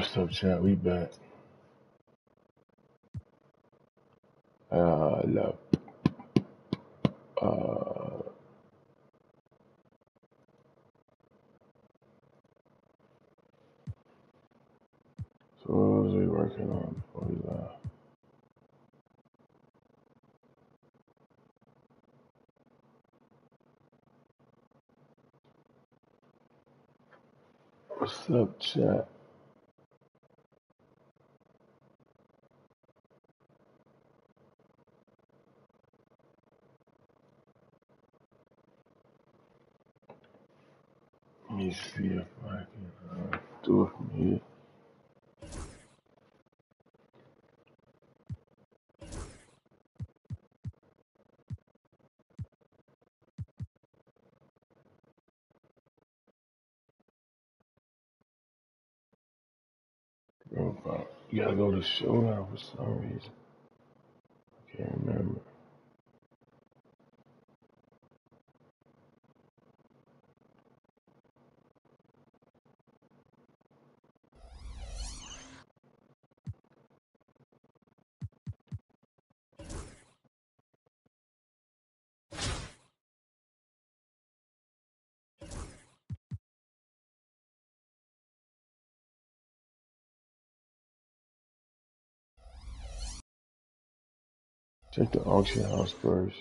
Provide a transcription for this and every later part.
What's up, chat? We back. Love. So what was we working on before we left? What's up, chat? Let me see if I can do it from here. Bro, you gotta go to Showdown for some reason. I can't remember. Check the auction house first.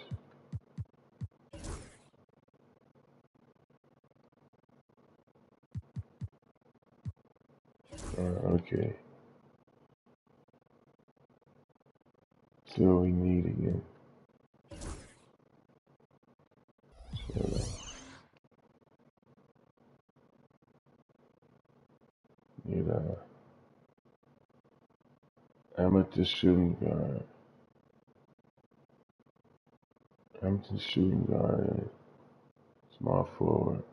Okay. See what we need again. Need amethyst shooting guard. Amethyst shooting guard. Small forward.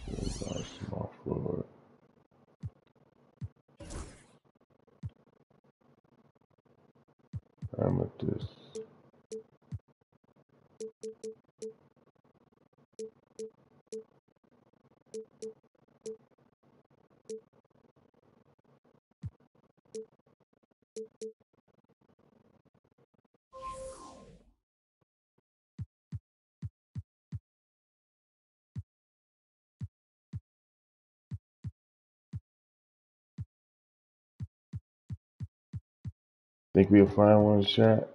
Shooting guard, small forward. Amethyst. Think we'll find one shot?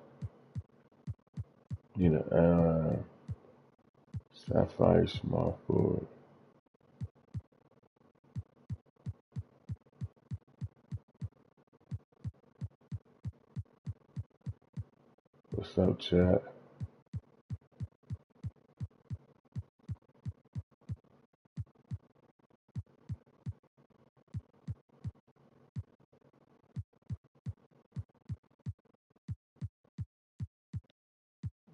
Need a sapphire small forward. What's up, chat?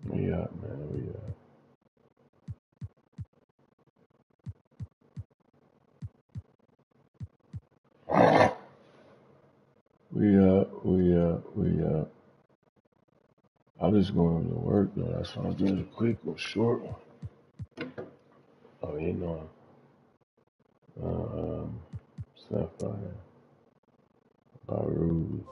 We up, man. We up. We up. I'm just going to work though. That's why I'm doing a quick or short one. Oh, you know. Sapphire. Ruby.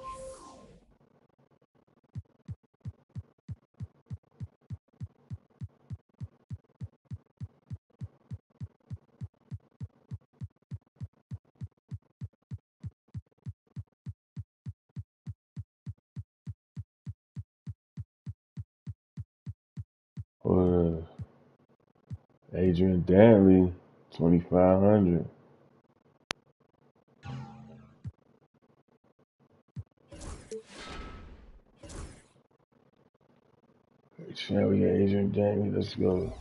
Or Adrian Danley, 2,500. Chat, we got Adrian Danley. Let's go.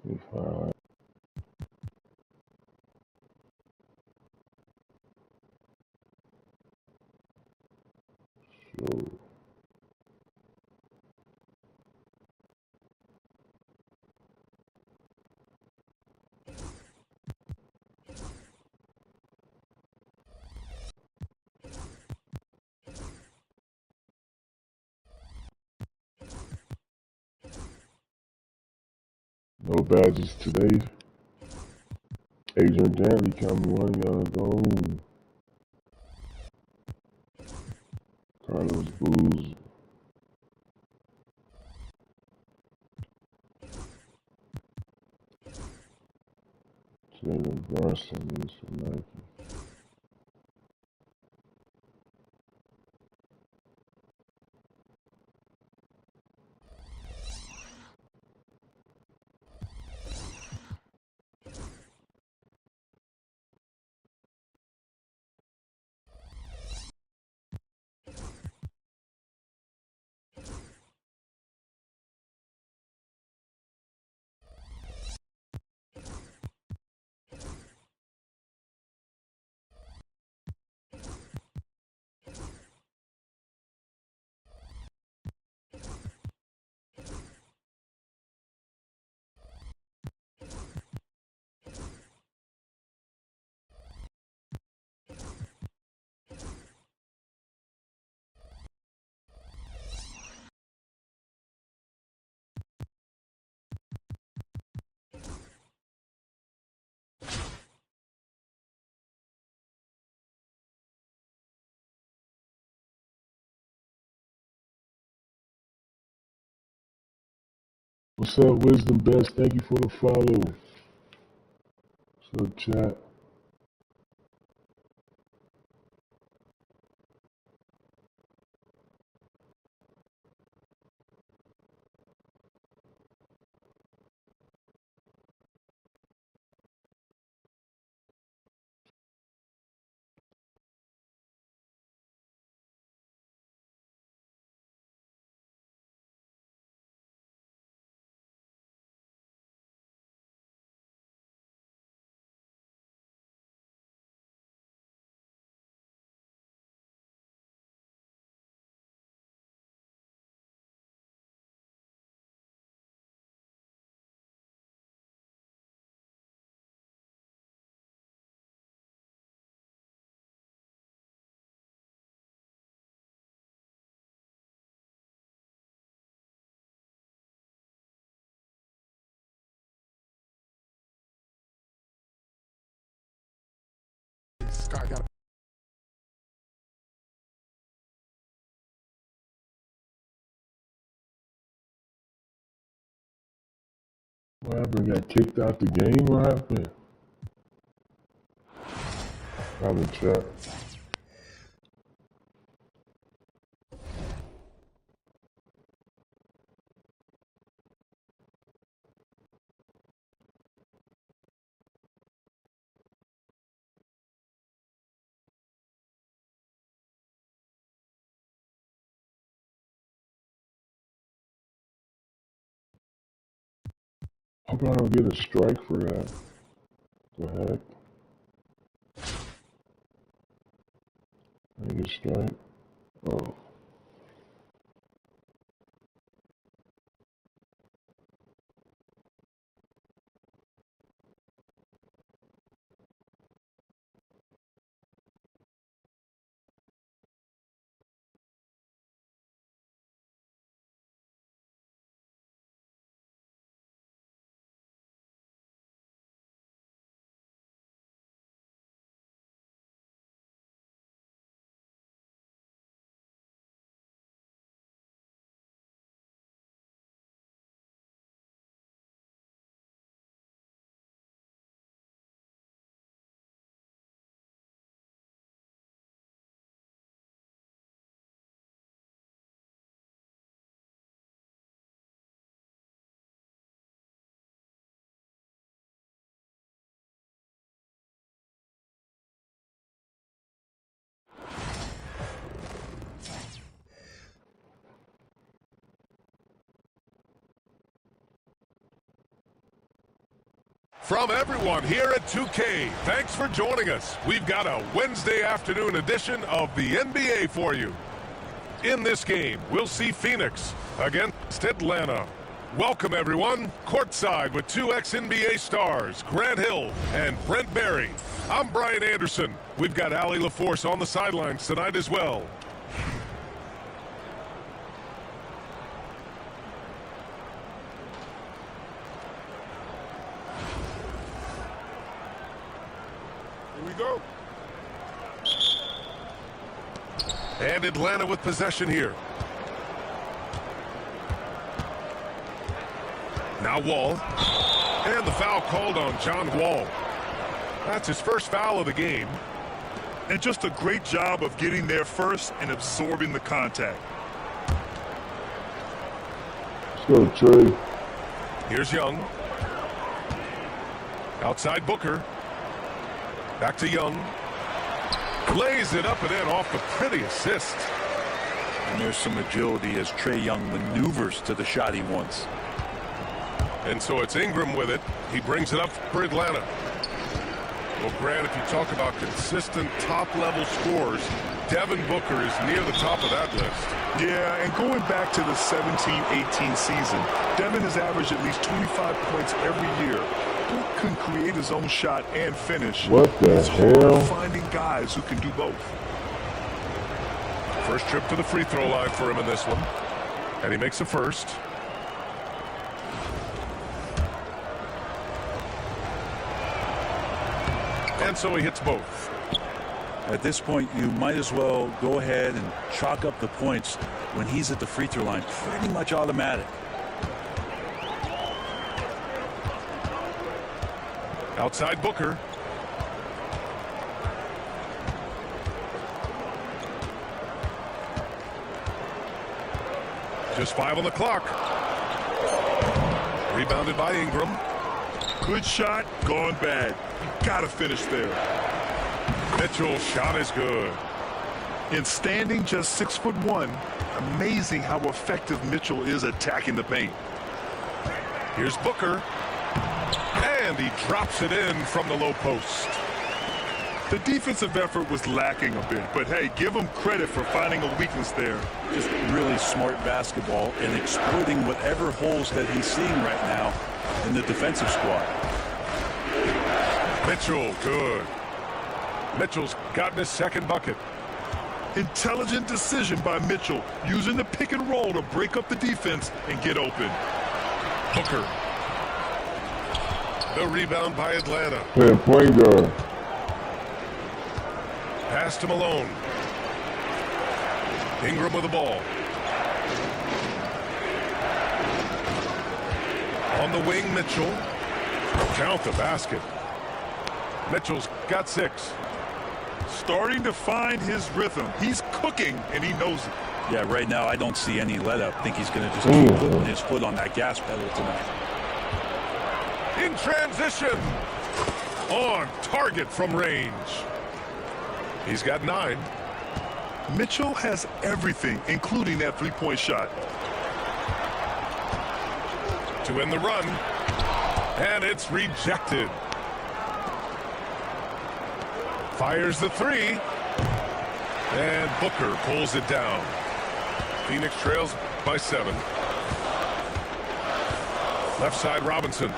2,500. So, no badges today. Adrian Danley count me one, y'all. Go. Carlos Booz. Jalen Brunson is from Nike. What's up, Wisdom Best? Thank you for the follow. What's up, chat? What happened? Got kicked out the game? What happened? Probably chat. Hope I don't get a strike for that. The heck? I get a strike. Oh. From everyone here at 2K, thanks for joining us. We've got a Wednesday afternoon edition of the NBA for you. In this game, we'll see Phoenix against Atlanta. Welcome, everyone. Courtside with two ex-NBA stars, Grant Hill and Brent Barry. I'm Brian Anderson. We've got Allie LaForce on the sidelines tonight as well. we go. And Atlanta with possession here. Now Wall. And the foul called on John Wall. That's his first foul of the game. And just a great job of getting there first and absorbing the contact. Let's go, Trae. Here's Young. Outside Booker. Back to Young. Lays it up and in off the pretty assist. And there's some agility as Trae Young maneuvers to the shot he wants. And so it's Ingram with it. He brings it up for Atlanta. Well, Grant, if you talk about consistent top-level scores, Devin Booker is near the top of that list. Yeah, and going back to the 17-18 season, Devin has averaged at least 25 points every year. Book can create his own shot and finish. What the it's hell? hard finding guys who can do both. First trip to the free throw line for him in this one. And he makes the first. And so he hits both. At this point, you might as well go ahead and chalk up the points when he's at the free throw line. Pretty much automatic. Outside Booker. Just 5 on the clock. Rebounded by Ingram. Good shot, gone bad. You gotta finish there. Mitchell's shot is good. In standing just 6'1", amazing how effective Mitchell is attacking the paint. Here's Booker. And he drops it in from the low post. The defensive effort was lacking a bit, but hey, give him credit for finding a weakness there. Just really smart basketball and exploiting whatever holes that he's seeing right now in the defensive squad. Mitchell, good. Mitchell's gotten his second bucket. Intelligent decision by Mitchell, using the pick and roll to break up the defense and get open. Booker. The rebound by Atlanta. Playing point guard. Pass to Malone. Ingram with the ball. On the wing, Mitchell. Count the basket. Mitchell's got 6. Starting to find his rhythm. He's cooking, and he knows it. Yeah, right now I don't see any let up. I think he's going to just keep putting his foot on that gas pedal tonight. In transition. On target from range. He's got 9. Mitchell has everything, including that three-point shot. To end the run. And it's rejected. Fires the 3. And Booker pulls it down. Phoenix trails by 7. Left side, Robinson.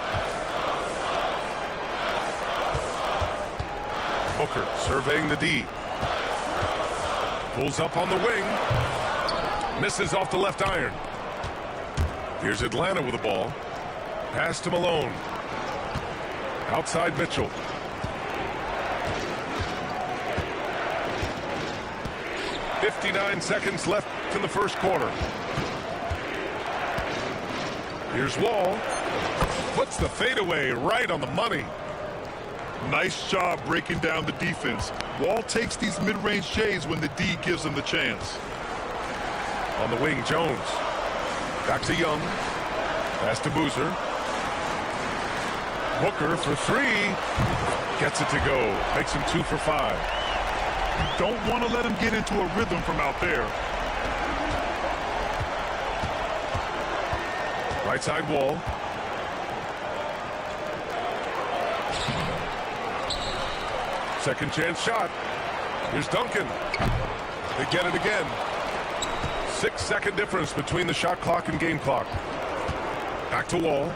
Booker surveying the D. Pulls up on the wing. Misses off the left iron. Here's Atlanta with the ball. Pass to Malone. Outside Mitchell. .59 seconds left in the first quarter. Here's Wall. Puts the fadeaway right on the money. Nice job breaking down the defense. Wall takes these mid-range J's when the D gives him the chance. On the wing, Jones. Back to Young. Pass to Boozer. Booker for 3. Gets it to go. Makes him 2 for 5. Don't want to let him get into a rhythm from out there. Right side Wall. Second chance shot. Here's Duncan. They get it again. 6-second difference between the shot clock and game clock. Back to Wall.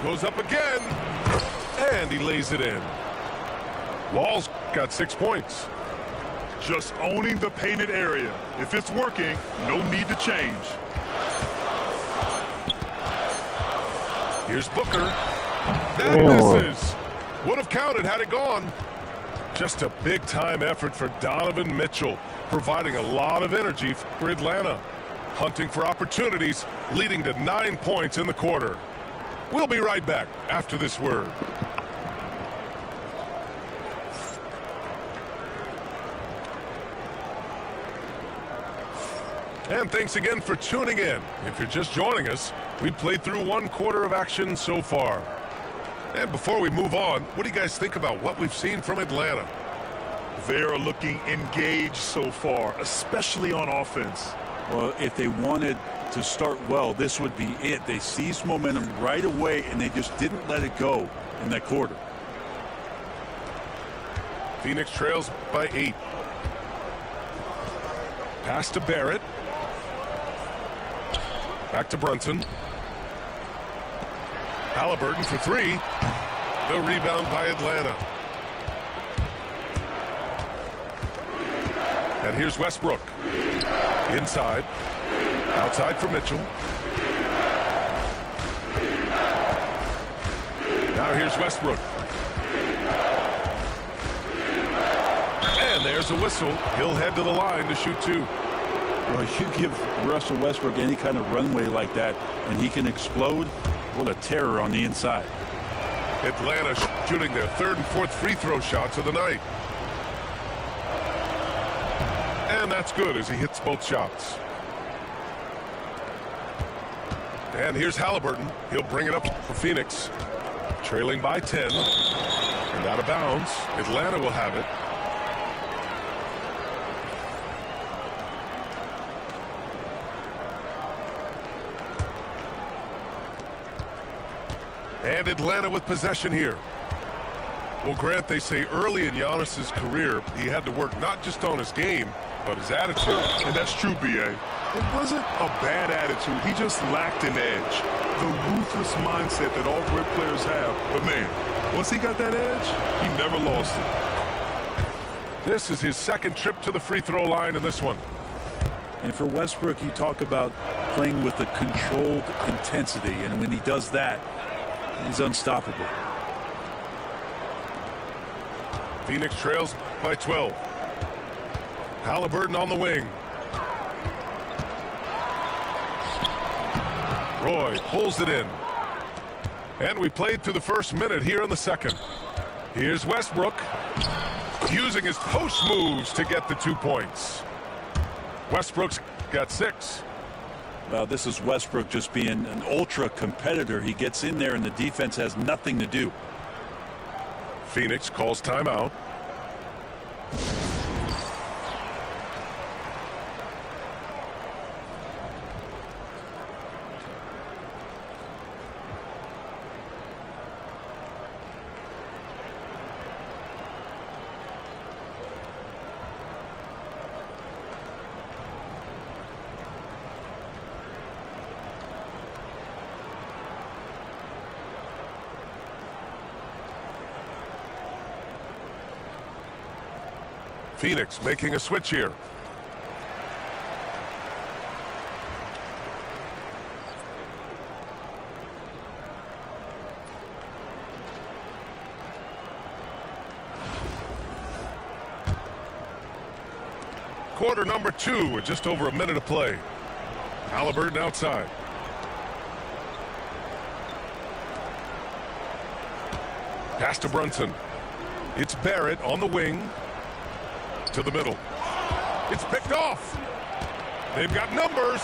Goes up again. And he lays it in. Wall's got 6 points. Just owning the painted area. If it's working, no need to change. Here's Booker. That misses. Would have counted had it gone. Just a big-time effort for Donovan Mitchell, providing a lot of energy for Atlanta. Hunting for opportunities, leading to 9 points in the quarter. We'll be right back after this word. And thanks again for tuning in. If you're just joining us, we've played through 1 quarter of action so far. And before we move on, what do you guys think about what we've seen from Atlanta? They're looking engaged so far, especially on offense. Well, if they wanted to start well, this would be it. They seized momentum right away, and they just didn't let it go in that quarter. Phoenix trails by 8. Pass to Barrett. Back to Brunson. Halliburton for 3. The rebound by Atlanta. And here's Westbrook. Inside. Outside for Mitchell. Now here's Westbrook. And there's a whistle. He'll head to the line to shoot 2. Well, you give Russell Westbrook any kind of runway like that, and he can explode. What a terror on the inside. Atlanta shooting their 3rd and 4th free throw shots of the night. And that's good as he hits both shots. And here's Halliburton. He'll bring it up for Phoenix. Trailing by 10. And out of bounds. Atlanta will have it. And Atlanta with possession here. Well, Grant, they say early in Giannis's career, he had to work not just on his game, but his attitude. And that's true, B.A. It wasn't a bad attitude. He just lacked an edge. The ruthless mindset that all great players have. But, man, once he got that edge, he never lost it. This is his 2nd trip to the free throw line in this one. And for Westbrook, you talk about playing with a controlled intensity. And when he does that, he's unstoppable. Phoenix trails by 12. Halliburton on the wing. Roy pulls it in. And we played through the 1st minute here in the 2nd. Here's Westbrook using his post moves to get the 2 points. Westbrook's got 6. Well, this is Westbrook just being an ultra competitor. He gets in there and the defense has nothing to do. Phoenix calls timeout. Phoenix making a switch here. Quarter number 2 with just over a minute of play. Halliburton outside. Pass to Brunson. It's Barrett on the wing. To the middle. It's picked off. They've got numbers.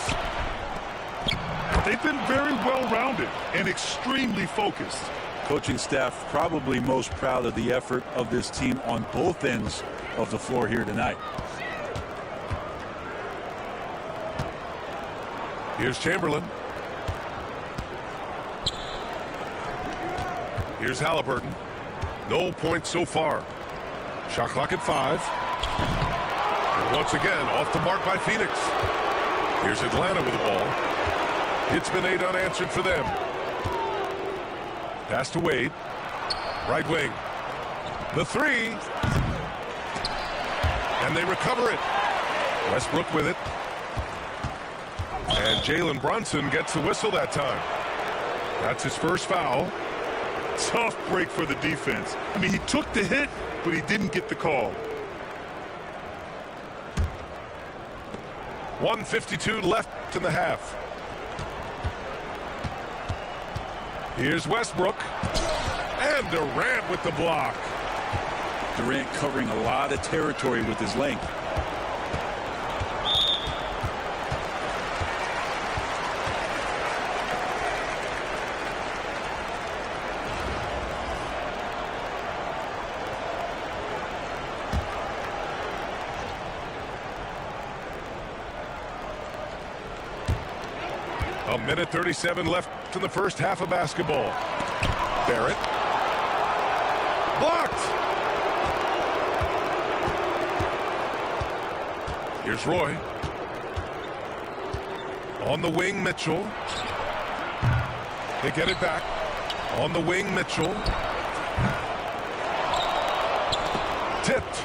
They've been very well-rounded and extremely focused. Coaching staff probably most proud of the effort of this team on both ends of the floor here tonight. Here's Chamberlain. Here's Halliburton. No points so far. Shot clock at 5. And once again, off the mark by Phoenix. Here's Atlanta with the ball. It's been 8 unanswered for them. Pass to Wade. Right wing. The 3. And they recover it. Westbrook with it. And Jalen Brunson gets the whistle that time. That's his first foul. Tough break for the defense. I mean, he took the hit, but he didn't get the call. 1:52 left in the half. Here's Westbrook. And Durant with the block. Durant covering a lot of territory with his length. A minute 37 left in the first half of basketball. Barrett. Blocked. Here's Roy. On the wing, Mitchell. They get it back. On the wing, Mitchell. Tipped.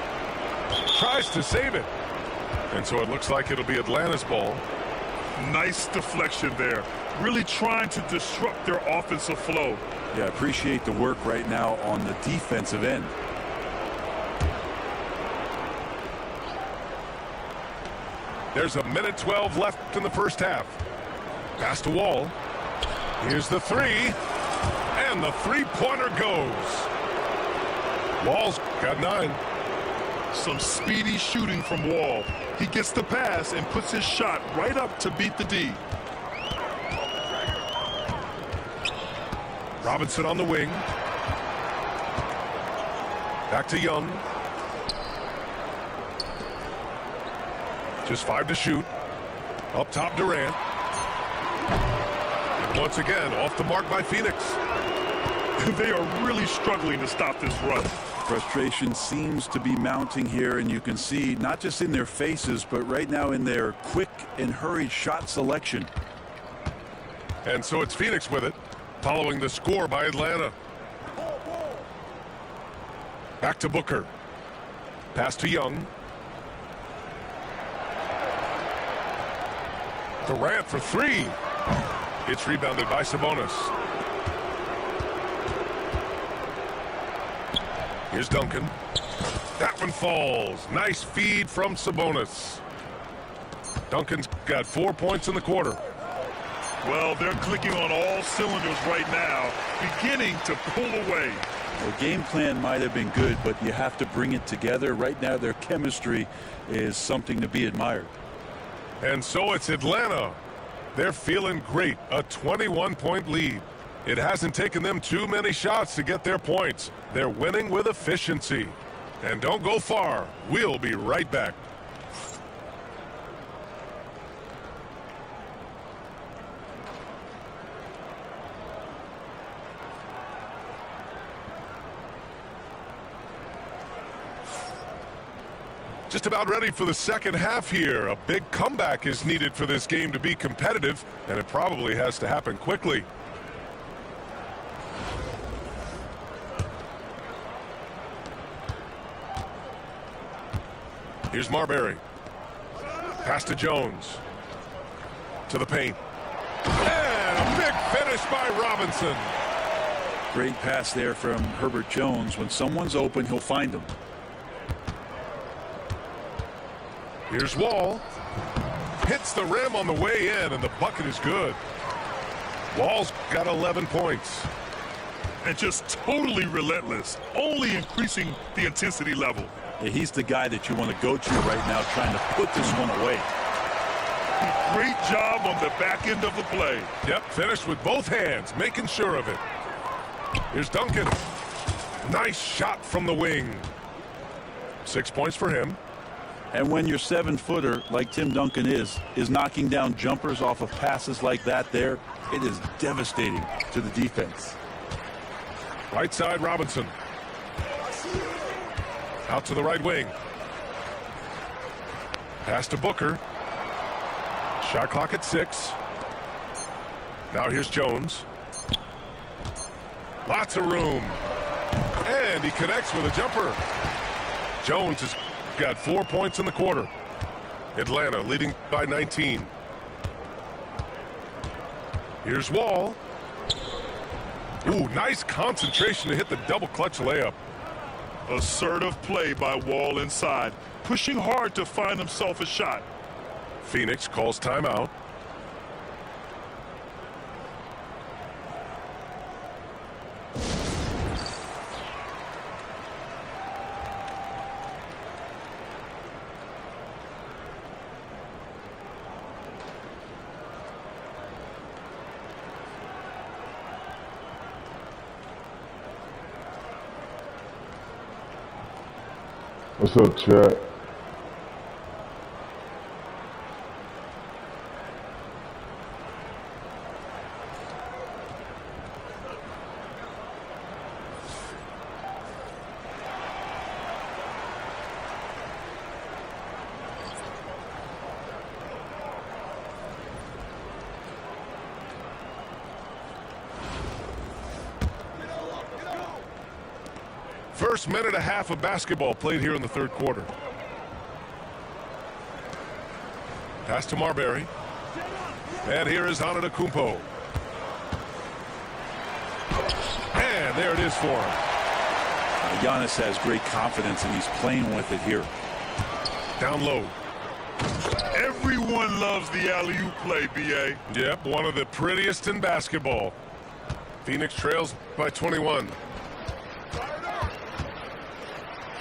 Tries to save it. And so it looks like it'll be Atlanta's ball. Nice deflection there. Really trying to disrupt their offensive flow. Yeah, appreciate the work right now on the defensive end. There's a minute 12 left in the first half. Pass to Wall. Here's the three. And the three-pointer goes. Wall's got 9. Some speedy shooting from Wall. He gets the pass and puts his shot right up to beat the D. Robinson on the wing. Back to Young. Just 5 to shoot. Up top, Durant. And once again, off the mark by Phoenix. They are really struggling to stop this run. Frustration seems to be mounting here, and you can see not just in their faces, but right now in their quick and hurried shot selection. And so it's Phoenix with it, following the score by Atlanta. Back to Booker. Pass to Young. Durant for 3. It's rebounded by Sabonis. Here's Duncan. That one falls. Nice feed from Sabonis. Duncan's got 4 points in the quarter. Well, they're clicking on all cylinders right now, beginning to pull away. The game plan might have been good, but you have to bring it together. Right now, their chemistry is something to be admired. And so it's Atlanta. They're feeling great. A 21-point lead. It hasn't taken them too many shots to get their points. They're winning with efficiency. And don't go far. We'll be right back. Just about ready for the second half here. A big comeback is needed for this game to be competitive, and it probably has to happen quickly. Here's Marbury. Pass to Jones. To the paint. And a big finish by Robinson. Great pass there from Herbert Jones. When someone's open, he'll find them. Here's Wall. Hits the rim on the way in, and the bucket is good. Wall's got 11 points. And just totally relentless, only increasing the intensity level. Yeah, he's the guy that you want to go to right now, trying to put this one away. Great job on the back end of the play. Yep, finished with both hands, making sure of it. Here's Duncan. Nice shot from the wing. 6 points for him. And when your 7-footer, like Tim Duncan is knocking down jumpers off of passes like that there, it is devastating to the defense. Right side, Robinson. Out to the right wing. Pass to Booker. Shot clock at 6. Now here's Jones. Lots of room. And he connects with a jumper. Jones has got 4 points in the quarter. Atlanta leading by 19. Here's Wall. Ooh, nice concentration to hit the double clutch layup. Assertive play by Wall inside, pushing hard to find himself a shot. Phoenix calls timeout. What's up, chat? First minute and a half of basketball played here in the third quarter. Pass to Marbury. And here is Antetokounmpo. And there it is for him. Giannis has great confidence and he's playing with it here. Down low. Everyone loves the alley-oop play, B.A. Yep, one of the prettiest in basketball. Phoenix trails by 21.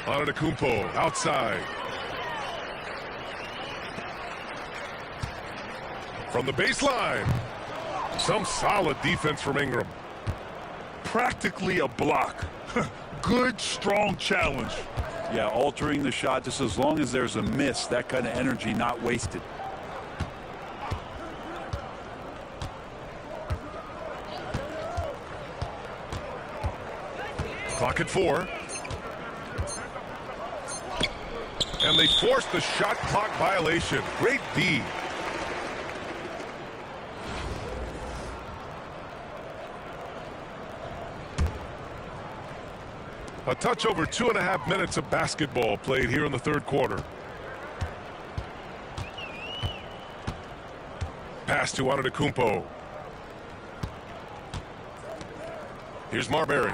Antetokounmpo outside. From the baseline. Some solid defense from Ingram. Practically a block. Good, strong challenge. Yeah, altering the shot just as long as there's a miss. That kind of energy not wasted. Clock at 4. And they forced the shot clock violation. Great D. A touch over 2.5 minutes of basketball played here in the third quarter. Pass to Antetokounmpo. Here's Marbury.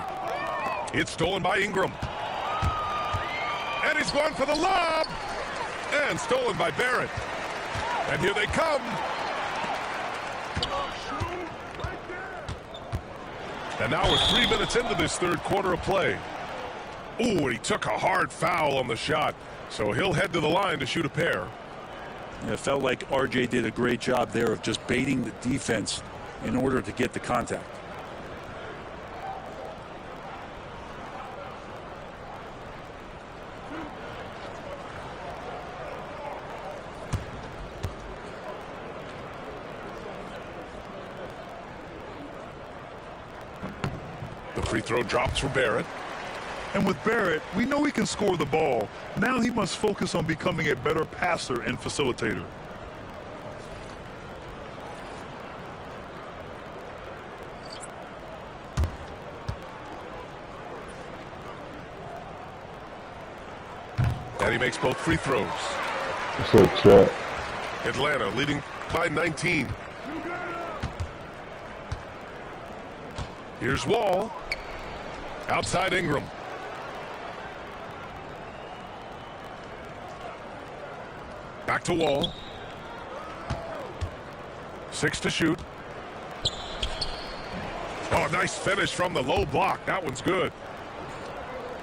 It's stolen by Ingram. And he's going for the lob. And stolen by Barrett. And here they come. And now we're 3 minutes into this third quarter of play. Ooh, and he took a hard foul on the shot. So he'll head to the line to shoot a pair. It felt like RJ did a great job there of just baiting the defense in order to get the contact. The free throw drops for Barrett. And with Barrett, we know he can score the ball. Now he must focus on becoming a better passer and facilitator. And he makes both free throws. What's up, chat? Atlanta leading by 19. Here's Wall. Outside Ingram. Back to Wall. 6 to shoot. Oh, nice finish from the low block. That one's good.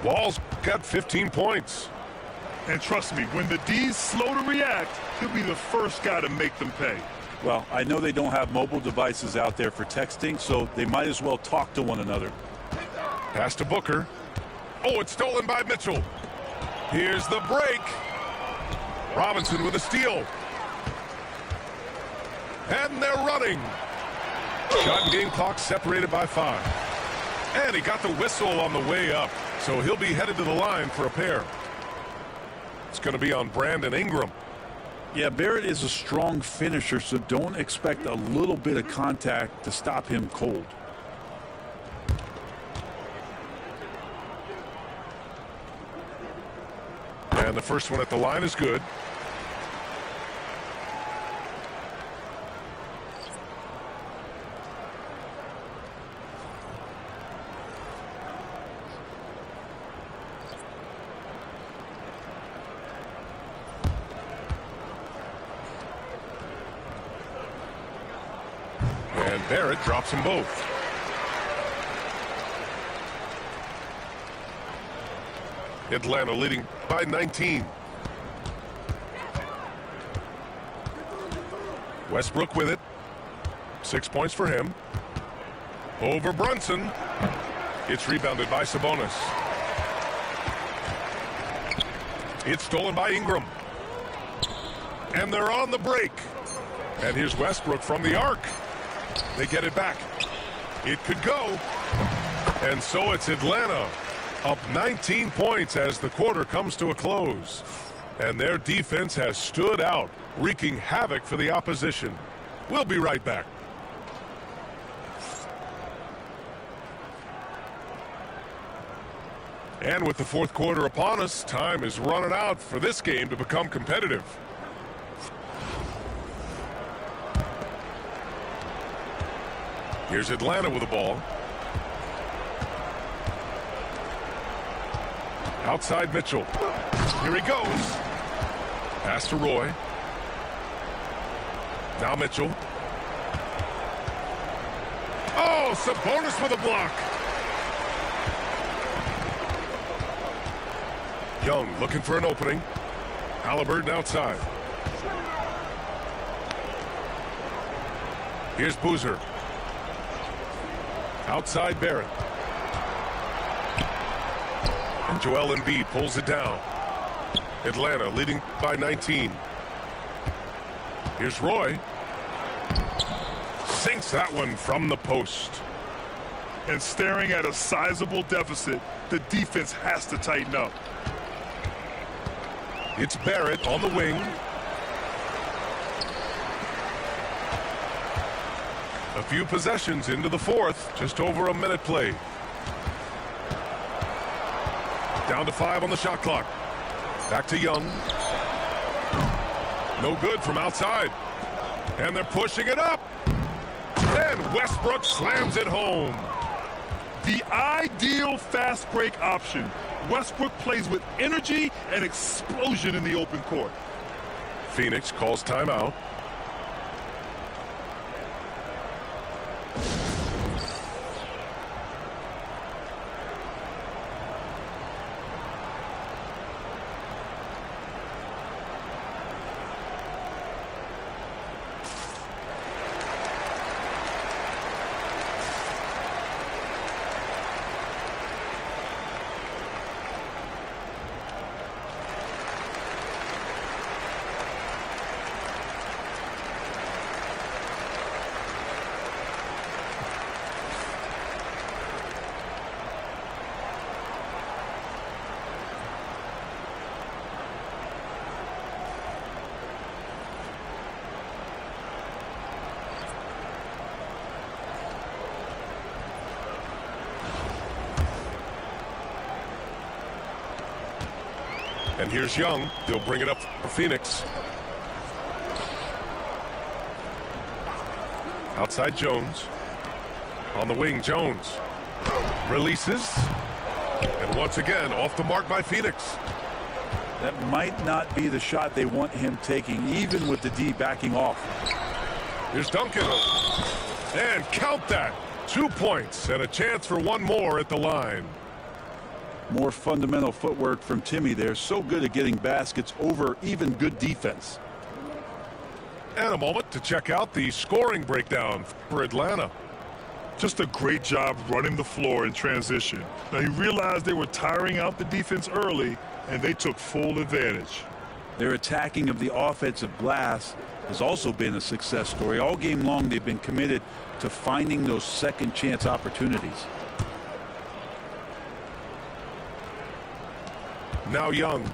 Wall's got 15 points. And trust me, when the D's slow to react, he'll be the first guy to make them pay. Well, I know they don't have mobile devices out there for texting, so they might as well talk to one another. Pass to Booker. Oh, it's stolen by Mitchell. Here's the break. Robinson with a steal. And they're running. Shot and game clock separated by 5. And he got the whistle on the way up, so he'll be headed to the line for a pair. It's going to be on Brandon Ingram. Yeah, Barrett is a strong finisher, so don't expect a little bit of contact to stop him cold. And the first one at the line is good. And Barrett drops them both. Atlanta leading by 19. Westbrook with it. 6 points for him. Over Brunson. It's rebounded by Sabonis. It's stolen by Ingram. And they're on the break. And here's Westbrook from the arc. They get it back. It could go. And so it's Atlanta up 19 points as the quarter comes to a close. And their defense has stood out, wreaking havoc for the opposition. We'll be right back. And with the fourth quarter upon us, time is running out for this game to become competitive. Here's Atlanta with the ball. Outside Mitchell. Here he goes. Pass to Roy. Now Mitchell. Oh, Sabonis with a block. Young looking for an opening. Halliburton outside. Here's Boozer. Outside Barrett. And Joel Embiid pulls it down. Atlanta leading by 19. Here's Roy. Sinks that one from the post. And staring at a sizable deficit, the defense has to tighten up. It's Barrett on the wing. A few possessions into the fourth, just over a minute played. Down to 5 on the shot clock. Back to Young. No good from outside. And they're pushing it up. And Westbrook slams it home. The ideal fast break option. Westbrook plays with energy and explosion in the open court. Phoenix calls timeout. And here's Young. They'll bring it up for Phoenix. Outside Jones. On the wing, Jones. Releases. And once again, off the mark by Phoenix. That might not be the shot they want him taking, even with the D backing off. Here's Duncan. And count that. 2 points and a chance for one more at the line. More fundamental footwork from Timmy there. So good at getting baskets over even good defense. And a moment to check out the scoring breakdown for Atlanta. Just a great job running the floor in transition. Now, he realized they were tiring out the defense early, and they took full advantage. Their attacking of the offensive glass has also been a success story. All game long, they've been committed to finding those second chance opportunities. Now Young.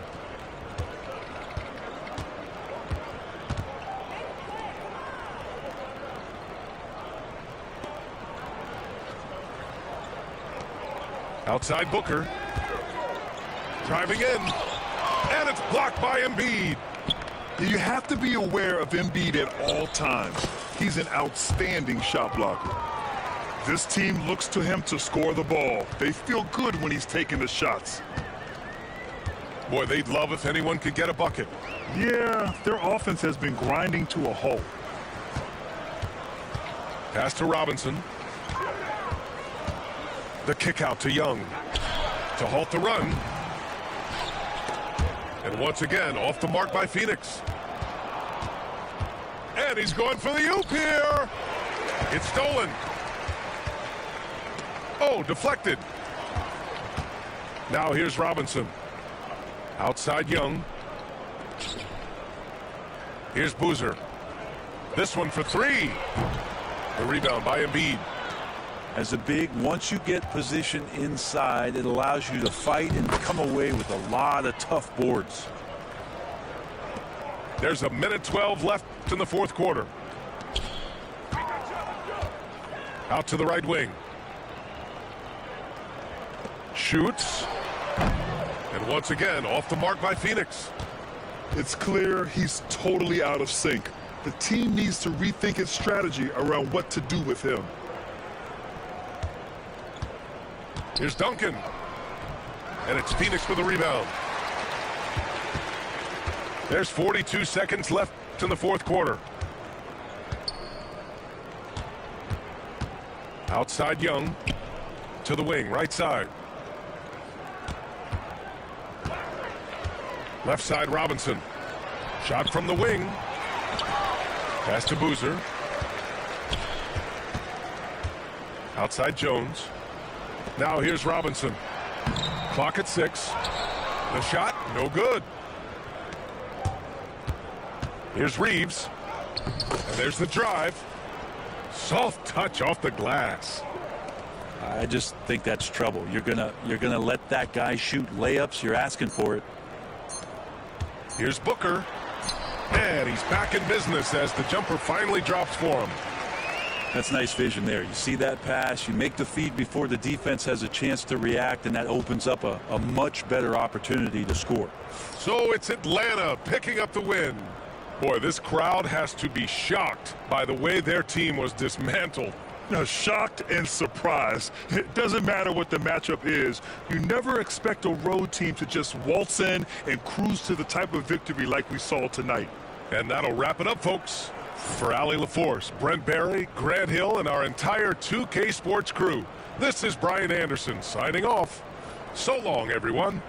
Outside Booker. Driving in. And it's blocked by Embiid. You have to be aware of Embiid at all times. He's an outstanding shot blocker. This team looks to him to score the ball. They feel good when he's taking the shots. Boy, they'd love if anyone could get a bucket. Yeah, their offense has been grinding to a halt. Pass to Robinson. The kick out to Young to halt the run. And once again, off the mark by Phoenix. And he's going for the oop here. It's stolen. Oh, deflected. Now here's Robinson. Outside Young. Here's Boozer. This one for three. The rebound by Embiid. As a big, once you get position inside, it allows you to fight and come away with a lot of tough boards. There's a minute 12 left in the fourth quarter. Out to the right wing. Shoots. And once again, off the mark by Phoenix. It's clear he's totally out of sync. The team needs to rethink its strategy around what to do with him. Here's Duncan. And it's Phoenix with a rebound. There's 42 seconds left in the fourth quarter. Outside Young. To the wing, right side. Left side Robinson. Shot from the wing. Pass to Boozer. Outside Jones. Now here's Robinson. Clock at 6. The shot, no good. Here's Reeves. And there's the drive. Soft touch off the glass. I just think that's trouble. You're gonna let that guy shoot layups. You're asking for it. Here's Booker. And he's back in business as the jumper finally drops for him. That's nice vision there. You see that pass, you make the feed before the defense has a chance to react, and that opens up a much better opportunity to score. So it's Atlanta picking up the win. Boy, this crowd has to be shocked by the way their team was dismantled. Now, shocked and surprised. It doesn't matter what the matchup is. You never expect a road team to just waltz in and cruise to the type of victory like we saw tonight. And that'll wrap it up, folks. For Allie LaForce, Brent Barry, Grant Hill, and our entire 2K Sports crew, this is Brian Anderson signing off. So long, everyone.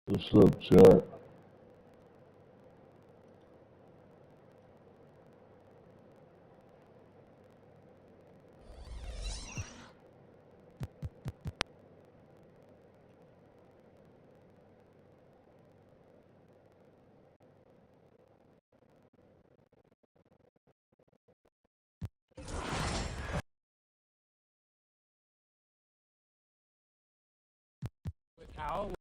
What's up, chat? Al.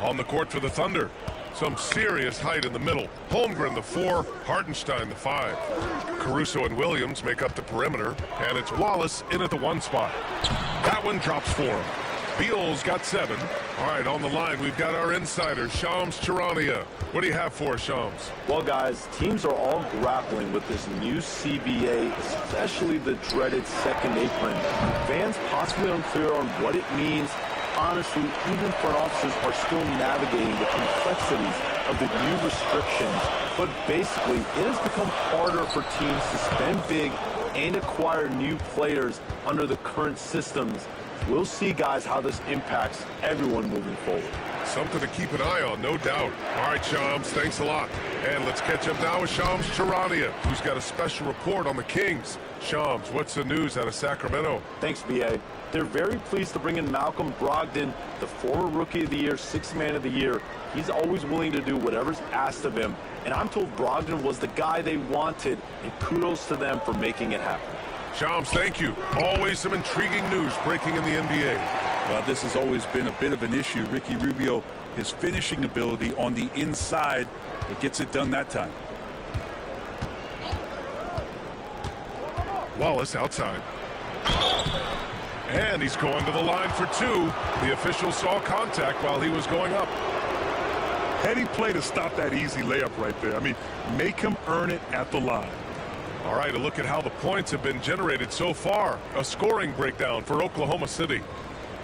On the court for the Thunder. Some serious height in the middle. Holmgren, the 4. Hartenstein, the 5. Caruso and Williams make up the perimeter. And it's Wallace in at the 1 spot. That one drops for him. Beal's got 7. All right, on the line, we've got our insider, Shams Charania. What do you have for us, Shams? Well, guys, teams are all grappling with this new CBA, especially the dreaded second apron. Fans possibly unclear on what it means. Honestly, even front offices are still navigating the complexities of the new restrictions. But basically, it has become harder for teams to spend big and acquire new players under the current systems. We'll see, guys, how this impacts everyone moving forward. Something to keep an eye on, no doubt. All right, Shams, thanks a lot. And let's catch up now with Shams Charania, who's got a special report on the Kings. Shams, what's the news out of Sacramento? Thanks, B.A. They're very pleased to bring in Malcolm Brogdon, the former Rookie of the Year, Sixth Man of the Year. He's always willing to do whatever's asked of him. And I'm told Brogdon was the guy they wanted, and kudos to them for making it happen. Shams, thank you. Always some intriguing news breaking in the NBA. Well, this has always been a bit of an issue. Ricky Rubio, his finishing ability on the inside, it gets it done that time. Wallace outside. And he's going to the line for two. The official saw contact while he was going up. Heady play to stop that easy layup right there. I mean, make him earn it at the line. All right, a look at how the points have been generated so far. A scoring breakdown for Oklahoma City.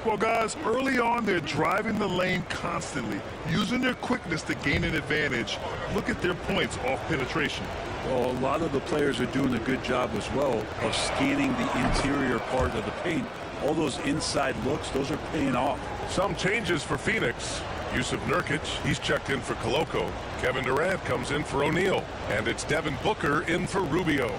Well, guys, early on, they're driving the lane constantly, using their quickness to gain an advantage. Look at their points off penetration. Well, a lot of the players are doing a good job as well of scanning the interior part of the paint. All those inside looks, those are paying off. Some changes for Phoenix. Yusuf Nurkic, he's checked in for Koloko. Kevin Durant comes in for O'Neal. And it's Devin Booker in for Rubio.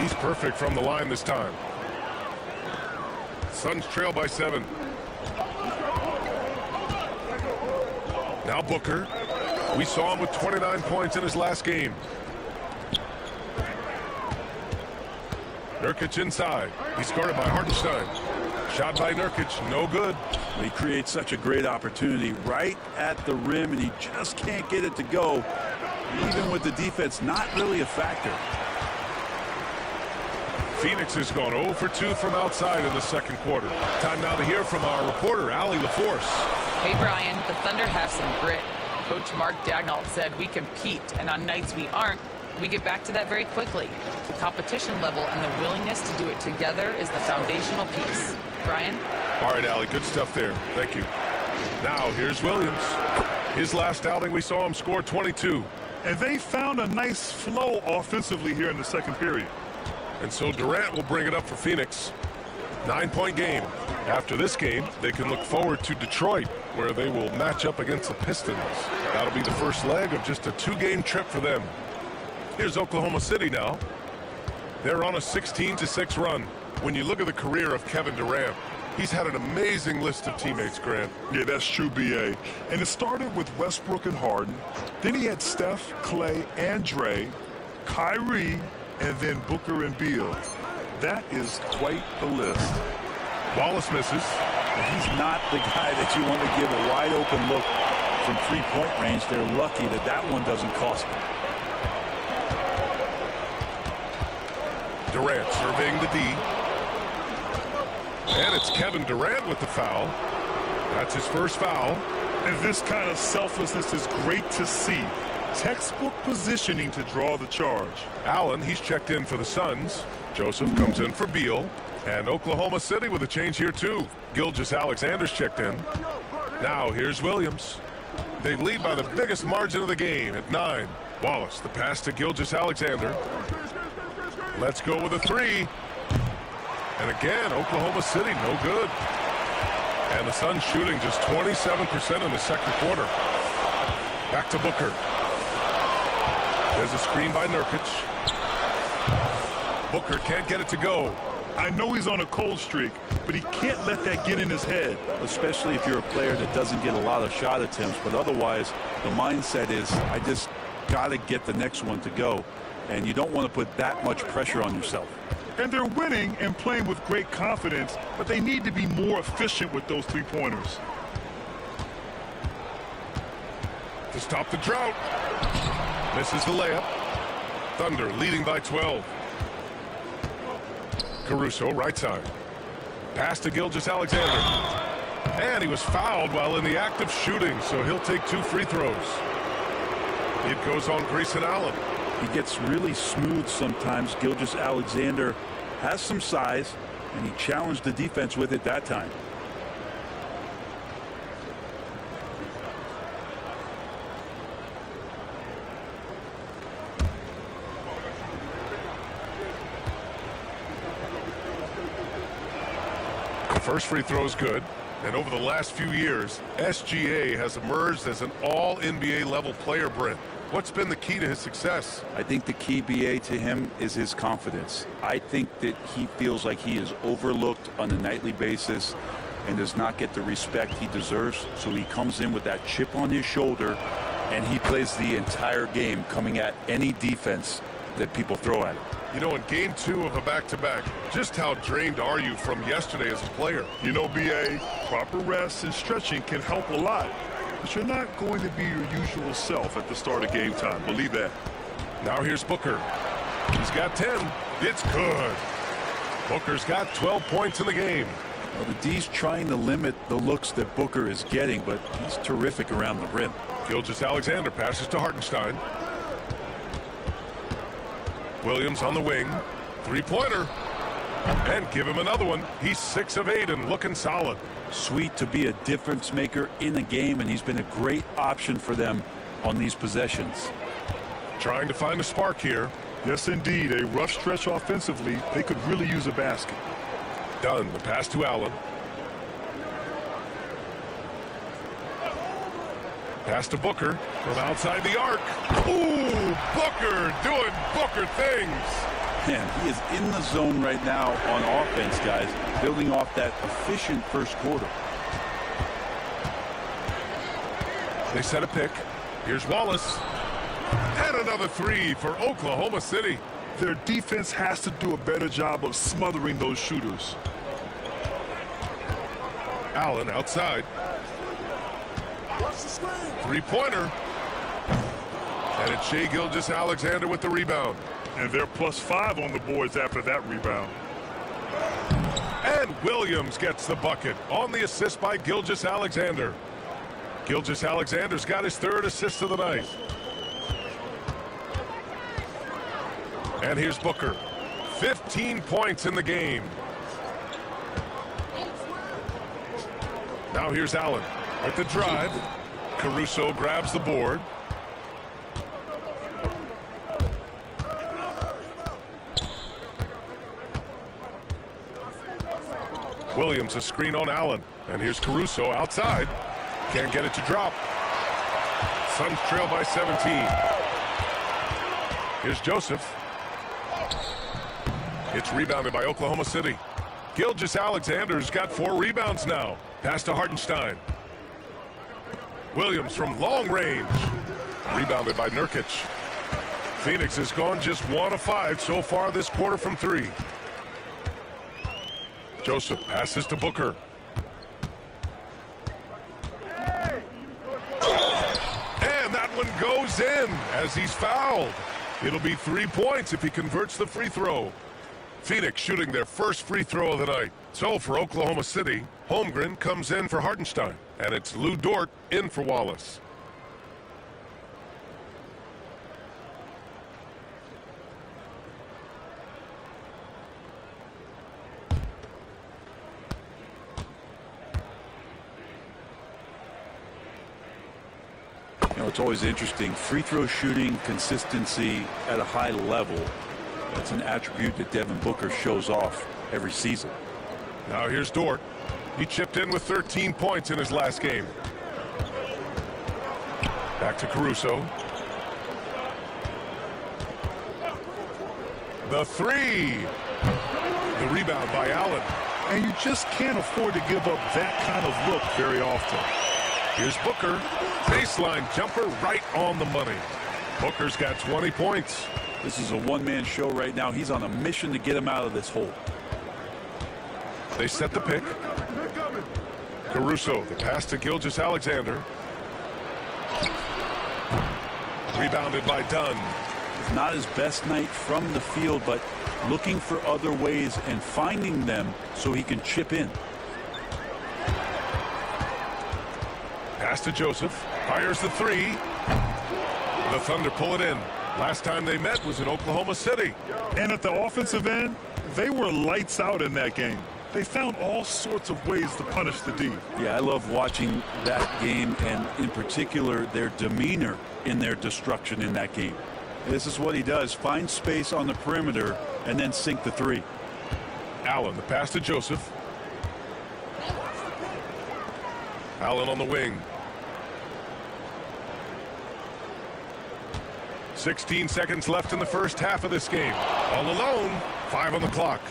He's perfect from the line this time. Suns trail by 7. Now Booker. We saw him with 29 points in his last game. Nurkic inside. He scored it by Hartenstein. Shot by Nurkic, no good. He creates such a great opportunity right at the rim, and he just can't get it to go. Even with the defense not really a factor. Phoenix has gone 0 for 2 from outside in the second quarter. Time now to hear from our reporter, Allie LaForce. Hey, Brian, the Thunder have some grit. Coach Mark Daigneault said we compete, and on nights we aren't, we get back to that very quickly. The competition level and the willingness to do it together is the foundational piece. Brian? All right, Allie, good stuff there. Thank you. Now, here's Williams. His last outing, we saw him score 22. And they found a nice flow offensively here in the second period. And so Durant will bring it up for Phoenix. 9-point game. After this game, they can look forward to Detroit, where they will match up against the Pistons. That'll be the first leg of just a 2-game trip for them. Here's Oklahoma City now. They're on a 16-6 run. When you look at the career of Kevin Durant, he's had an amazing list of teammates, Grant. Yeah, that's true, B.A. And it started with Westbrook and Harden. Then he had Steph, Clay, and Trae, Kyrie, and then Booker and Beal. That is quite the list. Wallace misses. He's not the guy that you want to give a wide open look from three-point range. They're lucky that that one doesn't cost them. Durant surveying the D. And it's Kevin Durant with the foul. That's his first foul. And this kind of selflessness is great to see. Textbook positioning to draw the charge. Allen, he's checked in for the Suns. Joseph comes in for Beal. And Oklahoma City with a change here, too. Gilgeous-Alexander's checked in. Now, here's Williams. They lead by the biggest margin of the game at 9. Wallace, the pass to Gilgeous-Alexander. Let's go with a 3. And again, Oklahoma City, no good. And the Suns shooting just 27% in the second quarter. Back to Booker. There's a screen by Nurkic. Booker can't get it to go. I know he's on a cold streak, but he can't let that get in his head. Especially if you're a player that doesn't get a lot of shot attempts, but otherwise the mindset is, I just got to get the next one to go. And you don't want to put that much pressure on yourself. And they're winning and playing with great confidence, but they need to be more efficient with those three-pointers. To stop the drought. Misses the layup. Thunder leading by 12. Caruso, right side. Pass to Gilgeous-Alexander. And he was fouled while in the act of shooting, so he'll take 2 free throws. It goes on Grayson Allen. He gets really smooth sometimes. Gilgeous-Alexander has some size, and he challenged the defense with it that time. First free throw is good, and over the last few years, SGA has emerged as an all-NBA level player, Brent. What's been the key to his success? I think the key, BA, to him is his confidence. I think that he feels like he is overlooked on a nightly basis and does not get the respect he deserves, so he comes in with that chip on his shoulder, and he plays the entire game coming at any defense that people throw at him. You know, in game 2 of a back-to-back, just how drained are you from yesterday as a player? You know, BA, proper rest and stretching can help a lot. But you're not going to be your usual self at the start of game time. Believe that. Now here's Booker. He's got 10. It's good. Booker's got 12 points in the game. Well, the D's trying to limit the looks that Booker is getting, but he's terrific around the rim. Gilgeous-Alexander passes to Hartenstein. Williams on the wing. Three-pointer. And give him another one. He's 6 of 8 and looking solid. Sweet to be a difference maker in the game, and he's been a great option for them on these possessions. Trying to find a spark here. Yes, indeed. A rough stretch offensively. They could really use a basket. Dunn, the pass to Allen. Pass to Booker from outside the arc. Ooh, Booker doing Booker things. Man, he is in the zone right now on offense, guys, building off that efficient first quarter. They set a pick. Here's Wallace. And another three for Oklahoma City. Their defense has to do a better job of smothering those shooters. Allen outside. Three-pointer. And it's Shai Gilgeous-Alexander with the rebound. And they're +5 on the boards after that rebound. And Williams gets the bucket on the assist by Gilgeous-Alexander. Gilgeous-Alexander's got his 3rd assist of the night. And here's Booker. 15 points in the game. Now here's Allen at the drive. Caruso grabs the board. Williams a screen on Allen. And here's Caruso outside. Can't get it to drop. Suns trail by 17. Here's Joseph. It's rebounded by Oklahoma City. Gilgeous-Alexander's got 4 rebounds now. Pass to Hartenstein. Williams from long range. Rebounded by Nurkic. Phoenix has gone just 1 of 5 so far this quarter from 3. Joseph passes to Booker. And that one goes in as he's fouled. It'll be 3 points if he converts the free throw. Phoenix shooting their first free throw of the night. So for Oklahoma City, Holmgren comes in for Hartenstein. And it's Lou Dort in for Wallace. You know, it's always interesting. Free throw shooting consistency at a high level. That's an attribute that Devin Booker shows off every season. Now here's Dort. He chipped in with 13 points in his last game. Back to Caruso. The three. The rebound by Allen. And you just can't afford to give up that kind of look very often. Here's Booker. Baseline jumper right on the money. Booker's got 20 points. This is a one-man show right now. He's on a mission to get him out of this hole. They set the pick. Caruso, the pass to Gilgeous-Alexander. Rebounded by Dunn. It's not his best night from the field, but looking for other ways and finding them so he can chip in. Pass to Joseph. Fires the three. The Thunder pull it in. Last time they met was in Oklahoma City. And at the offensive end, they were lights out in that game. They found all sorts of ways to punish the D. Yeah, I love watching that game, and in particular, their demeanor in their destruction in that game. This is what he does. Find space on the perimeter and then sink the three. Allen, the pass to Joseph. Allen on the wing. 16 seconds left in the first half of this game. All alone, 5 on the clock.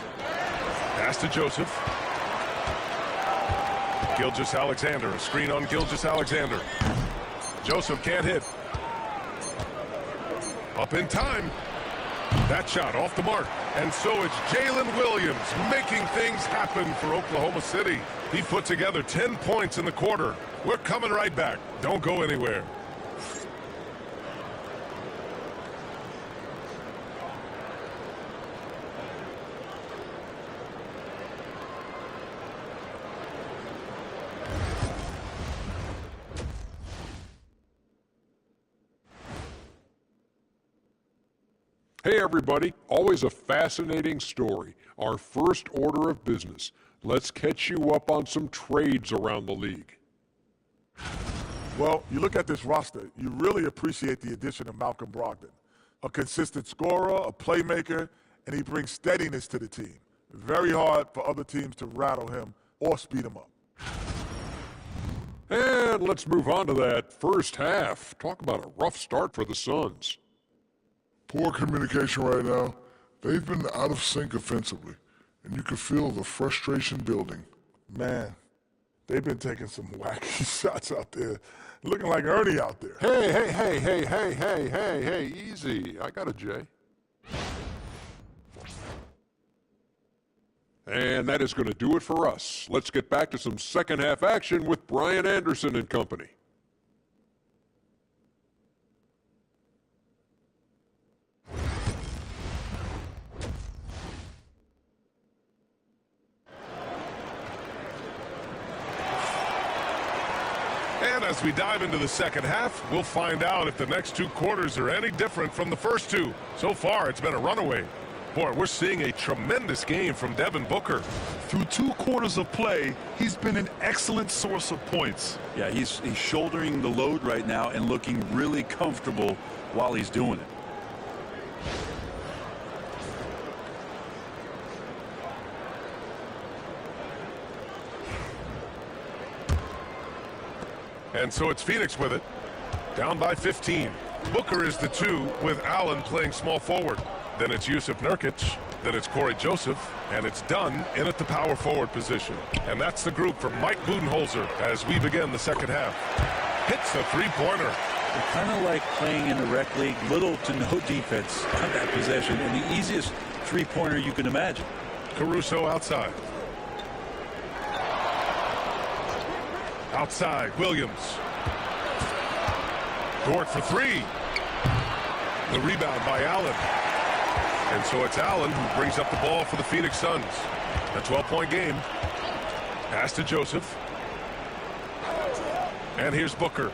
Pass to Joseph. Gilgeous-Alexander, a screen on Gilgeous-Alexander. Joseph can't hit. Up in time. That shot off the mark. And so it's Jalen Williams making things happen for Oklahoma City. He put together 10 points in the quarter. We're coming right back. Don't go anywhere. Hey everybody, always a fascinating story. Our first order of business. Let's catch you up on some trades around the league. Well, you look at this roster, you really appreciate the addition of Malcolm Brogdon. A consistent scorer, a playmaker, and he brings steadiness to the team. Very hard for other teams to rattle him or speed him up. And let's move on to that first half. Talk about a rough start for the Suns. Poor communication right now. They've been out of sync offensively, and you can feel the frustration building. Man, they've been taking some wacky shots out there. Looking like Ernie out there. Hey, easy. I got a J. And that is going to do it for us. Let's get back to some second half action with Brian Anderson and company. And as we dive into the second half, we'll find out if the next 2 quarters are any different from the first 2. So far, it's been a runaway. Boy, we're seeing a tremendous game from Devin Booker. Through 2 quarters of play, he's been an excellent source of points. Yeah, he's shouldering the load right now and looking really comfortable while he's doing it. And so it's Phoenix with it, down by 15. Booker is the 2 with Allen playing small forward. Then it's Jusuf Nurkic, then it's Corey Joseph, and it's Dunn in at the power forward position. And that's the group for Mike Budenholzer as we begin the second half. Hits the three-pointer. Kind of like playing in the rec league, little to no defense on that possession, and the easiest three-pointer you can imagine. Caruso outside. Outside, Williams. Dort for 3. The rebound by Allen. And so it's Allen who brings up the ball for the Phoenix Suns. A 12-point game. Pass to Joseph. And here's Booker.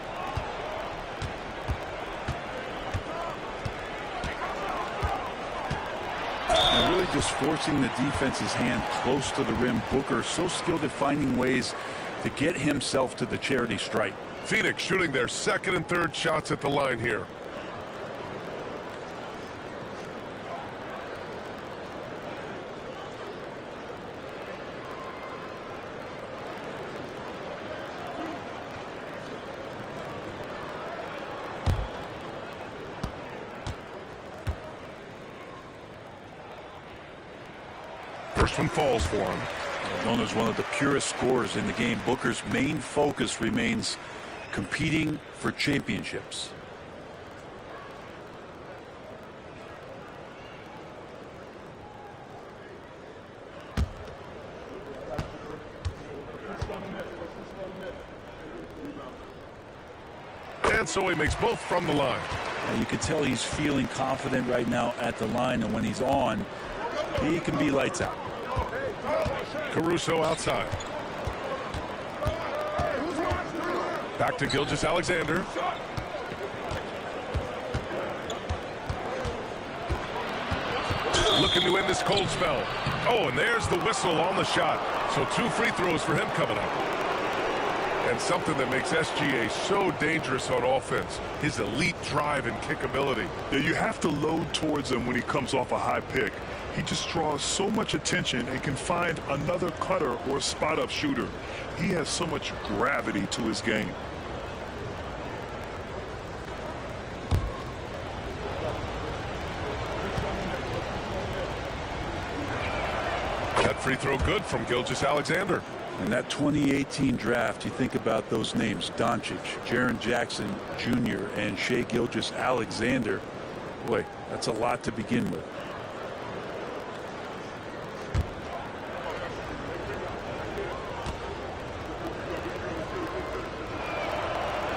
And really just forcing the defense's hand close to the rim. Booker so skilled at finding ways to get himself to the charity stripe. Phoenix shooting their second and third shots at the line here. First one falls for him. Known as one of the purest scorers in the game, Booker's main focus remains competing for championships. And so he makes both from the line. You can tell he's feeling confident right now at the line, and when he's on, he can be lights out. Caruso outside. Back to Gilgeous-Alexander. looking to end this cold spell. Oh, and there's the whistle on the shot. So 2 free throws for him coming up. And something that makes SGA so dangerous on offense, his elite drive and kickability. Yeah, you have to load towards him when he comes off a high pick. He just draws so much attention and can find another cutter or spot-up shooter. He has so much gravity to his game. That free throw good from Gilgeous-Alexander. In that 2018 draft, you think about those names, Doncic, Jaren Jackson Jr., and Shai Gilgeous-Alexander. Boy, that's a lot to begin with.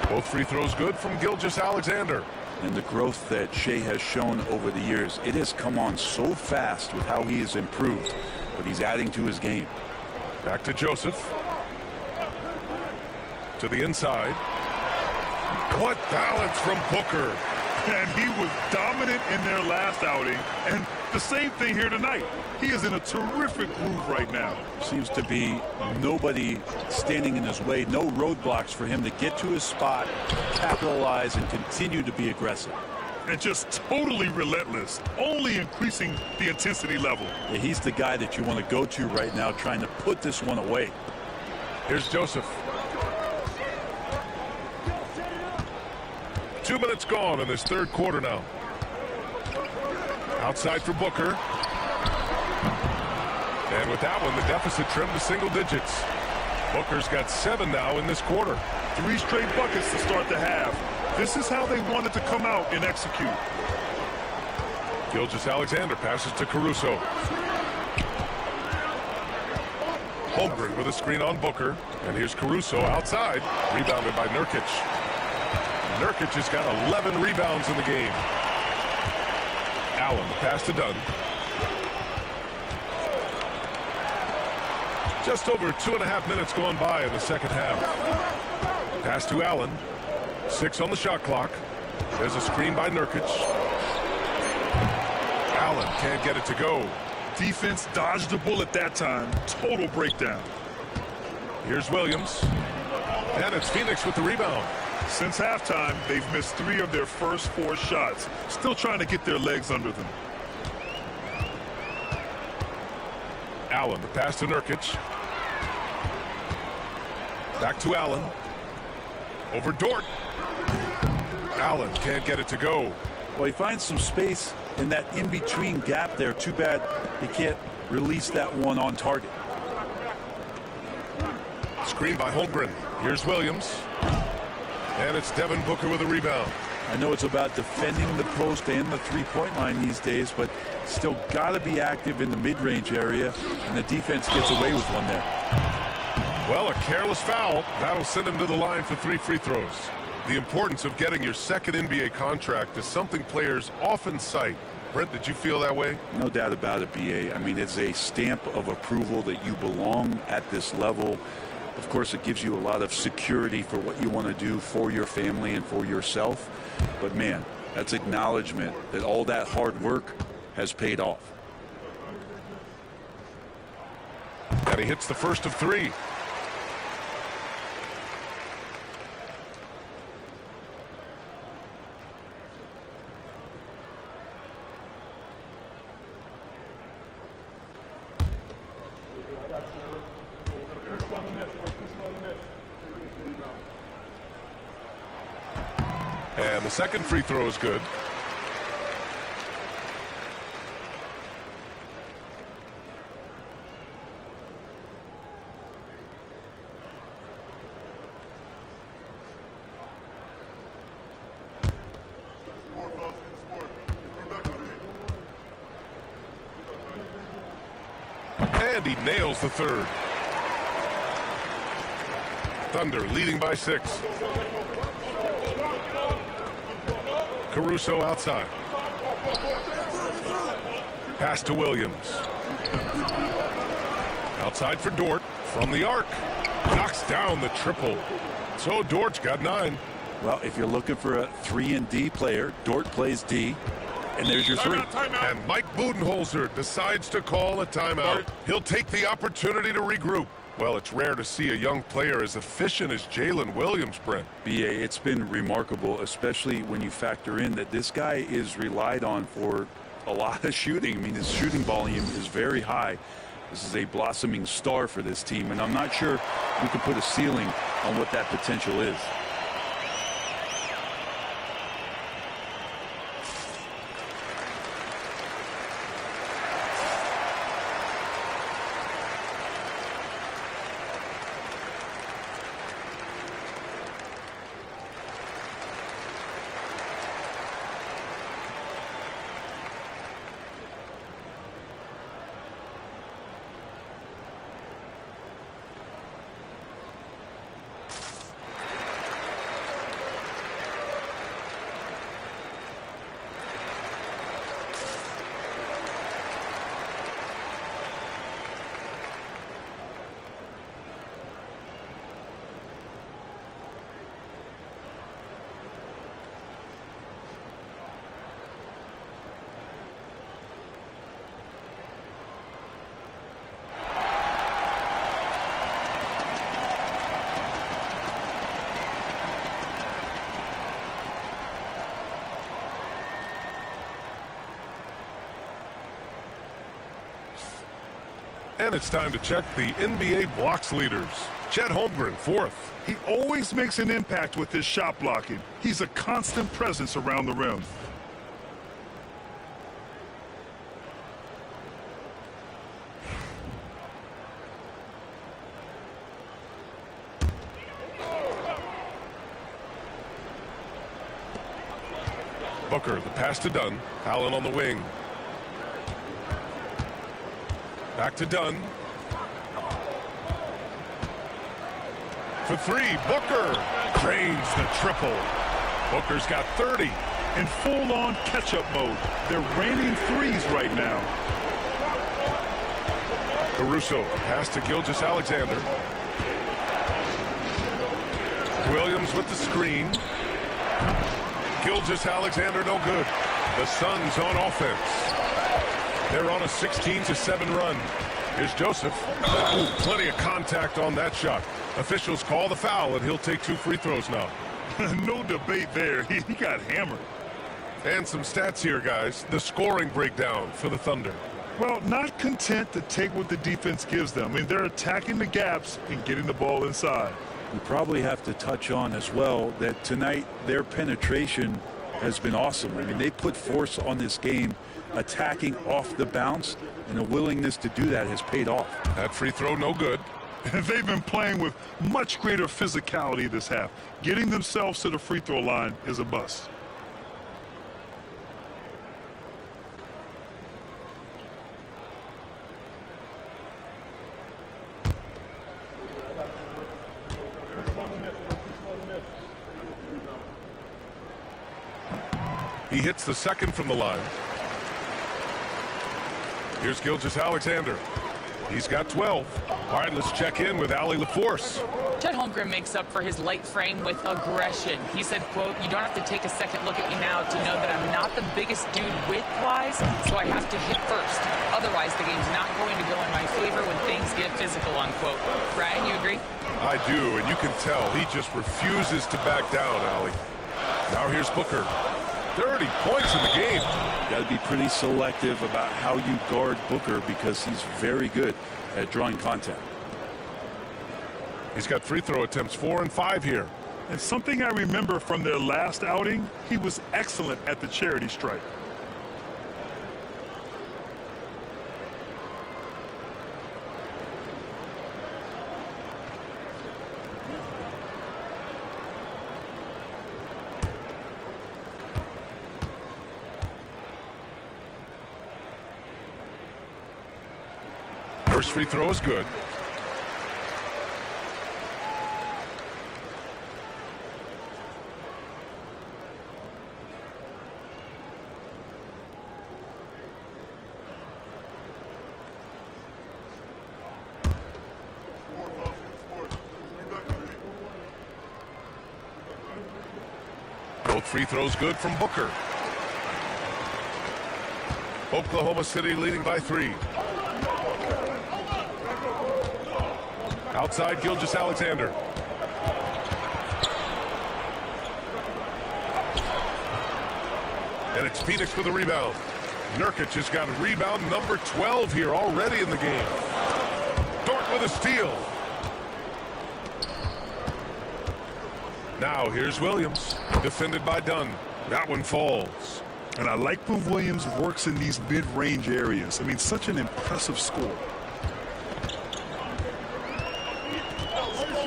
Both free throws good from Gilgeous-Alexander. And the growth that Shai has shown over the years, it has come on so fast with how he has improved, but he's adding to his game. Back to Joseph. To the inside. What balance from Booker. And he was dominant in their last outing. And the same thing here tonight. He is in a terrific groove right now. Seems to be nobody standing in his way. No roadblocks for him to get to his spot, capitalize, and continue to be aggressive. And just totally relentless, only increasing the intensity level. Yeah, he's the guy that you want to go to right now, trying to put this one away. Here's Joseph. 2 minutes gone in this third quarter now. Outside for Booker. And with that one, the deficit trimmed to single digits. Booker's got 7 now in this quarter. 3 straight buckets to start the half. This is how they wanted to come out and execute. Gilgeous-Alexander passes to Caruso. Holmgren with a screen on Booker. And here's Caruso outside. Rebounded by Nurkic. Nurkic has got 11 rebounds in the game. Allen, the pass to Dunn. Just over 2.5 minutes gone by in the second half. Pass to Allen. 6 on the shot clock. There's a screen by Nurkic. Allen can't get it to go. Defense dodged the bullet that time. Total breakdown. Here's Williams. And it's Phoenix with the rebound. Since halftime, they've missed 3 of their first 4 shots. Still trying to get their legs under them. Allen, the pass to Nurkic. Back to Allen. Over Dort. Allen can't get it to go. Well, he finds some space in that in-between gap there. Too bad he can't release that one on target. Screen by Holmgren. Here's Williams. And it's Devin Booker with a rebound. I know it's about defending the post and the three-point line these days, but still got to be active in the mid-range area, and the defense gets away with one there. Well, a careless foul. That'll send him to the line for 3 free throws. The importance of getting your second NBA contract is something players often cite. Brent, did you feel that way? No doubt about it, BA. I mean, it's a stamp of approval that you belong at this level. Of course, it gives you a lot of security for what you want to do for your family and for yourself. But, man, that's acknowledgement that all that hard work has paid off. And he hits the first of 3. And the second free throw is good. And he nails the third. Thunder leading by 6. Caruso outside. Pass to Williams. Outside for Dort from the arc. Knocks down the triple. So Dort's got 9. Well, if you're looking for a 3-and-D player, Dort plays D. And there's your three. And Mike Budenholzer decides to call a timeout. He'll take the opportunity to regroup. Well, it's rare to see a young player as efficient as Jalen Williams, Brent. B.A., it's been remarkable, especially when you factor in that this guy is relied on for a lot of shooting. I mean, his shooting volume is very high. This is a blossoming star for this team, and I'm not sure we can put a ceiling on what that potential is. And it's time to check the NBA blocks leaders. Chet Holmgren, fourth. He always makes an impact with his shot blocking. He's a constant presence around the rim. Booker, the pass to Dunn. Allen on the wing. Back to Dunn. For three, Booker drains the triple. Booker's got 30. In full-on catch-up mode. They're raining threes right now. Caruso, pass to Gilgeous-Alexander. Williams with the screen. Gilgeous-Alexander no good. The Suns on offense. They're on a 16-7 run. Here's Joseph. Ooh, plenty of contact on that shot. Officials call the foul, and he'll take 2 free throws now. No debate there. He got hammered. And some stats here, guys. The scoring breakdown for the Thunder. Well, not content to take what the defense gives them. I mean, they're attacking the gaps and getting the ball inside. We probably have to touch on as well that tonight their penetration has been awesome. I mean, they put force on this game, attacking off the bounce, and the willingness to do that has paid off. That free throw no good. They've been playing with much greater physicality this half. Getting themselves to the free throw line is a bust. He hits the second from the line. Here's Gilgeous-Alexander. He's got 12. All right, let's check in with Allie LaForce. Chet Holmgren makes up for his light frame with aggression. He said, quote, "You don't have to take a second look at me now to know that I'm not the biggest dude width-wise, so I have to hit first. Otherwise, the game's not going to go in my favor when things get physical," unquote. Brian, you agree? I do, and you can tell he just refuses to back down, Allie. Now here's Booker. 30 points in the game. Got to be pretty selective about how you guard Booker because he's very good at drawing contact. He's got free throw attempts 4 and 5 here. And something I remember from their last outing, he was excellent at the charity stripe. First free throw is good. Both free throws good from Booker. Oklahoma City leading by 3. Outside, Gilgeous-Alexander. And it's Phoenix with a rebound. Nurkic has got a rebound number 12 here already in the game. Dort with a steal. Now here's Williams, defended by Dunn. That one falls. And I like when Williams works in these mid-range areas. I mean, such an impressive score.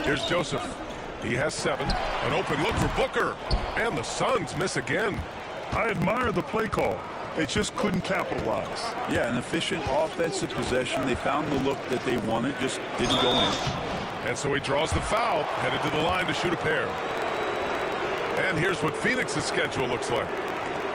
Here's Joseph. He has 7. An open look for Booker. And the Suns miss again. I admire the play call. They just couldn't capitalize. Yeah, an efficient offensive possession. They found the look that they wanted, just didn't go in. And so he draws the foul, headed to the line to shoot a pair. And here's what Phoenix's schedule looks like.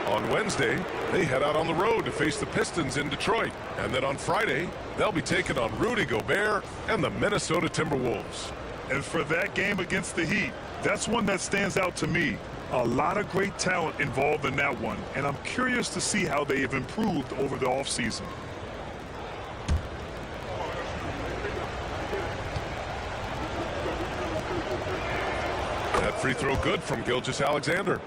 On Wednesday, they head out on the road to face the Pistons in Detroit. And then on Friday, they'll be taking on Rudy Gobert and the Minnesota Timberwolves. And for that game against the Heat, that's one that stands out to me. A lot of great talent involved in that one, and I'm curious to see how they have improved over the offseason. That free throw good from Gilgeous-Alexander.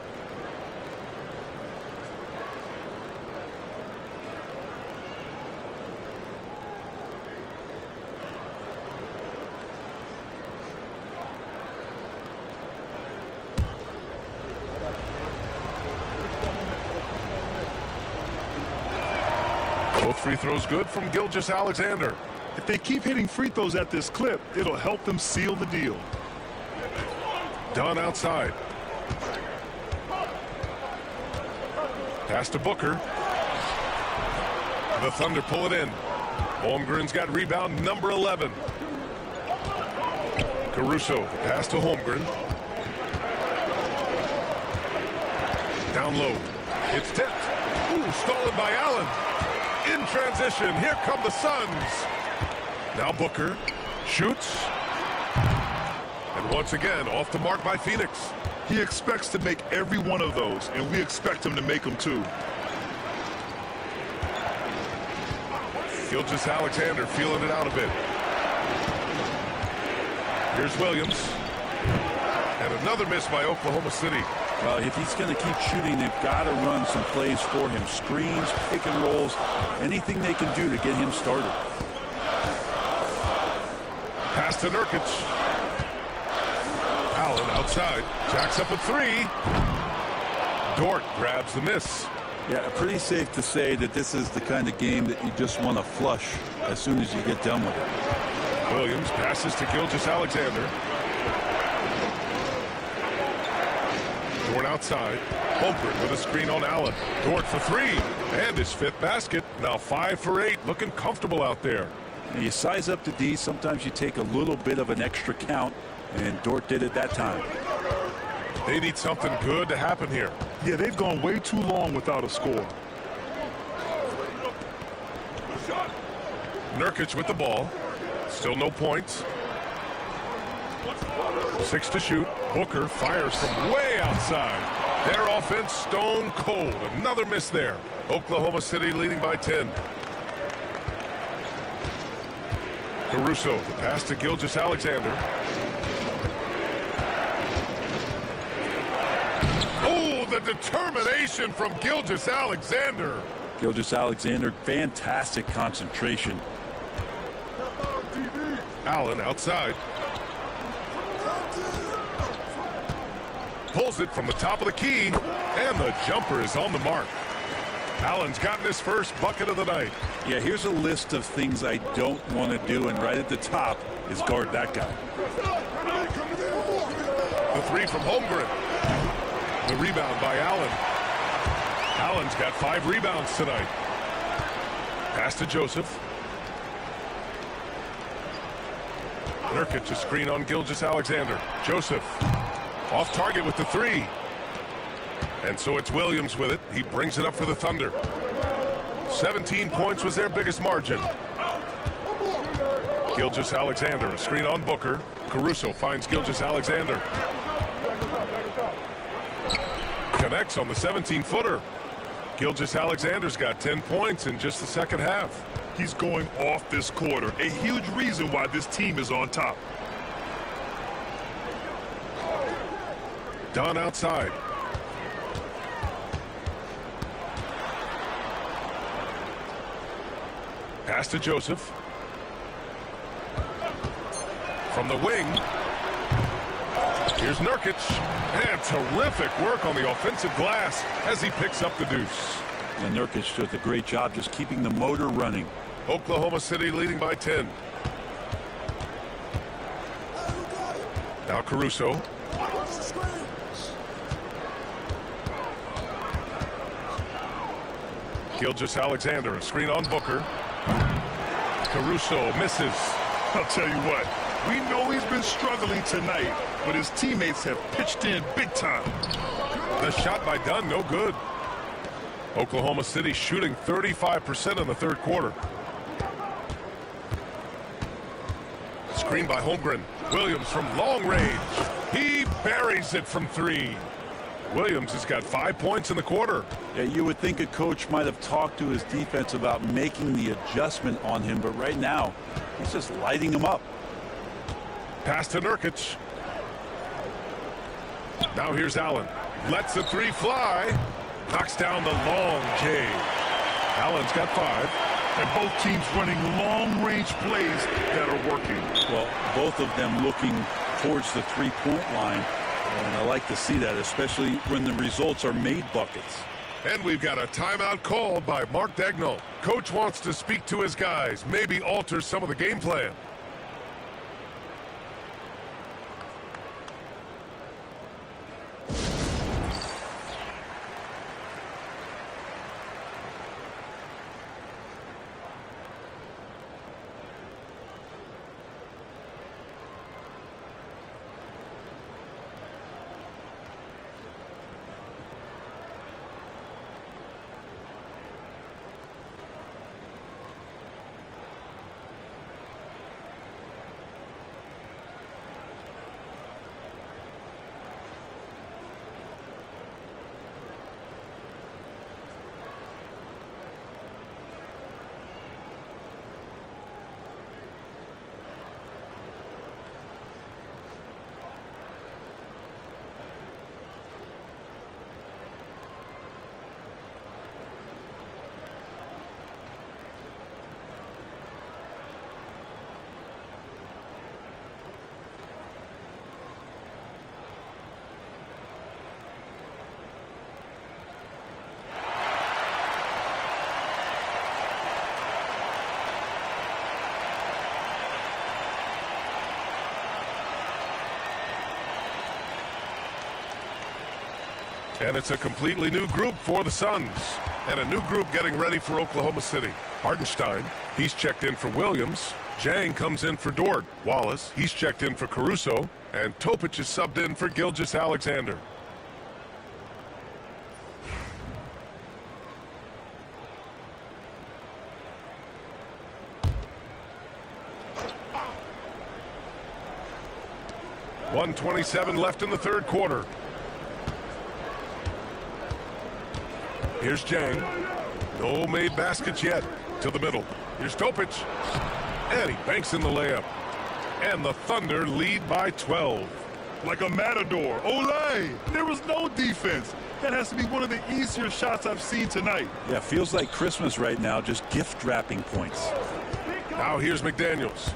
Both free throws good from Gilgeous-Alexander. If they keep hitting free throws at this clip, it'll help them seal the deal. Dunn outside. Pass to Booker. The Thunder pull it in. Holmgren's got rebound number 11. Caruso, pass to Holmgren. Down low. It's tipped. Ooh, stolen by Allen. In transition, here come the Suns. Now Booker shoots. And once again, off the mark by Phoenix. He expects to make every one of those, and we expect him to make them too. Gilgeous-Alexander feeling it out a bit. Here's Williams. And another miss by Oklahoma City. Well, if he's going to keep shooting, they've got to run some plays for him. Screens, pick and rolls, anything they can do to get him started. Pass to Nurkic. Allen outside. Jacks up a 3. Dort grabs the miss. Yeah, pretty safe to say that this is the kind of game that you just want to flush as soon as you get done with it. Williams passes to Gilgeous-Alexander. Dort outside. Holmgren with a screen on Allen. Dort for 3. And his 5th basket. Now 5 for 8. Looking comfortable out there. You size up the D. Sometimes you take a little bit of an extra count. And Dort did it that time. They need something good to happen here. Yeah, they've gone way too long without a score. Nurkic with the ball. Still no points. 6 to shoot. Booker fires from way outside. Their offense stone cold. Another miss there. Oklahoma City leading by 10. Caruso, the pass to Gilgeous-Alexander. Oh, the determination from Gilgeous-Alexander. Gilgeous-Alexander, fantastic concentration. Allen outside. Pulls it from the top of the key, and the jumper is on the mark. Allen's gotten his first bucket of the night. Yeah, here's a list of things I don't want to do, and right at the top is guard that guy. The 3 from Holmgren. The rebound by Allen. Allen's got 5 rebounds tonight. Pass to Joseph. Nurkic a screen on Gilgeous-Alexander. Joseph off target with the 3. And so it's Williams with it. He brings it up for the Thunder. 17 points was their biggest margin. Gilgeous-Alexander, a screen on Booker. Caruso finds Gilgeous-Alexander. Connects on the 17-footer. Gilgeous-Alexander's got 10 points in just the second half. He's going off this quarter, a huge reason why this team is on top. Dunn outside. Pass to Joseph. From the wing. Here's Nurkic. And terrific work on the offensive glass as he picks up the deuce. And Nurkic does a great job just keeping the motor running. Oklahoma City leading by 10. Now Caruso. Gilgeous-Alexander, a screen on Booker. Caruso misses. I'll tell you what, we know he's been struggling tonight, but his teammates have pitched in big time. The shot by Dunn, no good. Oklahoma City shooting 35% in the third quarter. Screen by Holmgren. Williams from long range. He buries it from three. Williams has got 5 points in the quarter. Yeah, you would think a coach might have talked to his defense about making the adjustment on him, but right now, he's just lighting him up. Pass to Nurkic. Now here's Allen. Lets the three fly. Knocks down the long J. Allen's got 5. And both teams running long-range plays that are working. Well, both of them looking towards the three-point line. And I like to see that, especially when the results are made buckets. And we've got a timeout called by Mark Daigneault. Coach wants to speak to his guys, maybe alter some of the game plan. And it's a completely new group for the Suns. And a new group getting ready for Oklahoma City. Hartenstein, he's checked in for Williams. Jang comes in for Dort. Wallace, he's checked in for Caruso. And Topic is subbed in for Gilgeous-Alexander. .127 left in the third quarter. Here's Jang. No made baskets yet. To the middle. Here's Topic. And he banks in the layup. And the Thunder lead by 12. Like a matador. Olay! There was no defense. That has to be one of the easier shots I've seen tonight. Yeah, feels like Christmas right now, just gift wrapping points. Now here's McDaniels.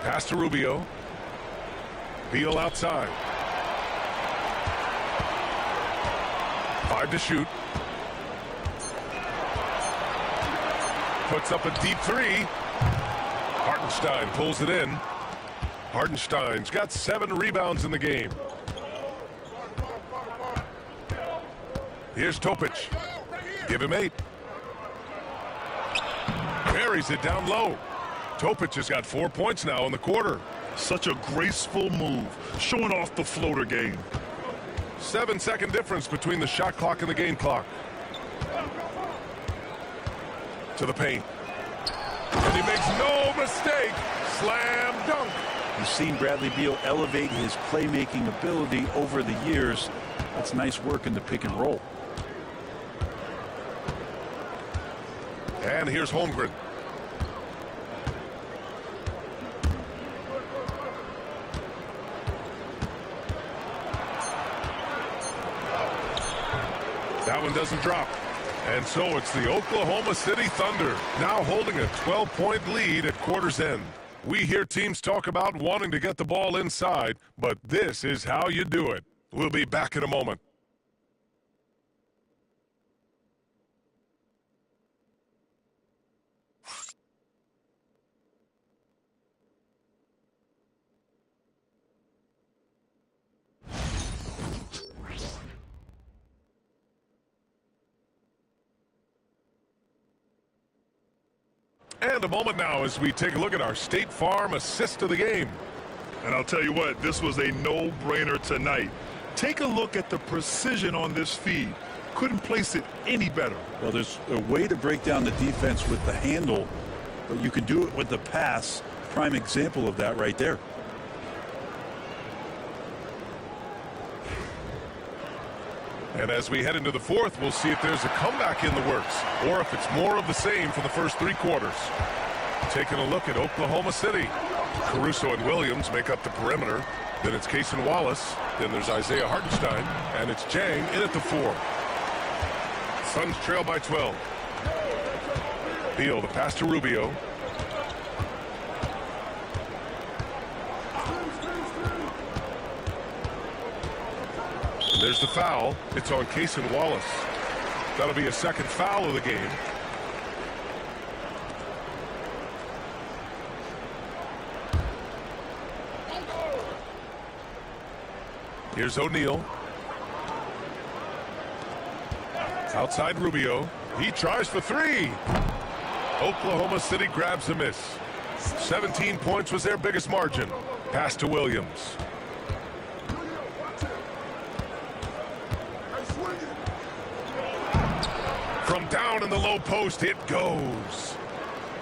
Pass to Rubio. Beal outside. 5 to shoot. Puts up a deep three. Hartenstein pulls it in. Hartenstein's got 7 rebounds in the game. Here's Topic. Give him 8. Buries it down low. Topic has got 4 points now in the quarter. Such a graceful move, showing off the floater game. 7-second difference between the shot clock and the game clock. To the paint. And he makes no mistake. Slam dunk. You've seen Bradley Beal elevate his playmaking ability over the years. That's nice work in the pick and roll. And here's Holmgren. That one doesn't drop. And so it's the Oklahoma City Thunder now holding a 12-point lead at quarter's end. We hear teams talk about wanting to get the ball inside, but this is how you do it. We'll be back in a moment. And a moment now as we take a look at our State Farm assist of the game. And I'll tell you what, this was a no-brainer tonight. Take a look at the precision on this feed. Couldn't place it any better. Well, there's a way to break down the defense with the handle, but you can do it with the pass. Prime example of that right there. And as we head into the fourth, we'll see if there's a comeback in the works or if it's more of the same for the first three quarters. Taking a look at Oklahoma City. Caruso and Williams make up the perimeter. Then it's Case and Wallace. Then there's Isaiah Hartenstein. And it's Jang in at the 4. Suns trail by 12. Beal, the pass to Rubio. There's the foul. It's on Case and Wallace. That'll be a second foul of the game. Here's O'Neal. Outside Rubio. He tries for three. Oklahoma City grabs a miss. 17 points was their biggest margin. Pass to Williams. From down in the low post, it goes.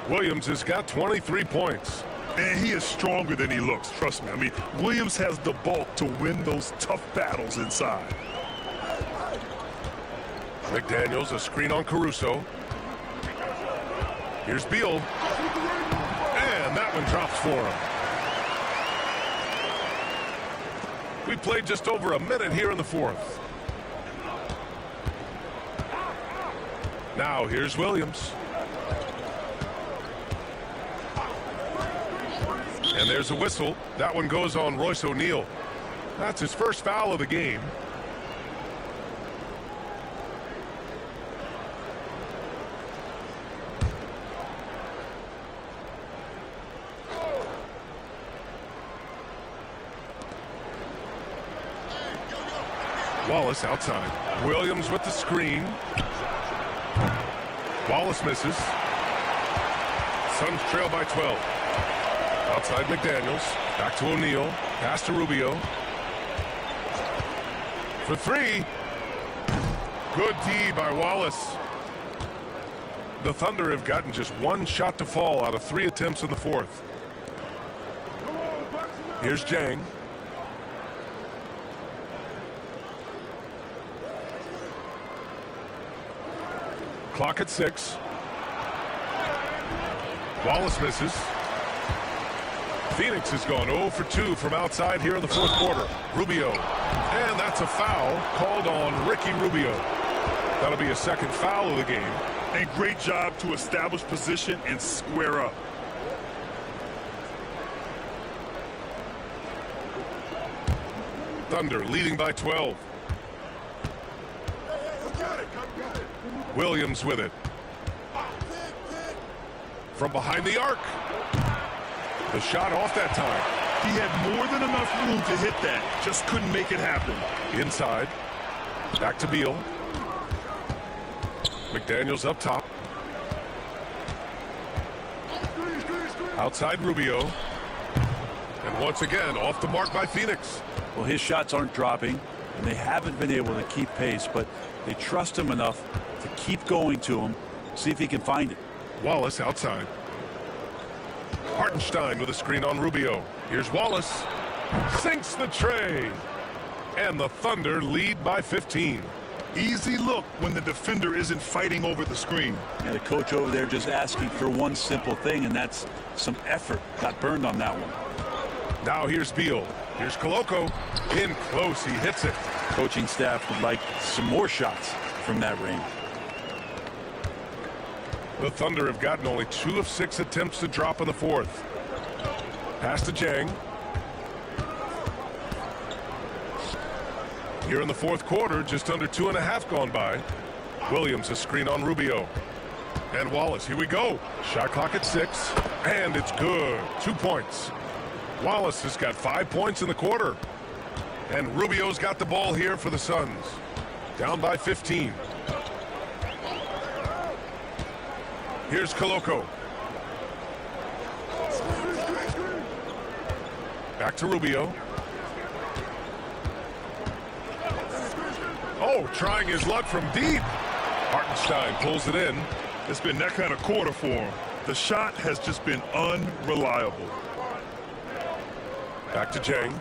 Williams has got 23 points. And he is stronger than he looks, trust me. I mean, Williams has the bulk to win those tough battles inside. McDaniels, a screen on Caruso. Here's Beal. And that one drops for him. We played just over a minute here in the fourth. Now here's Williams. And there's a whistle. That one goes on Royce O'Neal. That's his first foul of the game. Wallace outside. Williams with the screen. Wallace misses. Suns trail by 12. Outside McDaniels. Back to O'Neal. Pass to Rubio. For three. Good D by Wallace. The Thunder have gotten just one shot to fall out of 3 attempts in the fourth. Here's Jang. Clock at 6. Wallace misses. Phoenix has gone 0 for 2 from outside here in the fourth quarter. Rubio. And that's a foul called on Ricky Rubio. That'll be a second foul of the game. And great job to establish position and square up. Thunder leading by 12. Williams with it. From behind the arc. The shot off that time. He had more than enough room to hit that. Just couldn't make it happen. Inside. Back to Beal. McDaniels up top. Outside Rubio. And once again, off the mark by Phoenix. Well, his shots aren't dropping, and they haven't been able to keep pace, but they trust him enough to keep going to him, see if he can find it. Wallace outside. Hartenstein with a screen on Rubio. Here's Wallace. Sinks the tray. And the Thunder lead by 15. Easy look when the defender isn't fighting over the screen. And the coach over there just asking for one simple thing, and that's some effort. Got burned on that one. Now here's Beal. Here's Koloko. In close, he hits it. Coaching staff would like some more shots from that range. The Thunder have gotten only 2 of 6 attempts to drop in the fourth. Pass to Jang. Here in the fourth quarter, just under 2.5 gone by. Williams a screen on Rubio. And Wallace, here we go. Shot clock at 6, and it's good. 2 points. Wallace has got 5 points in the quarter. And Rubio's got the ball here for the Suns. Down by 15. Here's Koloko. Back to Rubio. Oh, trying his luck from deep. Hartenstein pulls it in. It's been that kind of quarter for him. The shot has just been unreliable. Back to Jang.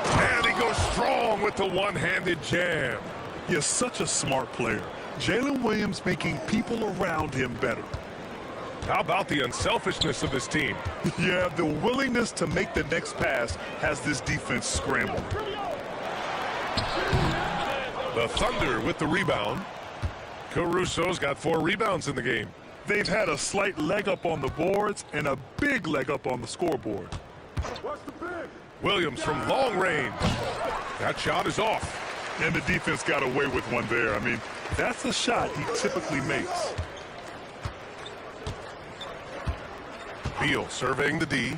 And he goes strong with the one-handed jam. He is such a smart player. Jalen Williams making people around him better. How about the unselfishness of this team? Yeah, the willingness to make the next pass has this defense scrambling. The Thunder with the rebound. Caruso's got 4 rebounds in the game. They've had a slight leg up on the boards and a big leg up on the scoreboard. Williams from long range. That shot is off. And the defense got away with one there. I mean, that's a shot he typically makes. Beal surveying the D.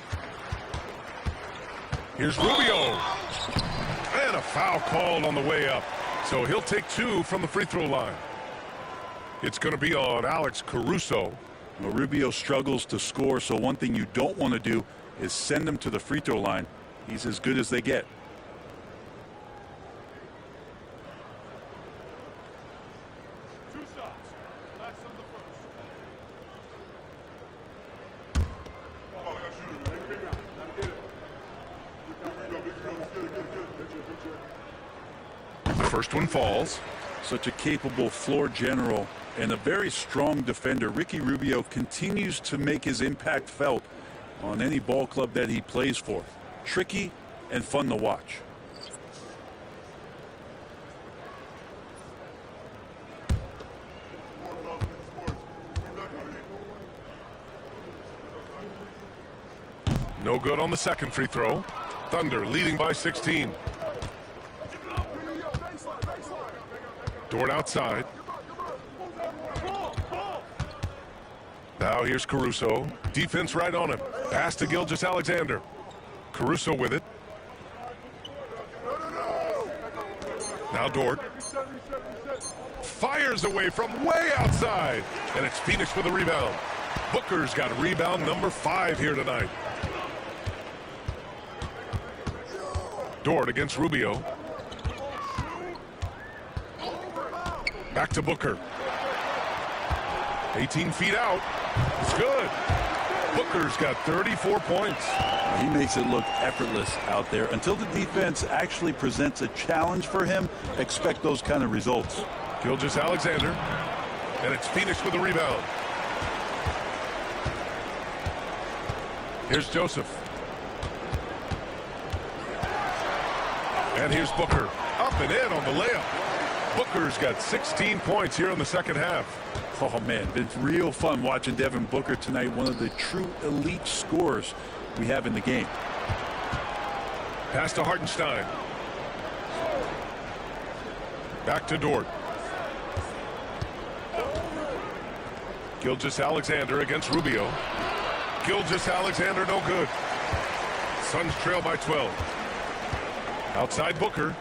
Here's Rubio. And a foul called on the way up. So he'll take 2 from the free throw line. It's going to be on Alex Caruso. Well, Rubio struggles to score, so one thing you don't want to do is send him to the free throw line. He's as good as they get. First one falls. Such a capable floor general and a very strong defender. Ricky Rubio continues to make his impact felt on any ball club that he plays for. Tricky and fun to watch. No good on the second free throw. Thunder leading by 16. Dort outside. Now here's Caruso. Defense right on him. Pass to Gilgeous-Alexander. Caruso with it. Now Dort. Fires away from way outside. And it's Phoenix with the rebound. Booker's got rebound number 5 here tonight. Dort against Rubio. Back to Booker. 18 feet out. It's good. Booker's got 34 points. He makes it look effortless out there. Until the defense actually presents a challenge for him, expect those kind of results. Gilgeous-Alexander. And it's Phoenix with the rebound. Here's Joseph. And here's Booker. Up and in on the layup. Booker's got 16 points here in the second half. Oh, man, been real fun watching Devin Booker tonight. One of the true elite scorers we have in the game. Pass to Hartenstein. Back to Dort. Gilgeous-Alexander against Rubio. Gilgeous-Alexander no good. Suns trail by 12. Outside Booker.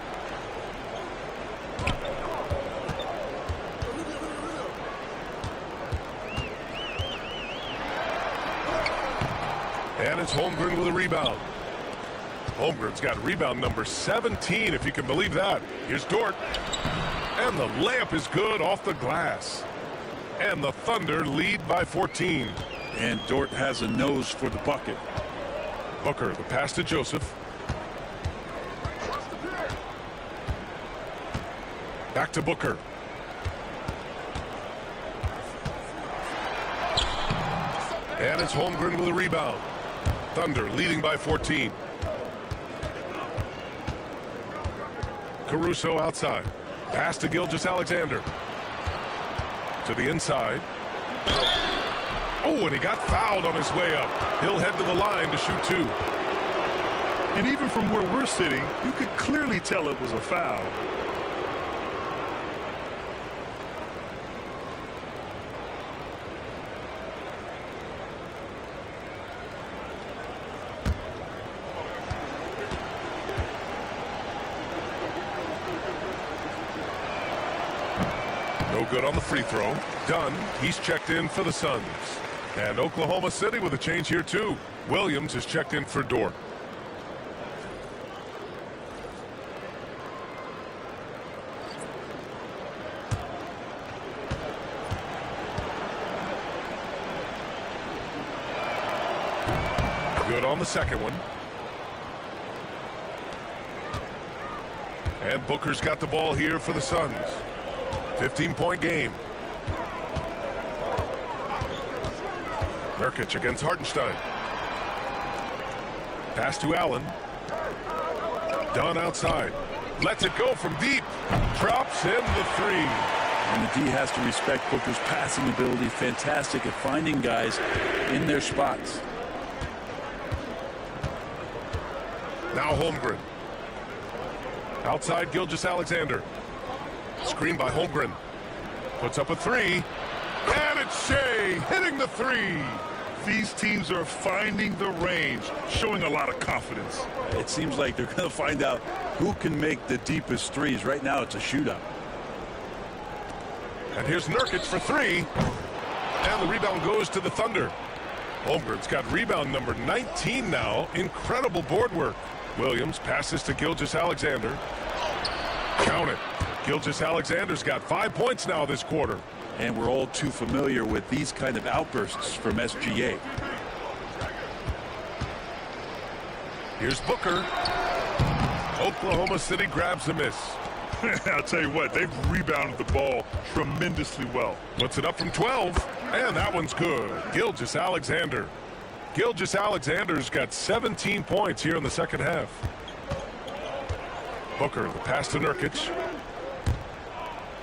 And it's Holmgren with a rebound. Holmgren's got rebound number 17, if you can believe that. Here's Dort. And the layup is good off the glass. And the Thunder lead by 14. And Dort has a nose for the bucket. Booker, the pass to Joseph. Back to Booker. And it's Holmgren with a rebound. Thunder leading by 14. Caruso outside. Pass to Gilgeous-Alexander. To the inside. Oh, and he got fouled on his way up. He'll head to the line to shoot 2. And even from where we're sitting, you could clearly tell it was a foul. No good on the free throw. Dunn, he's checked in for the Suns. And Oklahoma City with a change here too. Williams is checked in for Dort. Good on the second one. And Booker's got the ball here for the Suns. 15-point game. Nurkic against Hartenstein. Pass to Allen. Dunn outside. Lets it go from deep. Drops in the 3. And the D has to respect Booker's passing ability. Fantastic at finding guys in their spots. Now Holmgren. Outside Gilgeous-Alexander. Screen by Holmgren. Puts up a 3. And it's Shea hitting the 3. These teams are finding the range, showing a lot of confidence. It seems like they're going to find out who can make the deepest threes. Right now, it's a shootout. And here's Nurkic for 3. And the rebound goes to the Thunder. Holmgren's got rebound number 19 now. Incredible board work. Williams passes to Gilgeous-Alexander. Count it. Gilgeous-Alexander's got 5 points now this quarter. And we're all too familiar with these kind of outbursts from SGA. Here's Booker. Oklahoma City grabs a miss. I'll tell you what, they've rebounded the ball tremendously well. Puts it up from 12, and that one's good. Gilgeous-Alexander. Gilgeous-Alexander's got 17 points here in the second half. Booker, the pass to Nurkic.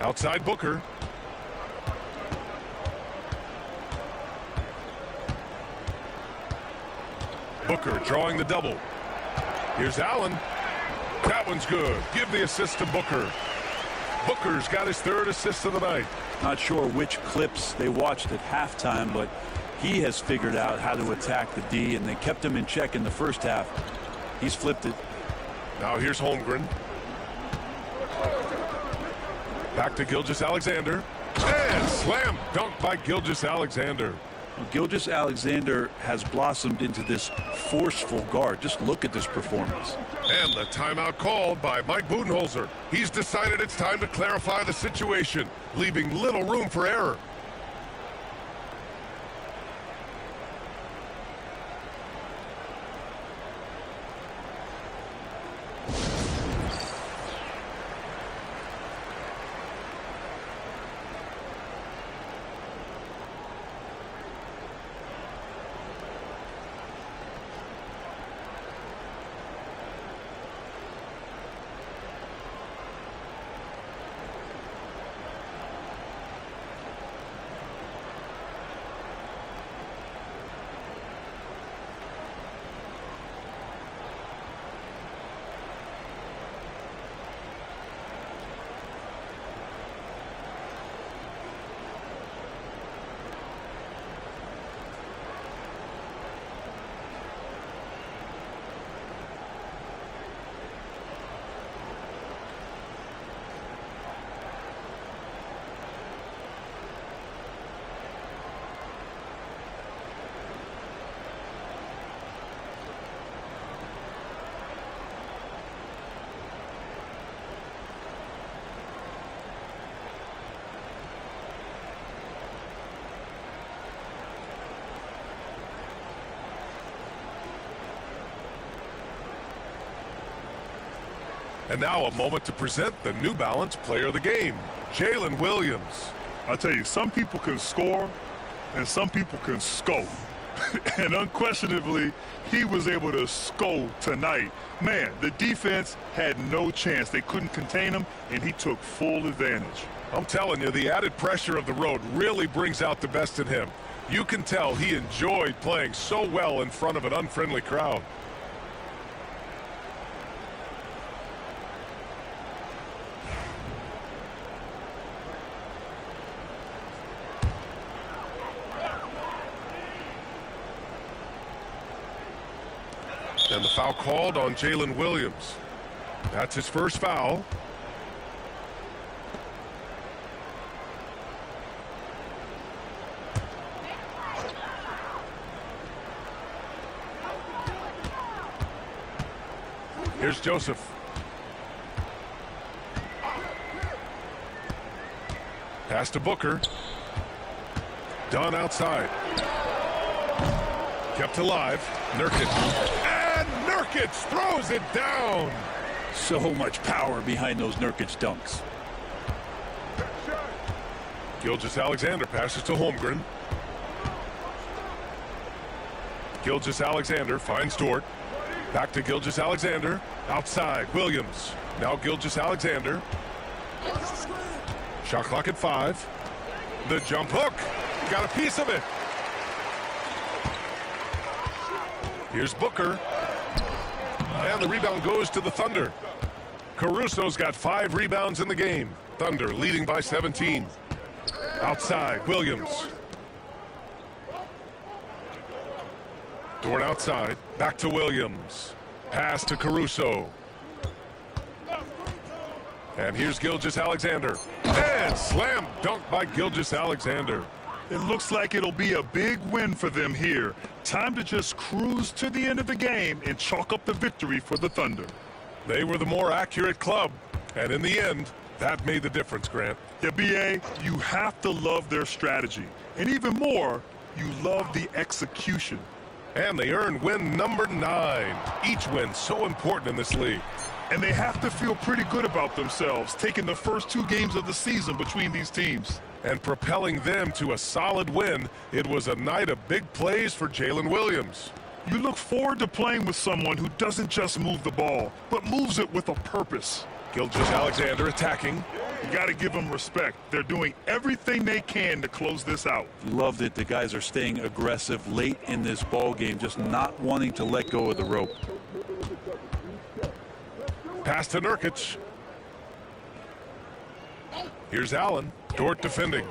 Outside Booker. Booker drawing the double. Here's Allen. That one's good. Give the assist to Booker. Booker's got his 3rd assist of the night. Not sure which clips they watched at halftime, but he has figured out how to attack the D, and they kept him in check in the first half. He's flipped it. Now here's Holmgren. Back to Gilgeous-Alexander. And slam dunk by Gilgeous-Alexander. Gilgeous-Alexander has blossomed into this forceful guard. Just look at this performance. And the timeout called by Mike Budenholzer. He's decided it's time to clarify the situation, leaving little room for error. And now a moment to present the New Balance Player of the Game, Jalen Williams. I tell you, some people can score and some people can score. And unquestionably, he was able to score tonight. Man, the defense had no chance. They couldn't contain him, and he took full advantage. I'm telling you, the added pressure of the road really brings out the best in him. You can tell he enjoyed playing so well in front of an unfriendly crowd. And the foul called on Jalen Williams. That's his first foul. Here's Joseph. Pass to Booker. Done outside. Kept alive. Nurkic. And Nurkic throws it down. So much power behind those Nurkic dunks. Gilgeous-Alexander passes to Holmgren. Gilgeous-Alexander finds Dort. Back to Gilgeous-Alexander. Outside, Williams. Now Gilgeous-Alexander. Shot clock at 5. The jump hook. Got a piece of it. Here's Booker. And the rebound goes to the Thunder. Caruso's got 5 rebounds in the game. Thunder leading by 17. Outside, Williams. Dort outside. Back to Williams. Pass to Caruso. And here's Gilgeous-Alexander. And slam dunk by Gilgeous-Alexander. It looks like it'll be a big win for them here. Time to just cruise to the end of the game and chalk up the victory for the Thunder. They were the more accurate club. And in the end, that made the difference, Grant. Yeah, B.A., you have to love their strategy. And even more, you love the execution. And they earned win number 9. Each win so important in this league. And they have to feel pretty good about themselves, taking the first 2 games of the season between these teams. And propelling them to a solid win. It was a night of big plays for Jalen Williams. You look forward to playing with someone who doesn't just move the ball, but moves it with a purpose. Gilgeous-Alexander attacking. You got to give them respect. They're doing everything they can to close this out. Love that the guys are staying aggressive late in this ball game, just not wanting to let go of the rope. Pass to Nurkic. Here's Allen. Dort defending.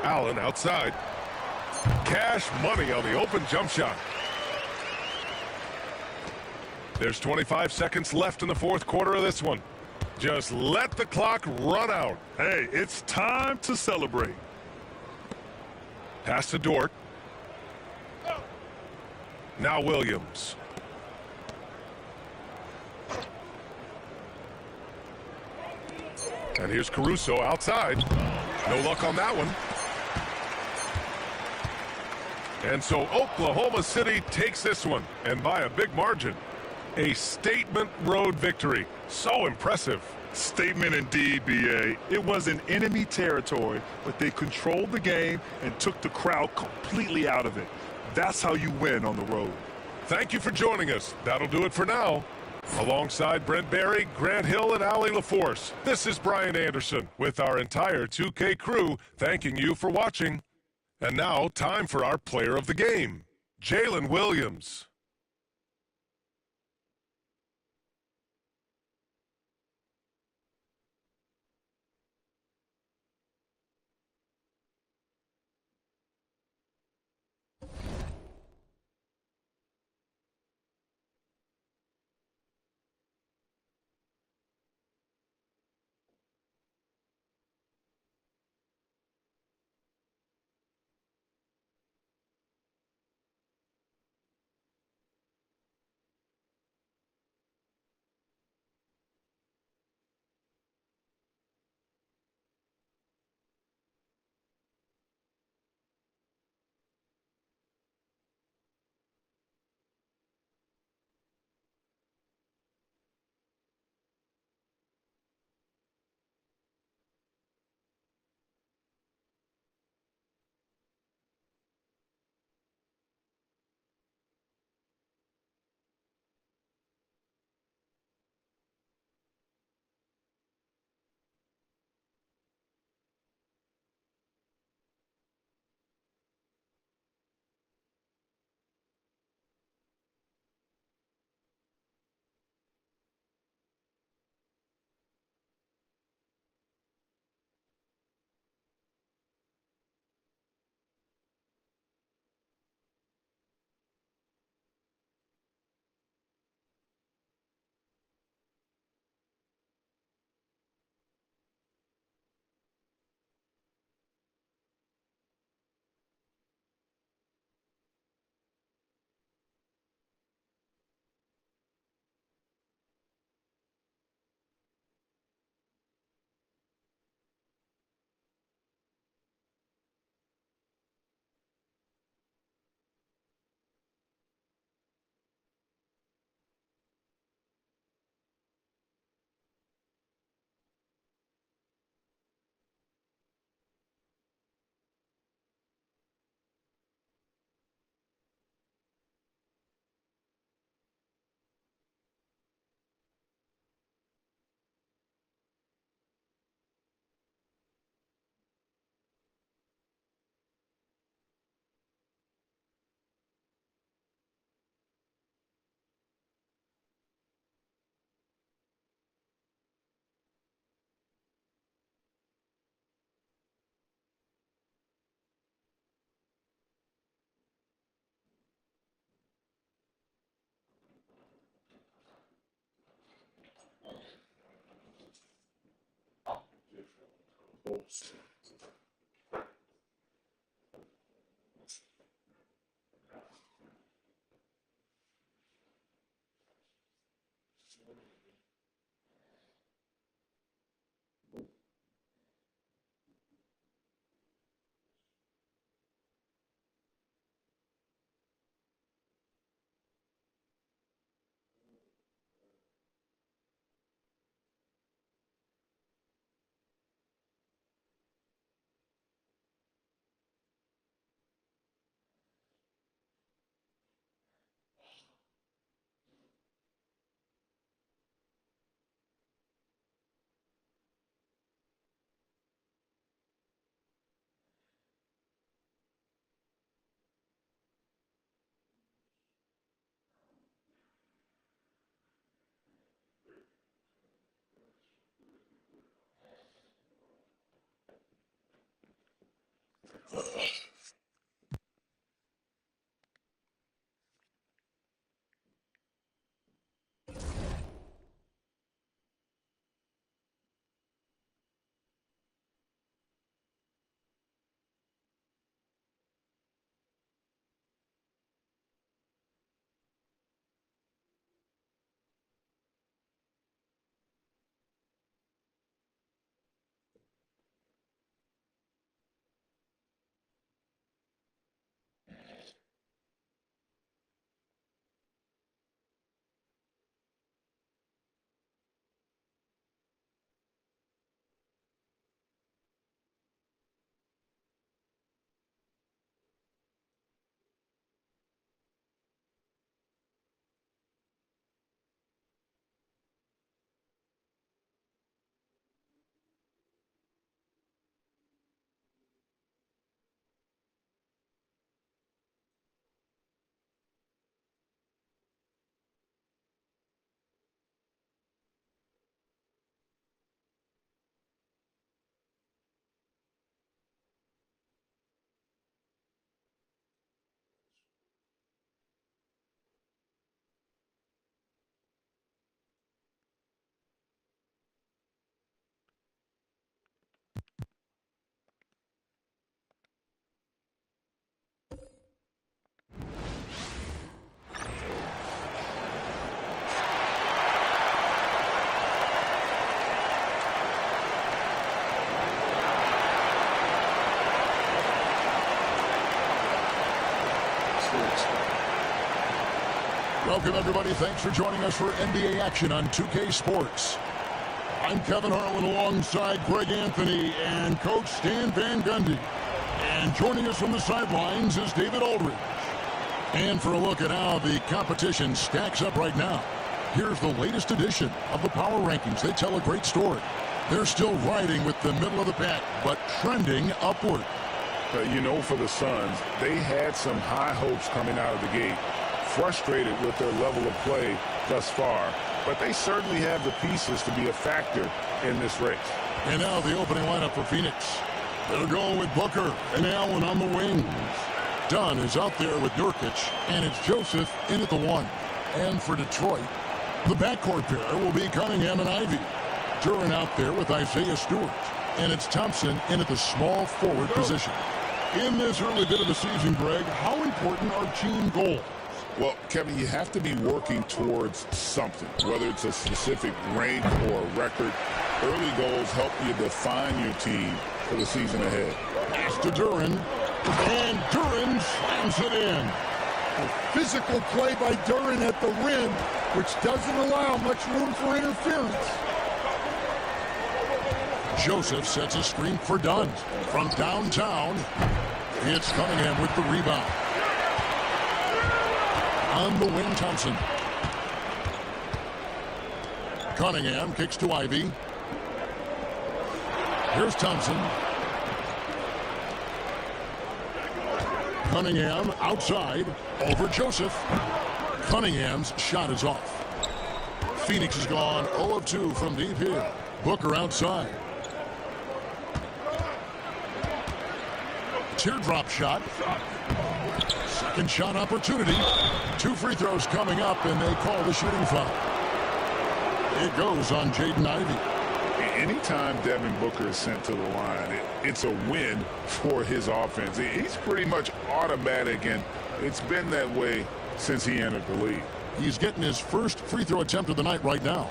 Allen outside. Cash money on the open jump shot. There's 25 seconds left in the 4th quarter of this one. Just let the clock run out. Hey, it's time to celebrate. Pass to Dort. Now Williams. And here's Caruso outside. No luck on that one. And so Oklahoma City takes this one, and by a big margin. A statement road victory. So impressive. Statement indeed, B.A. It was in enemy territory, but they controlled the game and took the crowd completely out of it. That's how you win on the road. Thank you for joining us. That'll do it for now. Alongside Brent Barry, Grant Hill, and Allie LaForce, this is Brian Anderson with our entire 2K crew thanking you for watching. And now, time for our player of the game, Jalen Williams. Welcome, everybody. Thanks for joining us for NBA action on 2K Sports. I'm Kevin Harlan alongside Greg Anthony and Coach Stan Van Gundy. And joining us from the sidelines is David Aldridge. And for a look at how the competition stacks up right now, here's the latest edition of the Power Rankings. They tell a great story. They're still riding with the middle of the pack, but trending upward. You know, for the Suns, they had some high hopes coming out of the gate. Frustrated with their level of play thus far, but they certainly have the pieces to be a factor in this race. And now the opening lineup for Phoenix. They're going with Booker and Allen on the wings. Dunn is out there with Nurkic, and it's Joseph in at the 1. And for Detroit, the backcourt pair will be Cunningham and Ivy. Duran out there with Isaiah Stewart, and it's Thompson in at the small forward position. In this early bit of the season, Greg, how important are team goals? Well, Kevin, you have to be working towards something, whether it's a specific rank or a record. Early goals help you define your team for the season ahead. Pass to Duran, and Duran slams it in. A physical play by Duran at the rim, which doesn't allow much room for interference. Joseph sets a screen for Dunn. From downtown, it's Cunningham with the rebound. On the wing, Thompson. Cunningham kicks to Ivy. Here's Thompson. Cunningham outside over Joseph. Cunningham's shot is off. Phoenix has gone 0 of 2 from deep here. Booker outside. Teardrop shot. Second shot opportunity. 2 free throws coming up, and they call the shooting foul. It goes on Jaden Ivey. Anytime Devin Booker is sent to the line, it's a win for his offense. He's pretty much automatic, and it's been that way since he entered the league. He's getting his first free throw attempt of the night right now.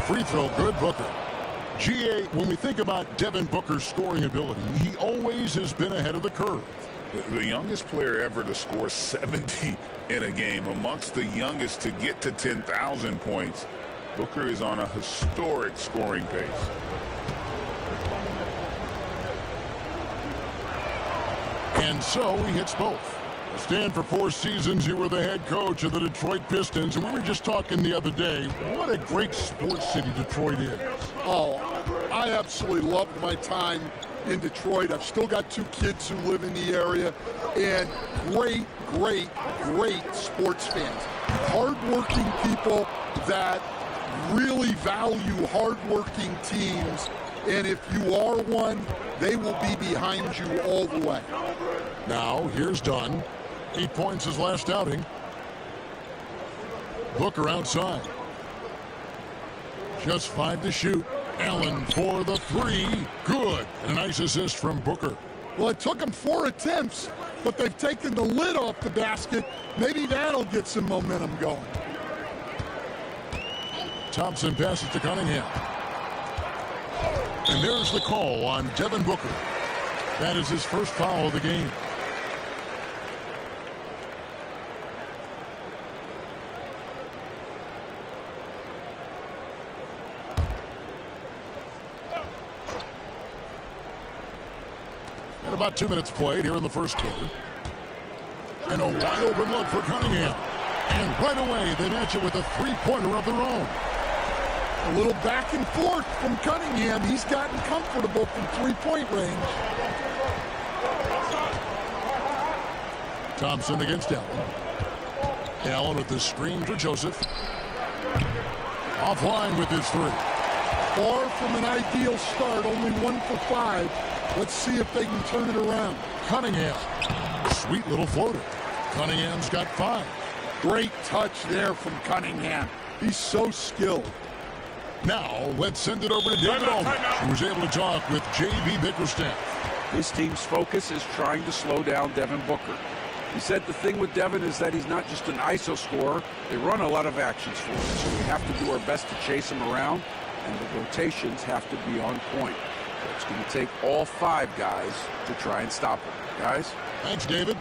Free throw good, Booker. GA, when we think about Devin Booker's scoring ability, he always has been ahead of the curve. The youngest player ever to score 70 in a game, amongst the youngest to get to 10,000 points. Booker is on a historic scoring pace. And so he hits both. Stan, for 4 seasons, you were the head coach of the Detroit Pistons, and we were just talking the other day, what a great sports city Detroit is. Oh, I absolutely loved my time in Detroit. I've still got 2 kids who live in the area, and great, great, great sports fans. Hardworking people that really value hardworking teams, and if you are one, they will be behind you all the way. Now, here's Dunn. 8 points his last outing. Booker outside. Just 5 to shoot. Allen for the 3. Good. And a nice assist from Booker. Well, it took him 4 attempts, but they've taken the lid off the basket. Maybe that'll get some momentum going. Thompson passes to Cunningham. And there's the call on Devin Booker. That is his first foul of the game. And about 2 minutes played here in the first quarter. And a wide open look for Cunningham. And right away, they match it with a three-pointer of their own. A little back and forth from Cunningham. He's gotten comfortable from three-point range. Thompson against Allen. Allen with the screen for Joseph. Offline with his 3. Far from an ideal start, only 1 for 5. Let's see if they can turn it around. Cunningham. Sweet little floater. Cunningham's got 5. Great touch there from Cunningham. He's so skilled. Now, let's send it over to David Aldridge, who was able to talk with J.B. Bickerstaff. His team's focus is trying to slow down Devin Booker. He said the thing with Devin is that he's not just an ISO scorer. They run a lot of actions for him, so we have to do our best to chase him around, and the rotations have to be on point. So it's going to take all 5 guys to try and stop him. Guys? Thanks, David.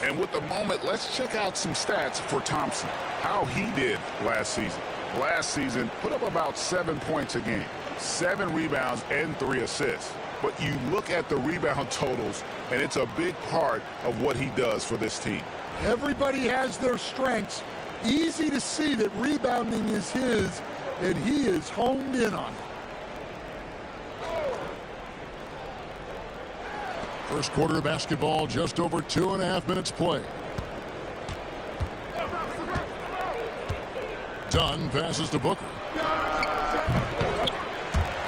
And with the moment, let's check out some stats for Thompson. How he did last season. Last season, put up about 7 points a game, 7 rebounds, and 3 assists. But you look at the rebound totals, and it's a big part of what he does for this team. Everybody has their strengths. Easy to see that rebounding is his, and he is honed in on it. First quarter of basketball, just over 2.5 minutes played. Dunn passes to Booker.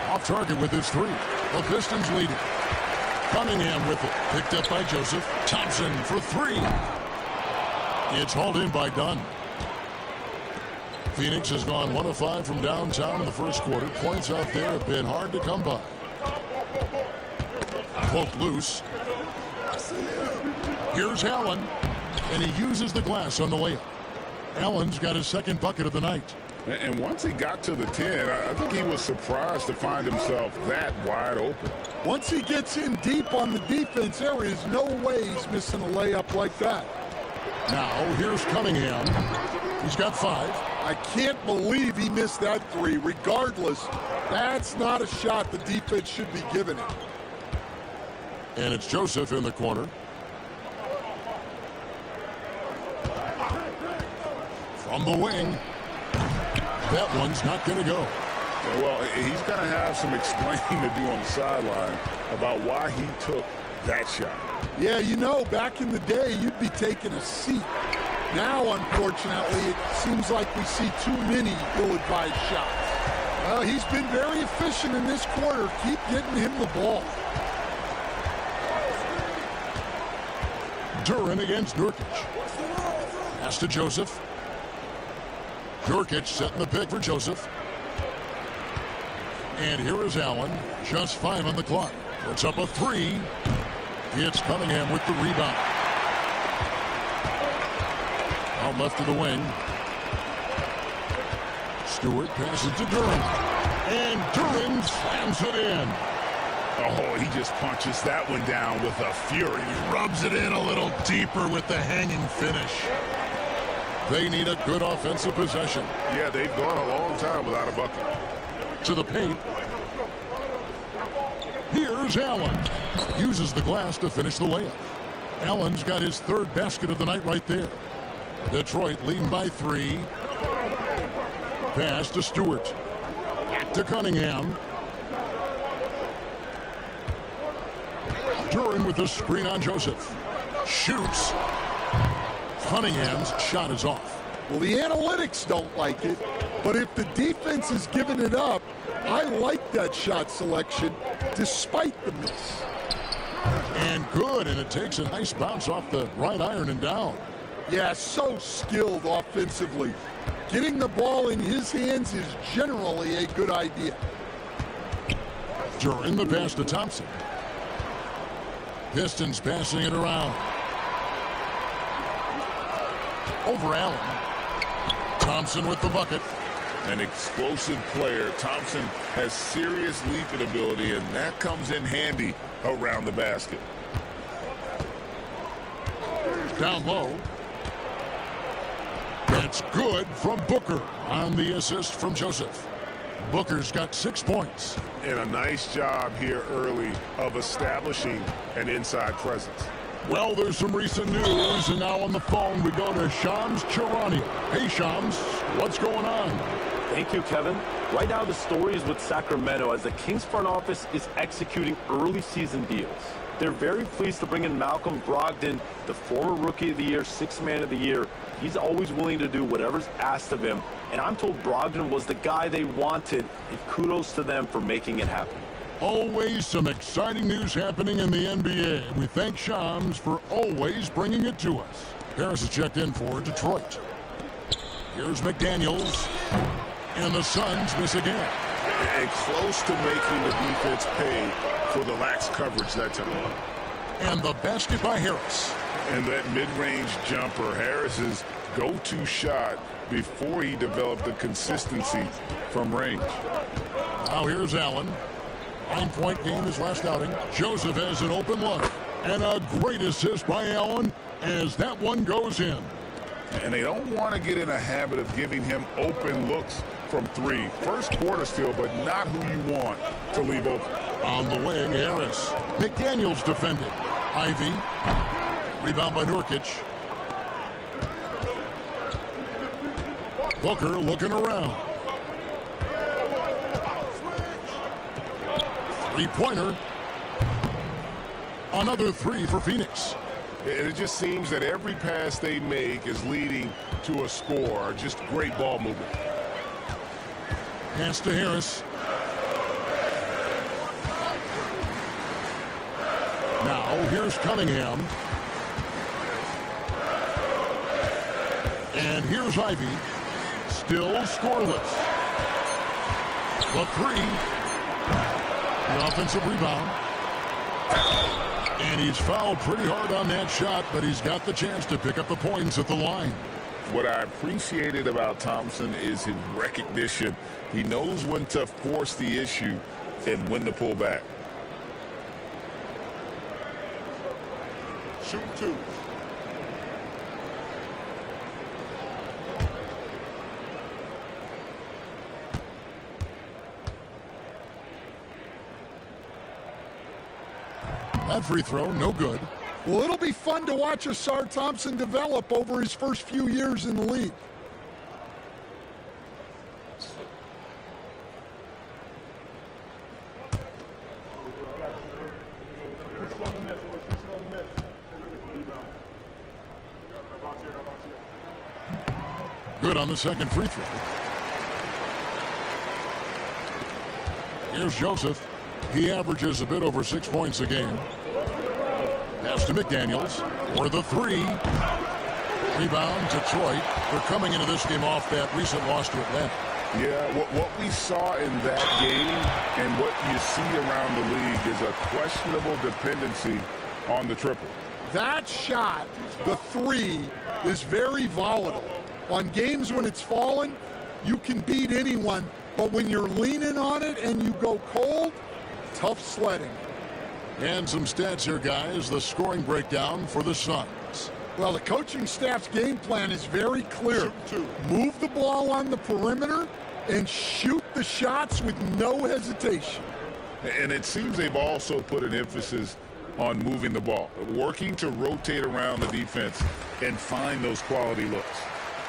Off target with his 3. The Pistons lead it. Cunningham with it. Picked up by Joseph. Thompson for 3. It's hauled in by Dunn. Phoenix has gone 1 of 5 from downtown in the first quarter. Points out there have been hard to come by. Poke loose. Here's Allen, and he uses the glass on the layup. Allen's got his second bucket of the night. And once he got to the 10, I think he was surprised to find himself that wide open. Once he gets in deep on the defense, there is no way he's missing a layup like that. Now, here's Cunningham. He's got 5. I can't believe he missed that 3. Regardless, that's not a shot the defense should be giving him. And it's Joseph in the corner. From the wing. That one's not going to go. Well, he's going to have some explaining to do on the sideline about why he took that shot. Yeah, you know, back in the day, you'd be taking a seat. Now, unfortunately, it seems like we see too many ill-advised shots. Well, he's been very efficient in this quarter. Keep getting him the ball. Duran against Nurkic. Pass to Joseph. Nurkic setting the pick for Joseph. And here is Allen. Just 5 on the clock. Puts up a 3. It's Cunningham with the rebound. Out left of the wing. Stewart passes to Duran. And Duran slams it in. Oh, he just punches that one down with a fury. He rubs it in a little deeper with the hanging finish. They need a good offensive possession. Yeah, they've gone a long time without a bucket. To the paint. Here's Allen. Uses the glass to finish the layup. Allen's got his 3rd basket of the night right there. Detroit leading by 3. Pass to Stewart. Back to Cunningham. Duran with the screen on Joseph. Shoots. Cunningham's shot is off. Well, the analytics don't like it, but if the defense is giving it up, I like that shot selection despite the miss. And good, and it takes a nice bounce off the right iron and down. Yeah, so skilled offensively. Getting the ball in his hands is generally a good idea. Duran the pass to Thompson. Pistons passing it around. Over Allen. Thompson with the bucket. An explosive player. Thompson has serious leaping ability, and that comes in handy around the basket. Down low. That's good from Booker on the assist from Joseph. Booker's got 6 points. And a nice job here early of establishing an inside presence. Well, there's some recent news, and now on the phone we go to Shams Charania. Hey, Shams, what's going on? Thank you, Kevin. Right now, the story is with Sacramento as the Kings front office is executing early season deals. They're very pleased to bring in Malcolm Brogdon, the former Rookie of the Year, 6th Man of the Year. He's always willing to do whatever's asked of him, and I'm told Brogdon was the guy they wanted, and kudos to them for making it happen. Always some exciting news happening in the NBA. We thank Shams for always bringing it to us. Harris is checked in for Detroit. Here's McDaniels, and the Suns miss again. And close to making the defense pay for the lax coverage that time. And the basket by Harris. And that mid-range jumper, Harris's go-to shot before he developed the consistency from range. Now here's Allen. 9-point game his last outing. Joseph has an open look. And a great assist by Allen as that one goes in. And they don't want to get in a habit of giving him open looks from 3. First quarter still, but not who you want to leave open. On the wing, Harris. McDaniels defended. Ivy. Rebound by Nurkic. Booker looking around. Three-pointer. Another 3 for Phoenix. And it just seems that every pass they make is leading to a score. Just great ball movement. Pass to Harris. Now here's Cunningham. And here's Ivy. still scoreless. The three. The offensive rebound. And he's fouled pretty hard on that shot, but he's got the chance to pick up the points at the line. What I appreciated about Thompson is his recognition. He knows when to force the issue and when to pull back. Shoot two. That free throw, no good. Well, it'll be fun to watch Asar Thompson develop over his first few years in the league. Good on the second free throw. Here's Joseph. He averages a bit over 6 points a game. Pass to McDaniels for the three. Rebound, Detroit. They're coming into this game off that recent loss to Atlanta. Yeah, what we saw in that game and what you see around the league is a questionable dependency on the triple. That shot, the three, is very volatile. On games when it's falling, you can beat anyone, but when you're leaning on it and you go cold, tough sledding. And some stats here, guys. The scoring breakdown for the Suns. Well, the coaching staff's game plan is very clear. Move the ball on the perimeter and shoot the shots with no hesitation. And it seems they've also put an emphasis on moving the ball, working to rotate around the defense and find those quality looks.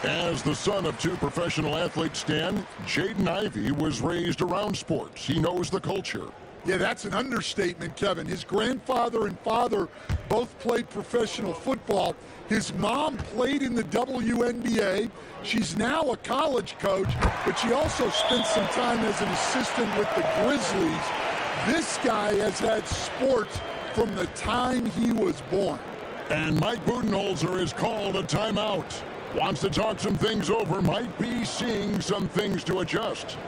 As the son of two professional athletes, Stan, Jaden Ivey was raised around sports. He knows the culture. Yeah, that's an understatement, Kevin. His grandfather and father both played professional football. His mom played in the WNBA. She's now a college coach, but she also spent some time as an assistant with the Grizzlies. This guy has had sports from the time he was born. And Mike Budenholzer has called a timeout. Wants to talk some things over, might be seeing some things to adjust.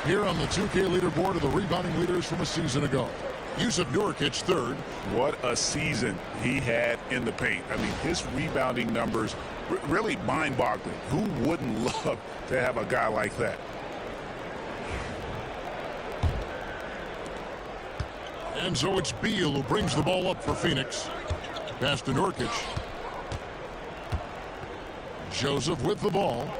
Here on the 2K leaderboard are the rebounding leaders from a season ago. Yusuf Nurkic third. What a season he had in the paint. I mean, his rebounding numbers really mind-boggling. Who wouldn't love to have a guy like that? And so it's Beal who brings the ball up for Phoenix. Pass to Nurkic. Joseph with the ball.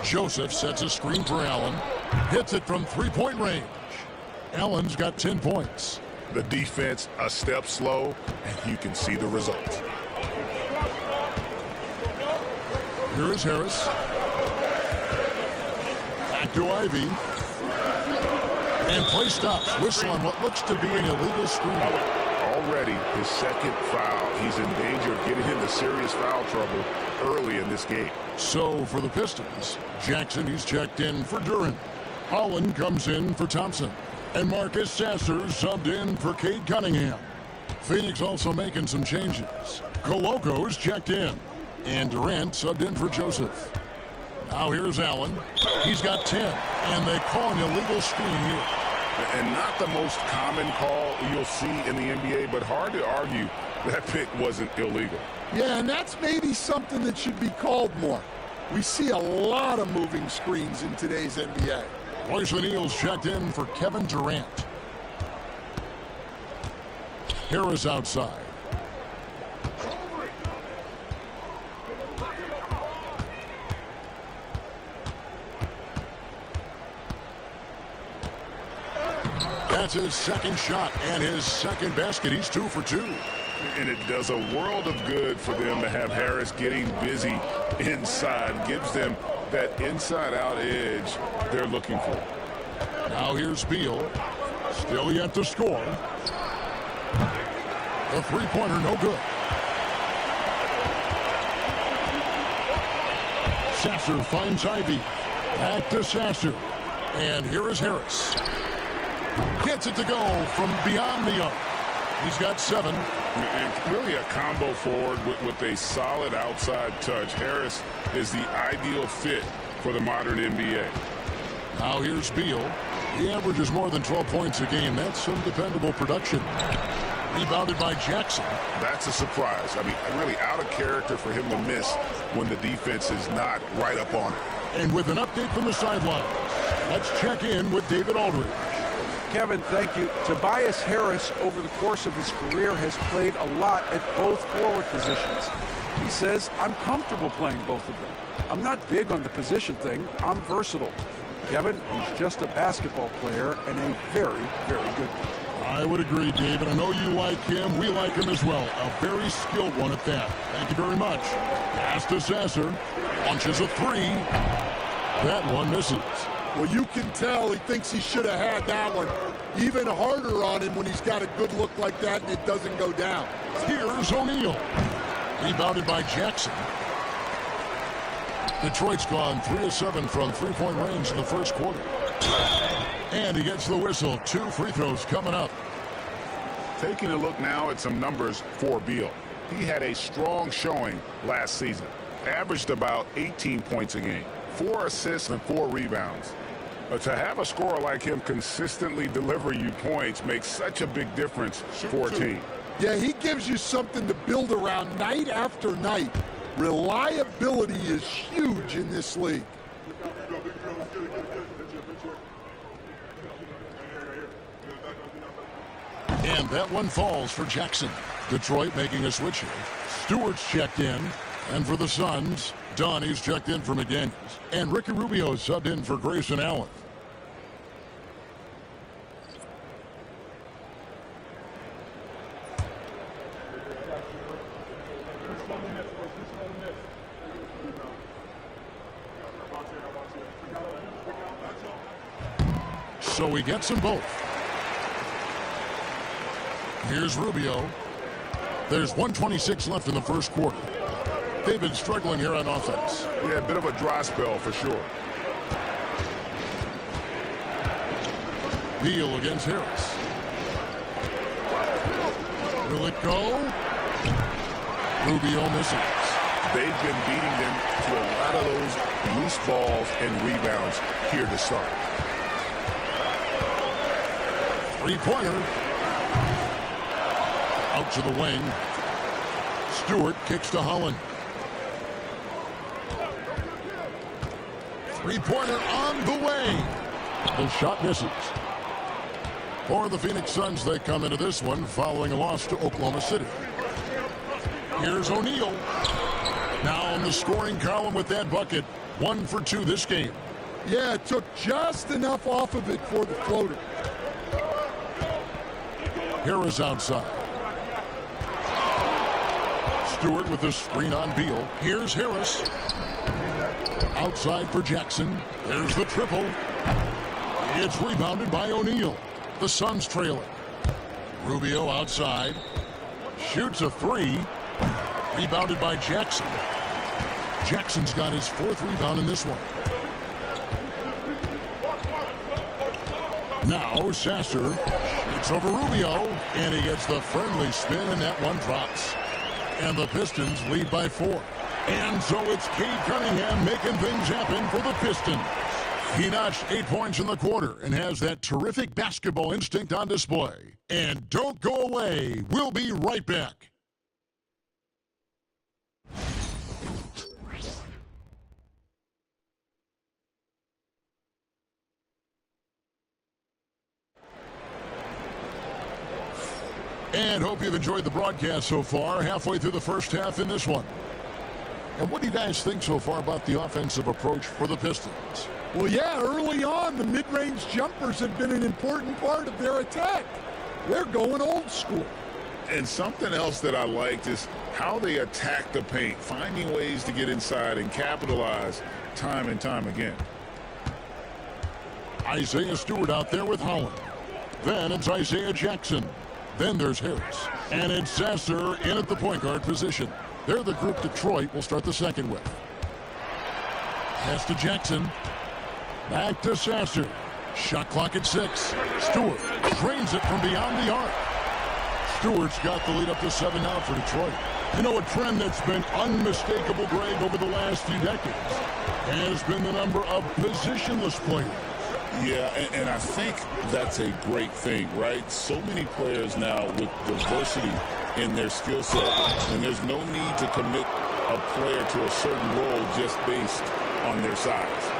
Joseph sets a screen for Allen. Hits it from three-point range. Allen's got 10 points. The defense a step slow, and you can see the results. Here is Harris. Back to Ivy. And play stops. Whistle on what looks to be an illegal screen. Already his second foul. He's in danger of getting into serious foul trouble early in this game. So for the Pistons, Jackson, he's checked in for Duran. Holland comes in for Thompson. And Marcus Sasser subbed in for Cade Cunningham. Phoenix also making some changes. Coloco's checked in, and Durant subbed in for Joseph. Now here's Allen. He's got 10, and they call an illegal screen here. And not the most common call you'll see in the NBA, but hard to argue that pick wasn't illegal. Yeah, and that's maybe something that should be called more. We see a lot of moving screens in today's NBA. Royce O'Neal's checked in for Kevin Durant. Harris outside. That's his second shot and his second basket. He's 2 for 2. And it does a world of good for them to have Harris getting busy inside. Gives them that inside-out edge they're looking for. Now here's Beal. Still yet to score. The three-pointer no good. Sasser finds Ivy. Back to Sasser. And here is Harris. Gets it to go from beyond the arc. He's got 7. And really a combo forward with a solid outside touch. Harris is the ideal fit for the modern NBA. Now here's Beal. He averages more than 12 points a game. That's some dependable production. Rebounded by Jackson. That's a surprise. I mean, really out of character for him to miss when the defense is not right up on it. And with an update from the sidelines, let's check in with David Aldridge. Kevin, thank you. Tobias Harris, over the course of his career, has played a lot at both forward positions. He says, I'm comfortable playing both of them. I'm not big on the position thing. I'm versatile. Kevin, he's just a basketball player and a very, very good one. I would agree, David. I know you like him. We like him as well. A very skilled one at that. Thank you very much. Pass to Sasser. Launches a 3. That one misses. Well, you can tell he thinks he should have had that one. Even harder on him when he's got a good look like that and it doesn't go down. Here's O'Neal. Rebounded by Jackson. Detroit's gone 3 of 7 from three-point range in the first quarter. And he gets the whistle. 2 free throws coming up. Taking a look now at some numbers for Beal. He had a strong showing last season. Averaged about 18 points a game. 4 assists and 4 rebounds. But to have a scorer like him consistently deliver you points makes such a big difference for a team. Yeah, he gives you something to build around night after night. Reliability is huge in this league. And that one falls for Jackson. Detroit making a switch here. Stewart's checked in. And for the Suns, Donnie's checked in for McDaniels. And Ricky Rubio subbed in for Grayson Allen. So he gets them both. Here's Rubio. There's 1:26 left in the first quarter. David struggling here on offense. Yeah, a bit of a dry spell for sure. Beal against Harris. Will it go? Rubio misses. They've been beating them to a lot of those loose balls and rebounds here to start. Three-pointer. Out to the wing. Stewart kicks to Holland. Three-pointer on the way. The shot misses. For the Phoenix Suns, they come into this one following a loss to Oklahoma City. Here's O'Neal. Now on the scoring column with that bucket. 1 for 2 this game. Yeah, it took just enough off of it for the floater. Harris outside. Stewart with the screen on Beal. Here's Harris. Outside for Jackson. There's the triple. It's rebounded by O'Neal. The Suns trailing. Rubio outside. Shoots a 3. Rebounded by Jackson. Jackson's got his 4th rebound in this one. Now Sasser Fakes over Rubio, and he gets the friendly spin, and that one drops. And the Pistons lead by 4. And so it's Cade Cunningham making things happen for the Pistons. He notched 8 points in the quarter and has that terrific basketball instinct on display. And don't go away. We'll be right back. And hope you've enjoyed the broadcast so far, halfway through the first half in this one. And what do you guys think so far about the offensive approach for the Pistons? Well, yeah, early on, the mid-range jumpers have been an important part of their attack. They're going old school. And something else that I liked is how they attack the paint, finding ways to get inside and capitalize time and time again. Isaiah Stewart out there with Holland. Then it's Isaiah Jackson. Then there's Harris. And it's Sasser in at the point guard position. They're the group Detroit will start the second with. Pass to Jackson. Back to Sasser. Shot clock at 6. Stewart drains it from beyond the arc. Stewart's got the lead up to 7 now for Detroit. You know, a trend that's been unmistakable, Greg, over the last few decades has been the number of positionless players. Yeah, and I think that's a great thing, right? So many players now with diversity in their skill set, and there's no need to commit a player to a certain role just based on their size.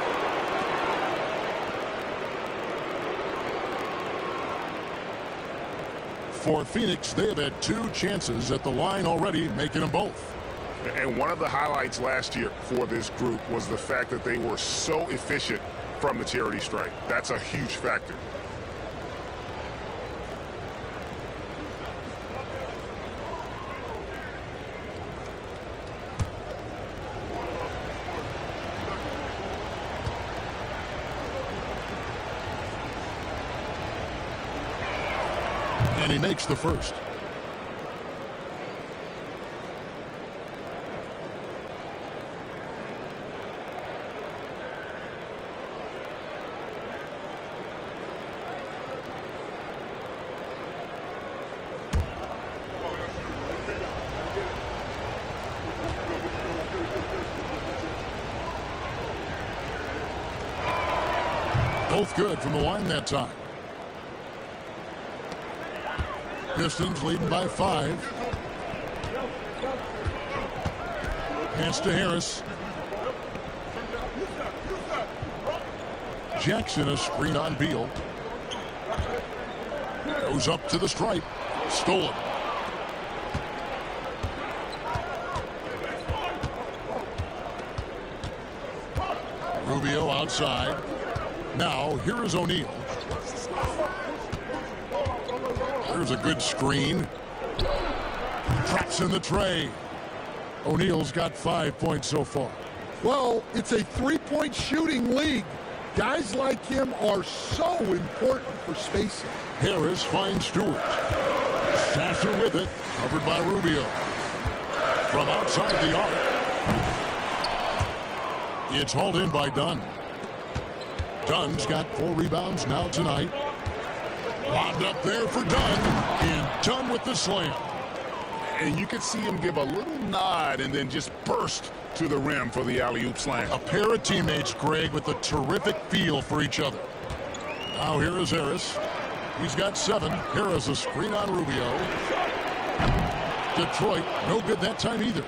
For Phoenix, they have had 2 chances at the line already, making them both. And one of the highlights last year for this group was the fact that they were so efficient from the charity stripe. That's a huge factor. And he makes the first. Both good from the line that time. Pistons leading by 5. Pass to Harris. Jackson, a screen on Beal. Goes up to the stripe. Stolen. Rubio outside. Now, here is O'Neal. There's a good screen. Traps in the Trae. O'Neal's got 5 points so far. Well, it's a 3-point shooting league. Guys like him are so important for spacing. Harris finds Stewart. Sasser with it. Covered by Rubio. From outside the arc. It's hauled in by Dunn. Dunn's got 4 rebounds now tonight. Lobbed up there for Dunn. And Dunn with the slam. And you could see him give a little nod and then just burst to the rim for the alley-oop slam. A pair of teammates, Greg, with a terrific feel for each other. Now here is Harris. He's got 7. Harris a screen on Rubio. Detroit, no good that time either.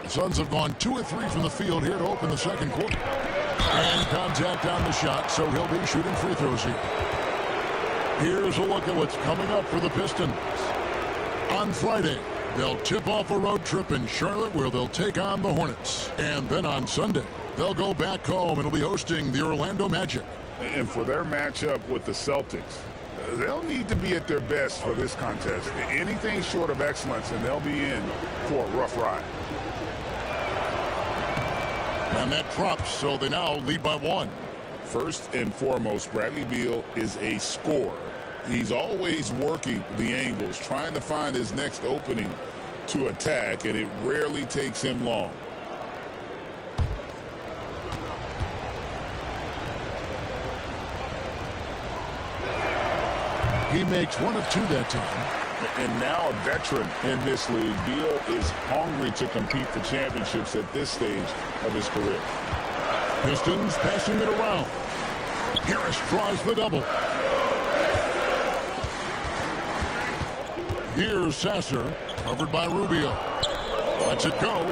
The Suns have gone 2 of 3 from the field here to open the second quarter. And contact on the shot, so he'll be shooting free throws here. Here's a look at what's coming up for the Pistons. On Friday, they'll tip off a road trip in Charlotte where they'll take on the Hornets. And then on Sunday, they'll go back home and will be hosting the Orlando Magic. And for their matchup with the Celtics, they'll need to be at their best for this contest. Anything short of excellence, and they'll be in for a rough ride. And that drops, so they now lead by 1. First and foremost, Bradley Beal is a scorer. He's always working the angles, trying to find his next opening to attack, and it rarely takes him long. He makes one of two that time. And now a veteran in this league, Beal is hungry to compete for championships at this stage of his career. Pistons passing it around. Harris draws the double. Here's Sasser, covered by Rubio. Lets it go.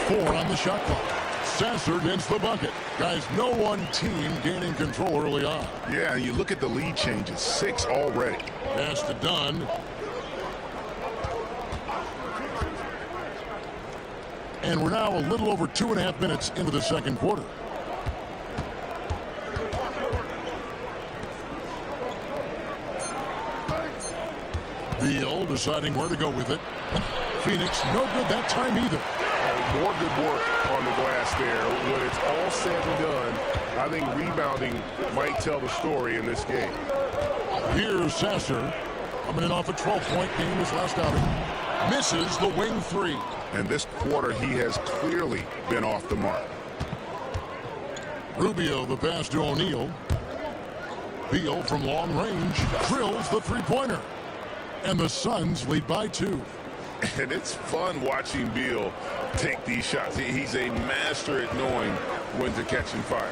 4 on the shot clock. Sasser gets the bucket. Guys, no one team gaining control early on. Yeah, you look at the lead changes. 6 already. Pass to Dunn. And we're now a little over 2.5 minutes into the second quarter. Beal deciding where to go with it. Phoenix, no good that time either. More good work on the glass there. When it's all said and done, I think rebounding might tell the story in this game. Here's Sasser, coming in off a 12-point game his last outing. Misses the wing 3. And this quarter, he has clearly been off the mark. Rubio, the pass to O'Neal. Beal from long range drills the three-pointer. And the Suns lead by 2. And it's fun watching Beal take these shots. He's a master at knowing when to catch and fire.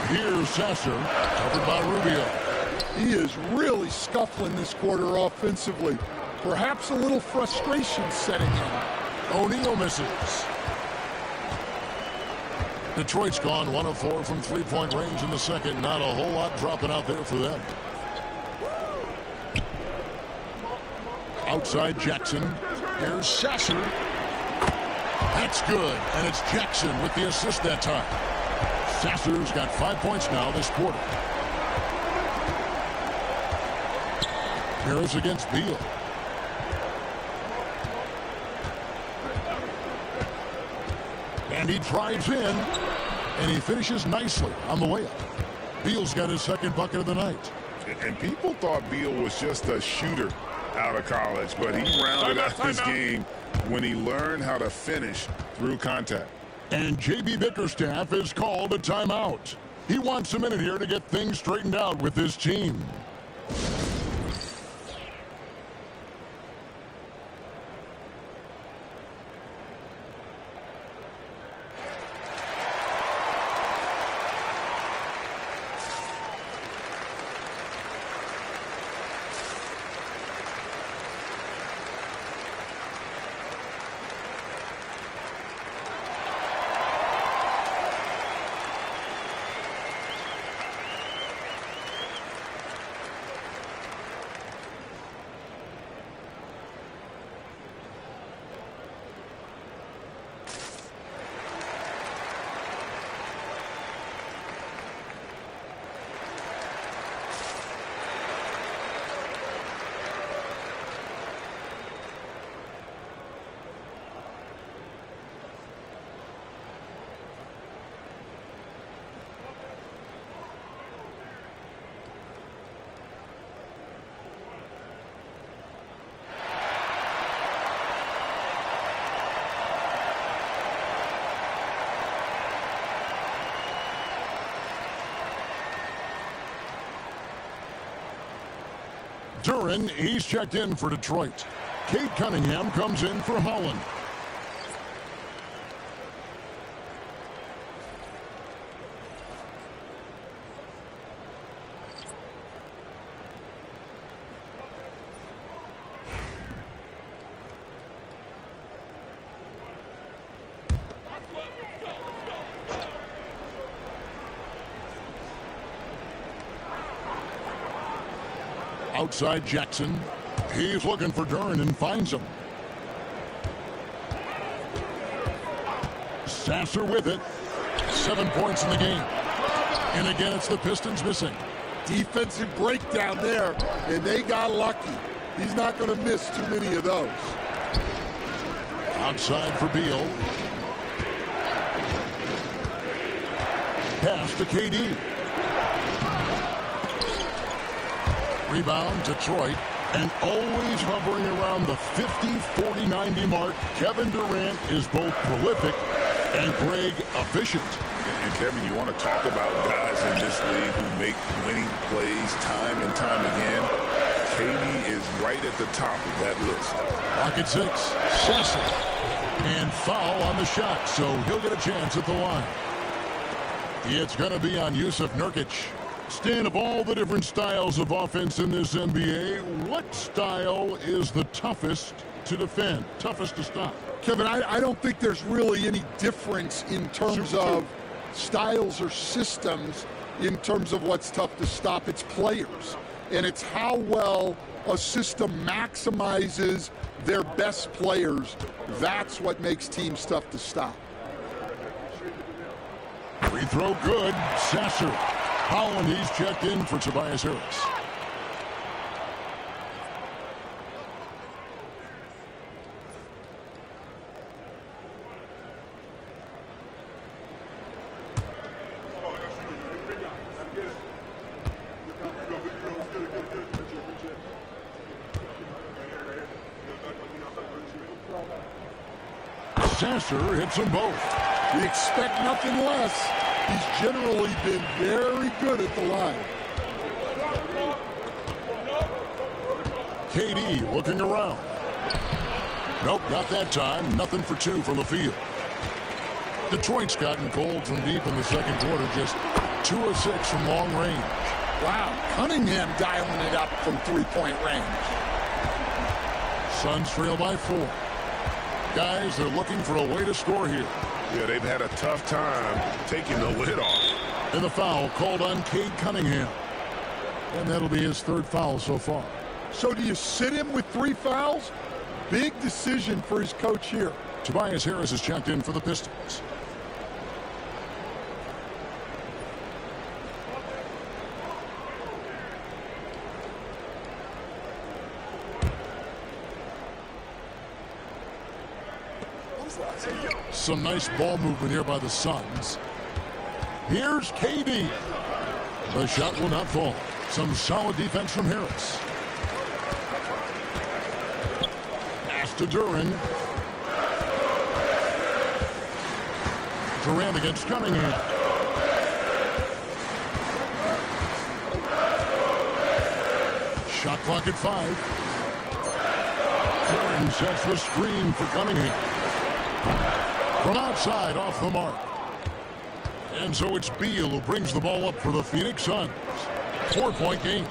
Here's Sasser, covered by Rubio. He is really scuffling this quarter offensively. Perhaps a little frustration setting in. O'Neal misses. Detroit's gone 1 of 4 from three-point range in the second. Not a whole lot dropping out there for them. Outside Jackson. Here's Sasser. That's good. And it's Jackson with the assist that time. Sasser's got 5 points now this quarter. Harris against Beal. And he drives in, and he finishes nicely on the way up. Beal's got his second bucket of the night. And people thought Beal was just a shooter out of college, but he rounded out his game when he learned how to finish through contact. And J.B. Bickerstaff has called a timeout. He wants a minute here to get things straightened out with his team. Duran, he's checked in for Detroit. Cade Cunningham comes in for Holland. Outside Jackson. He's looking for Duran and finds him. Sasser with it. 7 points in the game. And again, it's the Pistons missing. Defensive breakdown there, and they got lucky. He's not going to miss too many of those. Outside for Beal. Pass to KD. Rebound, Detroit, and always hovering around the 50, 40, 90 mark. Kevin Durant is both prolific And Greg, efficient. And Kevin, you want to talk about guys in this league who make winning plays time and time again? KD is right at the top of that list. Lock at 6. Sasser. And foul on the shot, so he'll get a chance at the line. It's going to be on Yusuf Nurkic. Stan, of all the different styles of offense in this NBA, what style is the toughest to defend, toughest to stop? Kevin, I don't think there's really any difference in terms of styles or systems in terms of what's tough to stop. It's players, and it's how well a system maximizes their best players. That's what makes teams tough to stop. Free throw good. Sasser. Holland, he's checked in for Tobias Harris. Sasser hits them both. We expect nothing less. He's generally been very good at the line. KD looking around. Nope, not that time. Nothing for 2 from the field. Detroit's gotten cold from deep in the second quarter. Just 2 of 6 from long range. Wow, Cunningham dialing it up from three-point range. Suns trail by 4. Guys, they're looking for a way to score here. Yeah, they've had a tough time taking the lid off. And the foul called on Cade Cunningham. And that'll be his 3rd foul so far. So do you sit him with 3 fouls? Big decision for his coach here. Tobias Harris is checked in for the Pistons. Some nice ball movement here by the Suns. Here's KD. The shot will not fall. Some solid defense from Harris. Pass to Duran. Durant against Cunningham. Shot clock at 5. Duran sets the screen for Cunningham. From outside, off the mark. And so it's Beal who brings the ball up for the Phoenix Suns. 4-point game.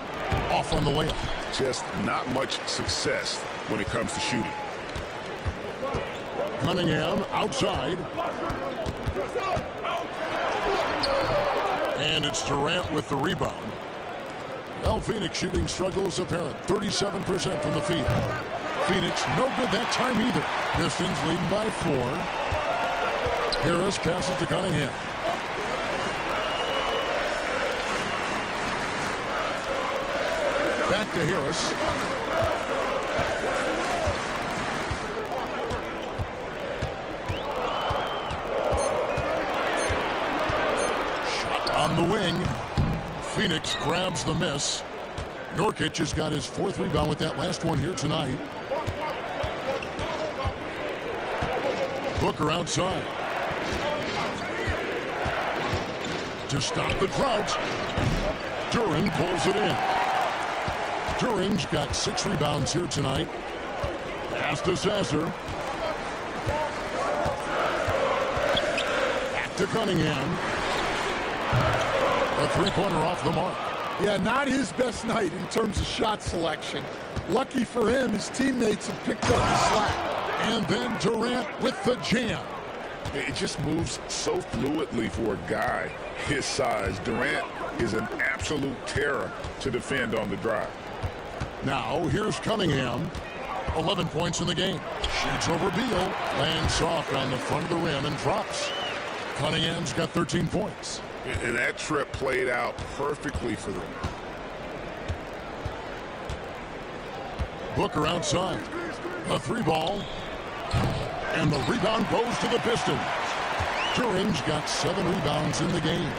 Off on the layup. Just not much success when it comes to shooting. Cunningham outside. And it's Durant with the rebound. Well, Phoenix shooting struggles apparent. 37% from the field. Phoenix no good that time either. Pistons leading by 4. Harris passes to Cunningham. Back to Harris. Shot on the wing. Phoenix grabs the miss. Nurkic has got his 4th rebound with that last one here tonight. Booker outside. To stop the drought. Duran pulls it in. Duran's got 6 rebounds here tonight. Pass to Sasser. Back to Cunningham. A 3-pointer off the mark. Yeah, not his best night in terms of shot selection. Lucky for him, his teammates have picked up the slack. And then Durant with the jam. It just moves so fluidly for a guy his size. Durant is an absolute terror to defend on the drive. Now, here's Cunningham. 11 points in the game. Shoots over Beal. Lands soft on the front of the rim and drops. Cunningham's got 13 points. And that trip played out perfectly for them. Booker outside. A 3-ball. And the rebound goes to the Pistons. Duran's got 7 rebounds in the game.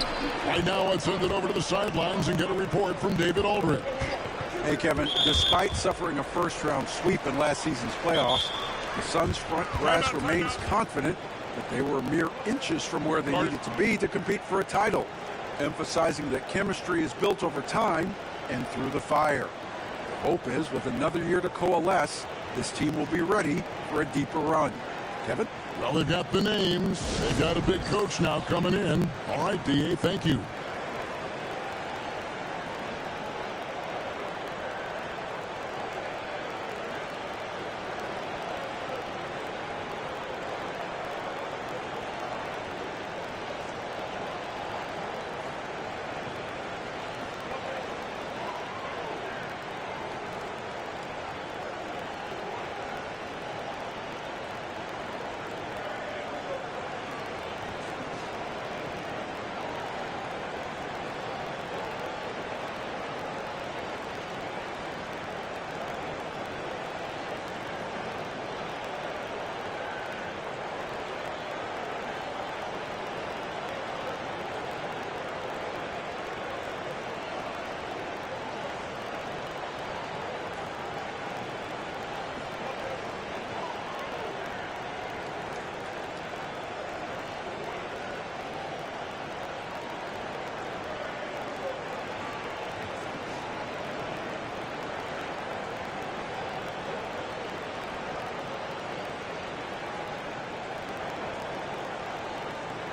Right now, let's send it over to the sidelines and get a report from David Aldridge. Hey, Kevin, despite suffering a first-round sweep in last season's playoffs, the Suns' front brass remains confident that they were mere inches from where they needed to be to compete for a title, emphasizing that chemistry is built over time and through the fire. The hope is, with another year to coalesce, this team will be ready for a deeper run. Kevin? Well, they've got the names. They've got a big coach now coming in. All right, DA, thank you.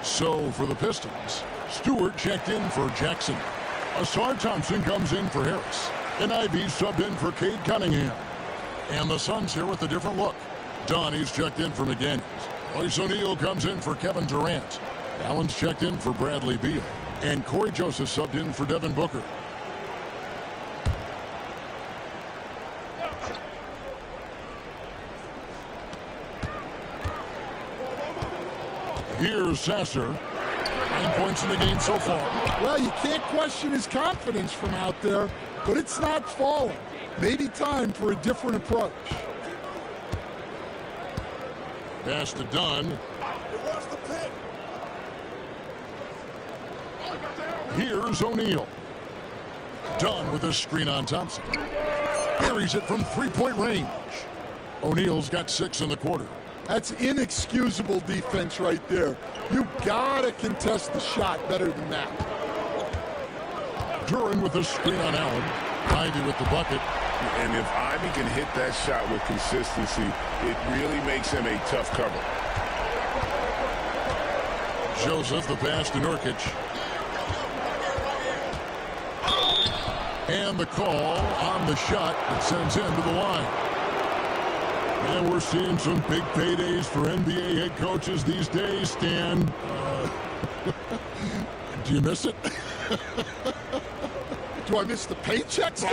So for the Pistons, Stewart checked in for Jackson. Asar Thompson comes in for Harris. And Ivy subbed in for Cade Cunningham. And the Suns here with a different look. Donnie's checked in for McDaniels. Royce O'Neal comes in for Kevin Durant. Allen's checked in for Bradley Beal. And Corey Joseph subbed in for Devin Booker. Here's Sasser. 9 points in the game so far. Well, you can't question his confidence from out there, but it's not falling. Maybe time for a different approach. Pass to Dunn. Here's O'Neal. Dunn with a screen on Thompson. Carries it from three-point range. O'Neal's got 6 in the quarter. That's inexcusable defense right there. You gotta contest the shot better than that. Duran with a screen on Allen. Ivy with the bucket. And if Ivy can hit that shot with consistency, it really makes him a tough cover. Joseph the pass to Nurkic. And the call on the shot that sends him to the line. And we're seeing some big paydays for NBA head coaches these days, Stan. Do you miss it? Do I miss the paychecks?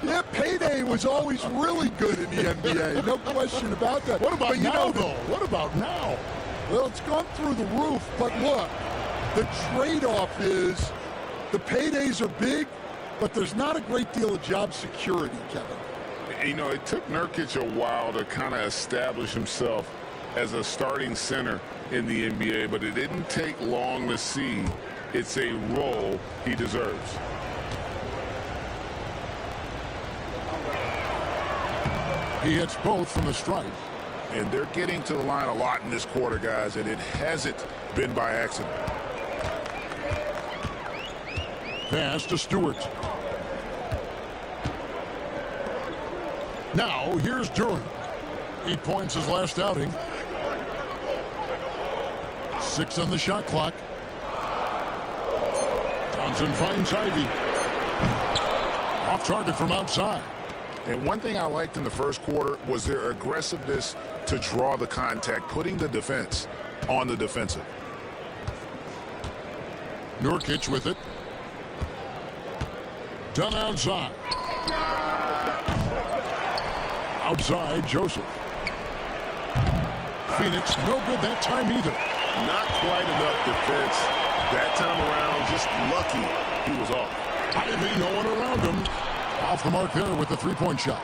Yeah, payday was always really good in the NBA. No question about that. What about now, though? What about now? Well, it's gone through the roof, but look, the trade-off is the paydays are big, but there's not a great deal of job security, Kevin. You know, it took Nurkic a while to kind of establish himself as a starting center in the NBA, but it didn't take long to see it's a role he deserves. He hits both from the stripe. And they're getting to the line a lot in this quarter, guys, and it hasn't been by accident. Pass to Stewart. Now, here's Duran. 8 points his last outing. 6 on the shot clock. Thompson finds Ivy. Off target from outside. And one thing I liked in the first quarter was their aggressiveness to draw the contact, putting the defense on the defensive. Nurkic with it. Done outside. Outside, Joseph. Phoenix, no good that time either. Not quite enough defense that time around. Just lucky he was off. Ivy, no one around him. Off the mark there with the three-point shot.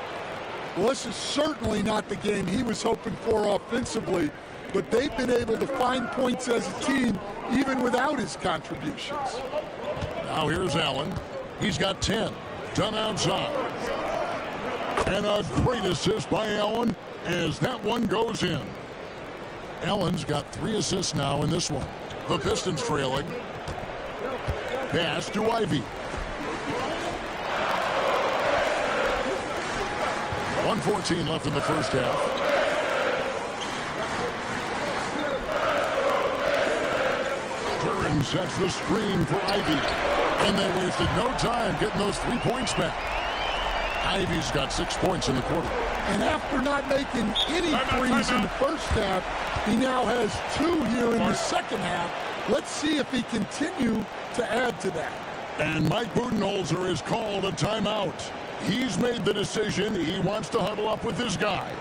Well, this is certainly not the game he was hoping for offensively, but they've been able to find points as a team even without his contributions. Now here's Allen. He's got 10. Done outside. And a great assist by Allen as that one goes in. Allen's got 3 assists now in this one. The Pistons trailing. Pass to Ivy. 1:14 left in the first half. Duran sets the screen for Ivy. And they wasted no time getting those 3 points back. Ivy's got 6 points in the quarter. And after not making any threes in the first half, he now has 2 here in the second half. Let's see if he continue to add to that. And Mike Budenholzer has called a timeout. He's made the decision. He wants to huddle up with his guys.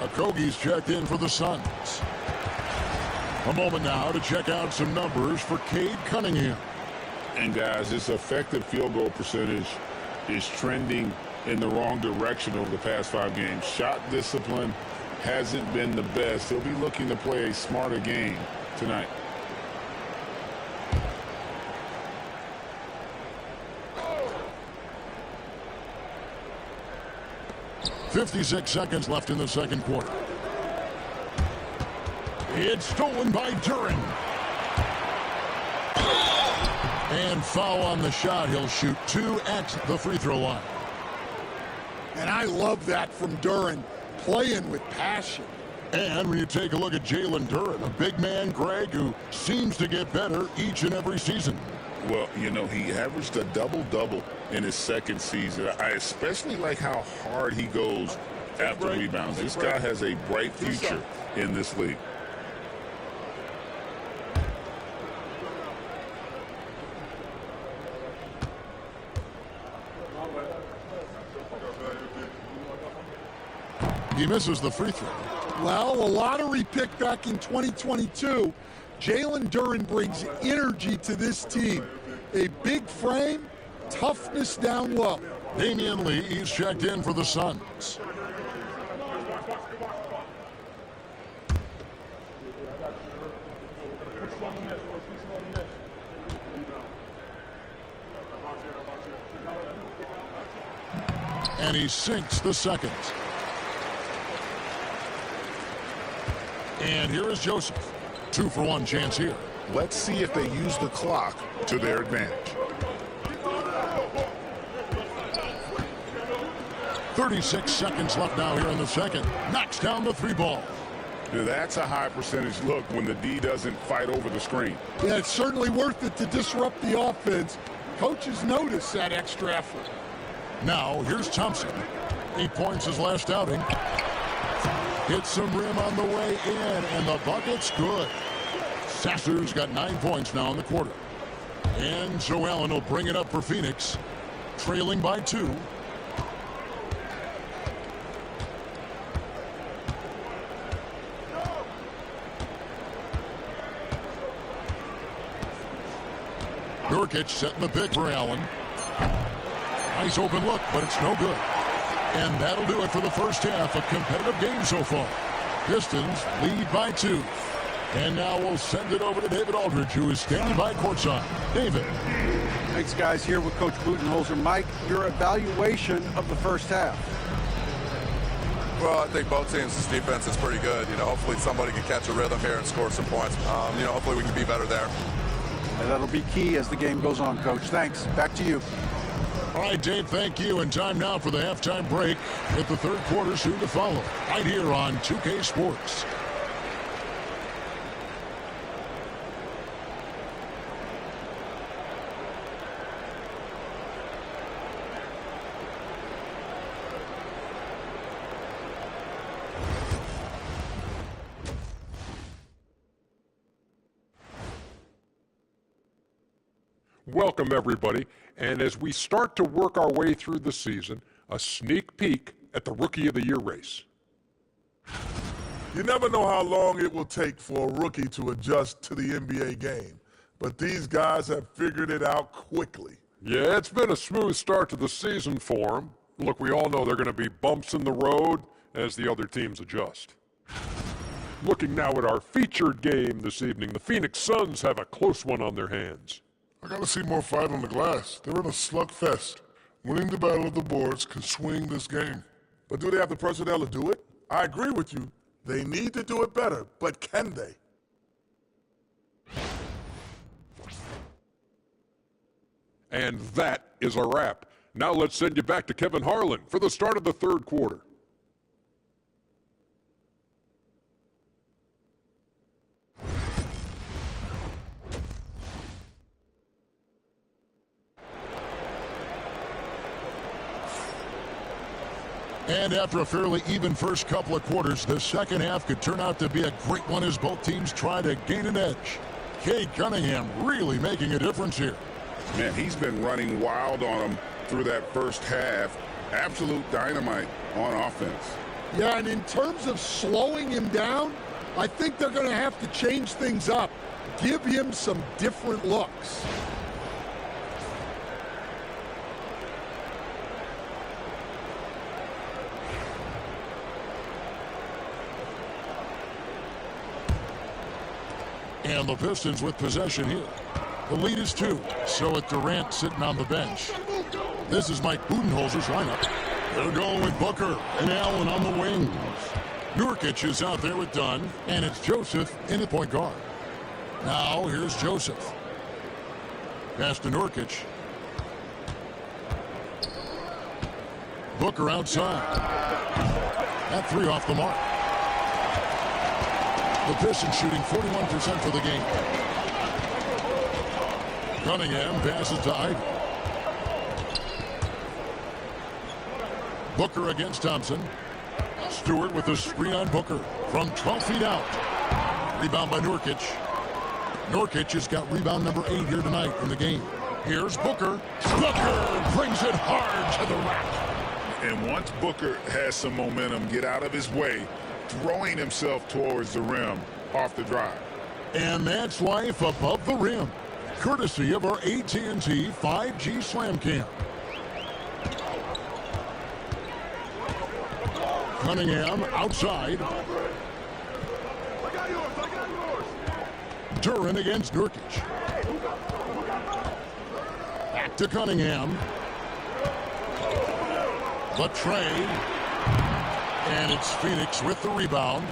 Okogie's checked in for the Suns. A moment now to check out some numbers for Cade Cunningham. And guys, his effective field goal percentage is trending in the wrong direction over the past 5 games. Shot discipline hasn't been the best. He'll be looking to play a smarter game tonight. .56 seconds left in the second quarter. It's stolen by Duran. And foul on the shot. He'll shoot 2 at the free throw line. And I love that from Duran, playing with passion. And when you take a look at Jalen Duran, a big man, Greg, who seems to get better each and every season. Well, you know, he averaged a double-double in his second season. I especially like how hard he goes after rebounds. This guy has a bright future in this league. He misses the free throw. Well, a lottery pick back in 2022. Jalen Duran brings energy to this team. A big frame, toughness down low. Damian Lee is checked in for the Suns. And he sinks the second. And here is Joseph. 2-for-1 chance here. Let's see if they use the clock to their advantage. 36 seconds left now here in the second. Knocks down the 3 ball. That's a high percentage look when the D doesn't fight over the screen. Yeah, it's certainly worth it to disrupt the offense. Coaches notice that extra effort. Now, here's Thompson. 8 points his last outing. Hits some rim on the way in, and the bucket's good. Sasser's got 9 points now in the quarter. And Joe Allen will bring it up for Phoenix, trailing by 2. Nurkic setting the pick for Allen. Nice open look, but it's no good. And that'll do it for the first half. A competitive game so far. Pistons lead by 2. And now we'll send it over to David Aldridge, who is standing by courtside. David. Thanks, guys. Here with Coach Budenholzer. Mike, your evaluation of the first half. Well, I think both teams' defense is pretty good. Hopefully somebody can catch a rhythm here and score some points. Hopefully we can be better there. And that'll be key as the game goes on, Coach. Thanks. Back to you. All right, Dave, thank you. And time now for the halftime break with the third quarter soon to follow. Right here on 2K Sports. Welcome, everybody. And as we start to work our way through the season, a sneak peek at the Rookie of the Year race. You never know how long it will take for a rookie to adjust to the NBA game, but these guys have figured it out quickly. Yeah, it's been a smooth start to the season for them. Look, we all know there are going to be bumps in the road as the other teams adjust. Looking now at our featured game this evening, the Phoenix Suns have a close one on their hands. I gotta see more fight on the glass. They're in a slugfest. Winning the battle of the boards can swing this game. But do they have the personnel to do it? I agree with you. They need to do it better, but can they? And that is a wrap. Now let's send you back to Kevin Harlan for the start of the third quarter. And after a fairly even first couple of quarters, the second half could turn out to be a great one as both teams try to gain an edge. Cade Cunningham really making a difference here. Man, he's been running wild on him through that first half. Absolute dynamite on offense. Yeah, and in terms of slowing him down, I think they're going to have to change things up. Give him some different looks. And the Pistons with possession here. The lead is 2, so it's Durant sitting on the bench. This is Mike Budenholzer's lineup. They're going with Booker and Allen on the wings. Nurkic is out there with Dunn, and it's Joseph in at point guard. Now here's Joseph. Pass to Nurkic. Booker outside. That 3 off the mark. The Pistons shooting 41% for the game. Cunningham passes to Ivy. Booker against Thompson. Stewart with a screen on Booker from 12 feet out. Rebound by Nurkic. Nurkic has got rebound number 8 here tonight in the game. Here's Booker. Booker brings it hard to the rack. And once Booker has some momentum, get out of his way, throwing himself towards the rim off the drive. And that's life above the rim, courtesy of our AT&T 5G Slam Cam. Cunningham outside. Duran against Nurkic. Back to Cunningham. But Trae. And it's Phoenix with the rebound.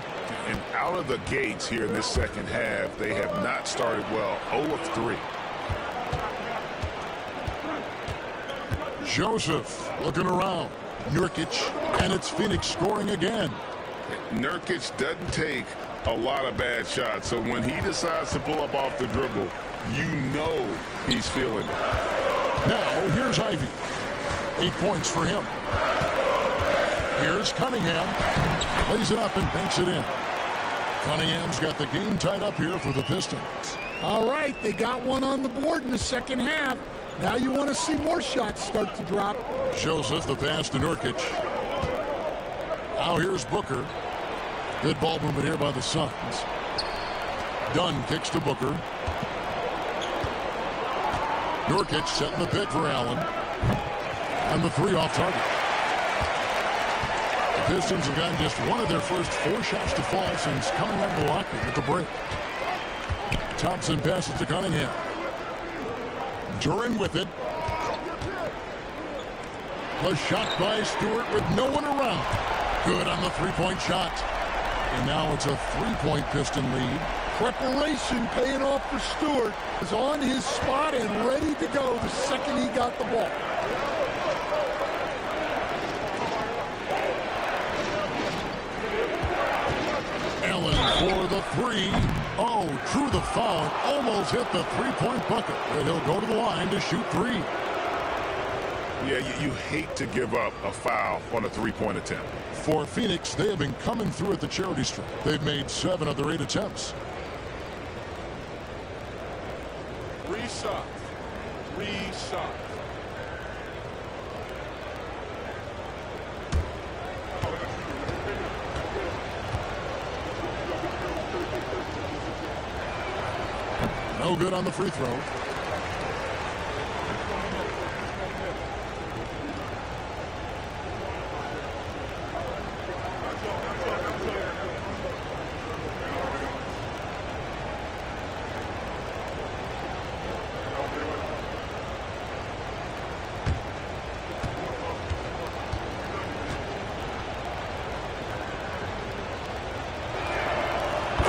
And out of the gates here in this second half, they have not started well. 0 of 3. Joseph looking around. Nurkic, and it's Phoenix scoring again. Nurkic doesn't take a lot of bad shots, so when he decides to pull up off the dribble, you know he's feeling it. Now, here's Ivy. 8 points for him. Here's Cunningham. Lays it up and banks it in. Cunningham's got the game tied up here for the Pistons. All right, they got one on the board in the second half. Now you want to see more shots start to drop. Joseph, the pass to Nurkic. Now here's Booker. Good ball movement here by the Suns. Dunn kicks to Booker. Nurkic setting the pick for Allen. And the 3 off target. The Pistons have gotten just one of their first 4 shots to fall since coming out of the locker at the break. Thompson passes to Cunningham. Duran with it. The shot by Stewart with no one around. Good on the three-point shot. And now it's a three-point Piston lead. Preparation paying off for Stewart. Is on his spot and ready to go the second he got the ball. Allen for the three. Oh, drew the foul. Almost hit the three-point bucket. But he'll go to the line to shoot three. Yeah, you hate to give up a foul on a three-point attempt. For Phoenix, they have been coming through at the charity stripe. They've made 7 of their 8 attempts. Reset. No good on the free throw.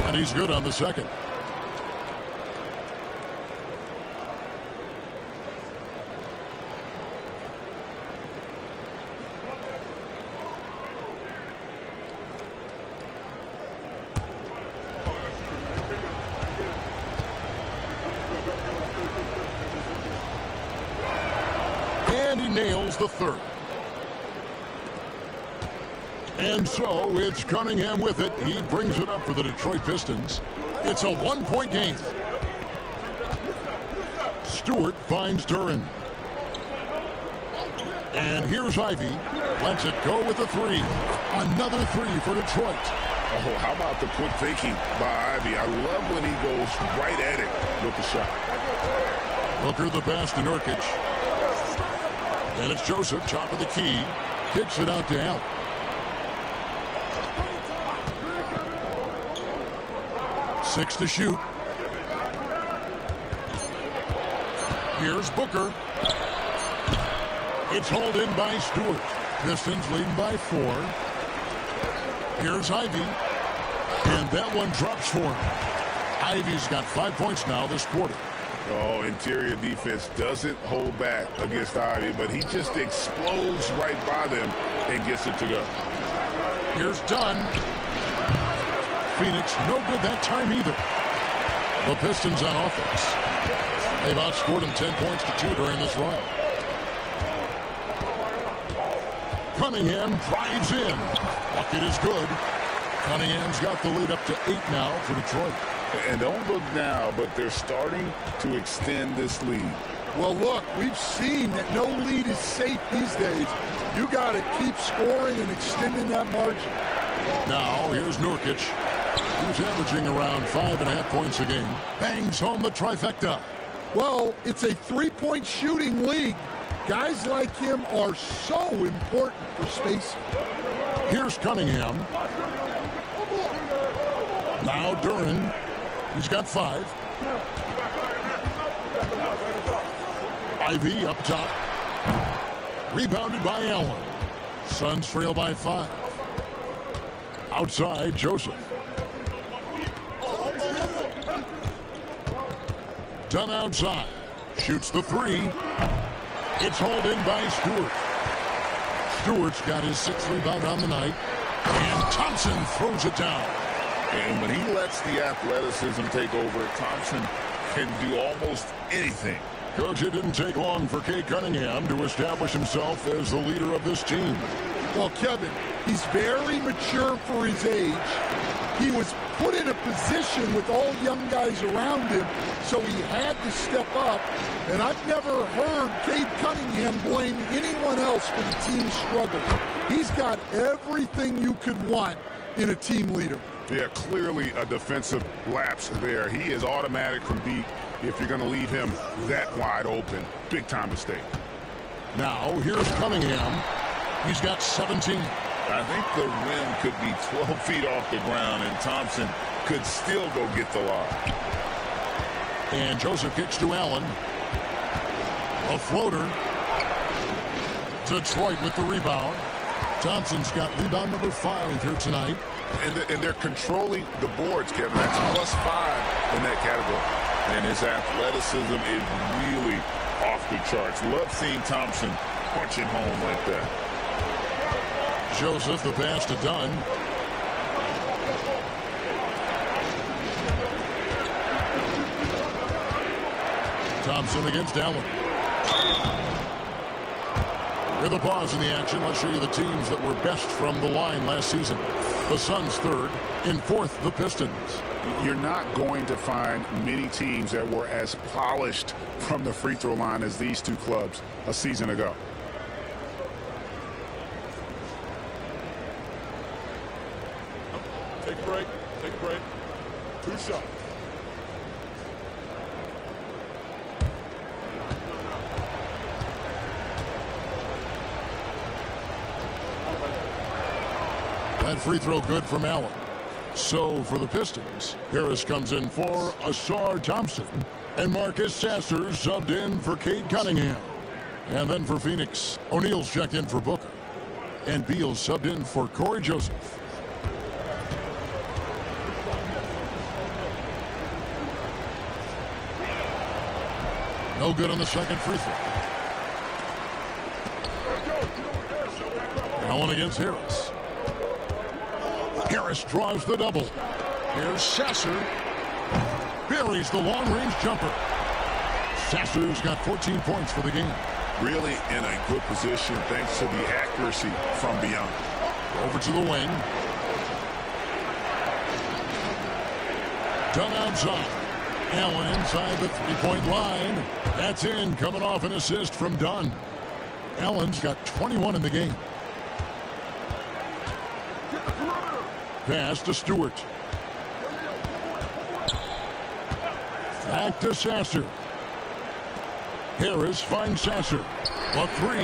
And he's good on the second. And he nails the third. And so it's Cunningham with it. He brings it up for the Detroit Pistons. It's a one-point game. Stewart finds Duran. And here's Ivy. Lets it go with a three. Another three for Detroit. Oh, how about the quick thinking by Ivy? I love when he goes right at it with the shot. Booker the pass to Nurkic. And it's Joseph, top of the key. Kicks it out to Allen. Six to shoot. Here's Booker. It's hauled in by Stewart. Pistons leading by 4. Here's Ivy. And that one drops for him. Ivy's got 5 points now this quarter. Oh, interior defense doesn't hold back against Ivy, but he just explodes right by them and gets it to go. Here's Dunn. Phoenix no good that time either. The Pistons on offense. They've outscored them 10 points to 2 during this run. Cunningham drives in. Bucket is good. Cunningham's got the lead up to 8 now for Detroit. And don't look now, but they're starting to extend this lead. Well, look, we've seen that no lead is safe these days. You got to keep scoring and extending that margin. Now, here's Nurkic, who's averaging around 5.5 points a game. Bangs home the trifecta. Well, it's a three-point shooting league. Guys like him are so important for spacing. Here's Cunningham. Now Duran. He's got 5. Ivy up top. Rebounded by Allen. Suns trail by 5. Outside, Joseph. Dunn outside. Shoots the 3. It's hauled in by Stewart. Stewart's got his 6th rebound on the night. And Thompson throws it down. And when he lets the athleticism take over, Thompson can do almost anything. Coach, it didn't take long for Cade Cunningham to establish himself as the leader of this team. Well, Kevin, he's very mature for his age. He was put in a position with all young guys around him, so he had to step up. And I've never heard Cade Cunningham blame anyone else for the team's struggle. He's got everything you could want in a team leader. Yeah, clearly a defensive lapse there. He is automatic from deep if you're going to leave him that wide open. Big time mistake. Now, here's Cunningham. He's got 17. I think the rim could be 12 feet off the ground, and Thompson could still go get the lob. And Joseph kicks to Allen. A floater. Detroit with the rebound. Thompson's got rebound number 5 here tonight. And they're controlling the boards, Kevin. That's +5 in that category. And his athleticism is really off the charts. Love seeing Thompson punching home like that. Joseph, the pass to Dunn. Thompson against Allen. With a pause in the action, let's show you the teams that were best from the line last season. The Suns third. In fourth, the Pistons. You're not going to find many teams that were as polished from the free throw line as these two clubs a season ago. Take a break. Take a break. 2 shots. That free throw good from Allen. So for the Pistons, Harris comes in for Asar Thompson, and Marcus Sasser subbed in for Cade Cunningham. And then for Phoenix, O'Neal's checked in for Booker, and Beal subbed in for Corey Joseph. No good on the second free throw. Allen against Harris. Harris draws the double. Here's Sasser. Buries the long-range jumper. Sasser's got 14 points for the game. Really in a good position thanks to the accuracy from beyond. Over to the wing. Dunn outside. Allen inside the three-point line. That's in, coming off an assist from Dunn. Allen's got 21 in the game. Pass to Stewart. Back to Sasser. Harris finds Sasser. A 3.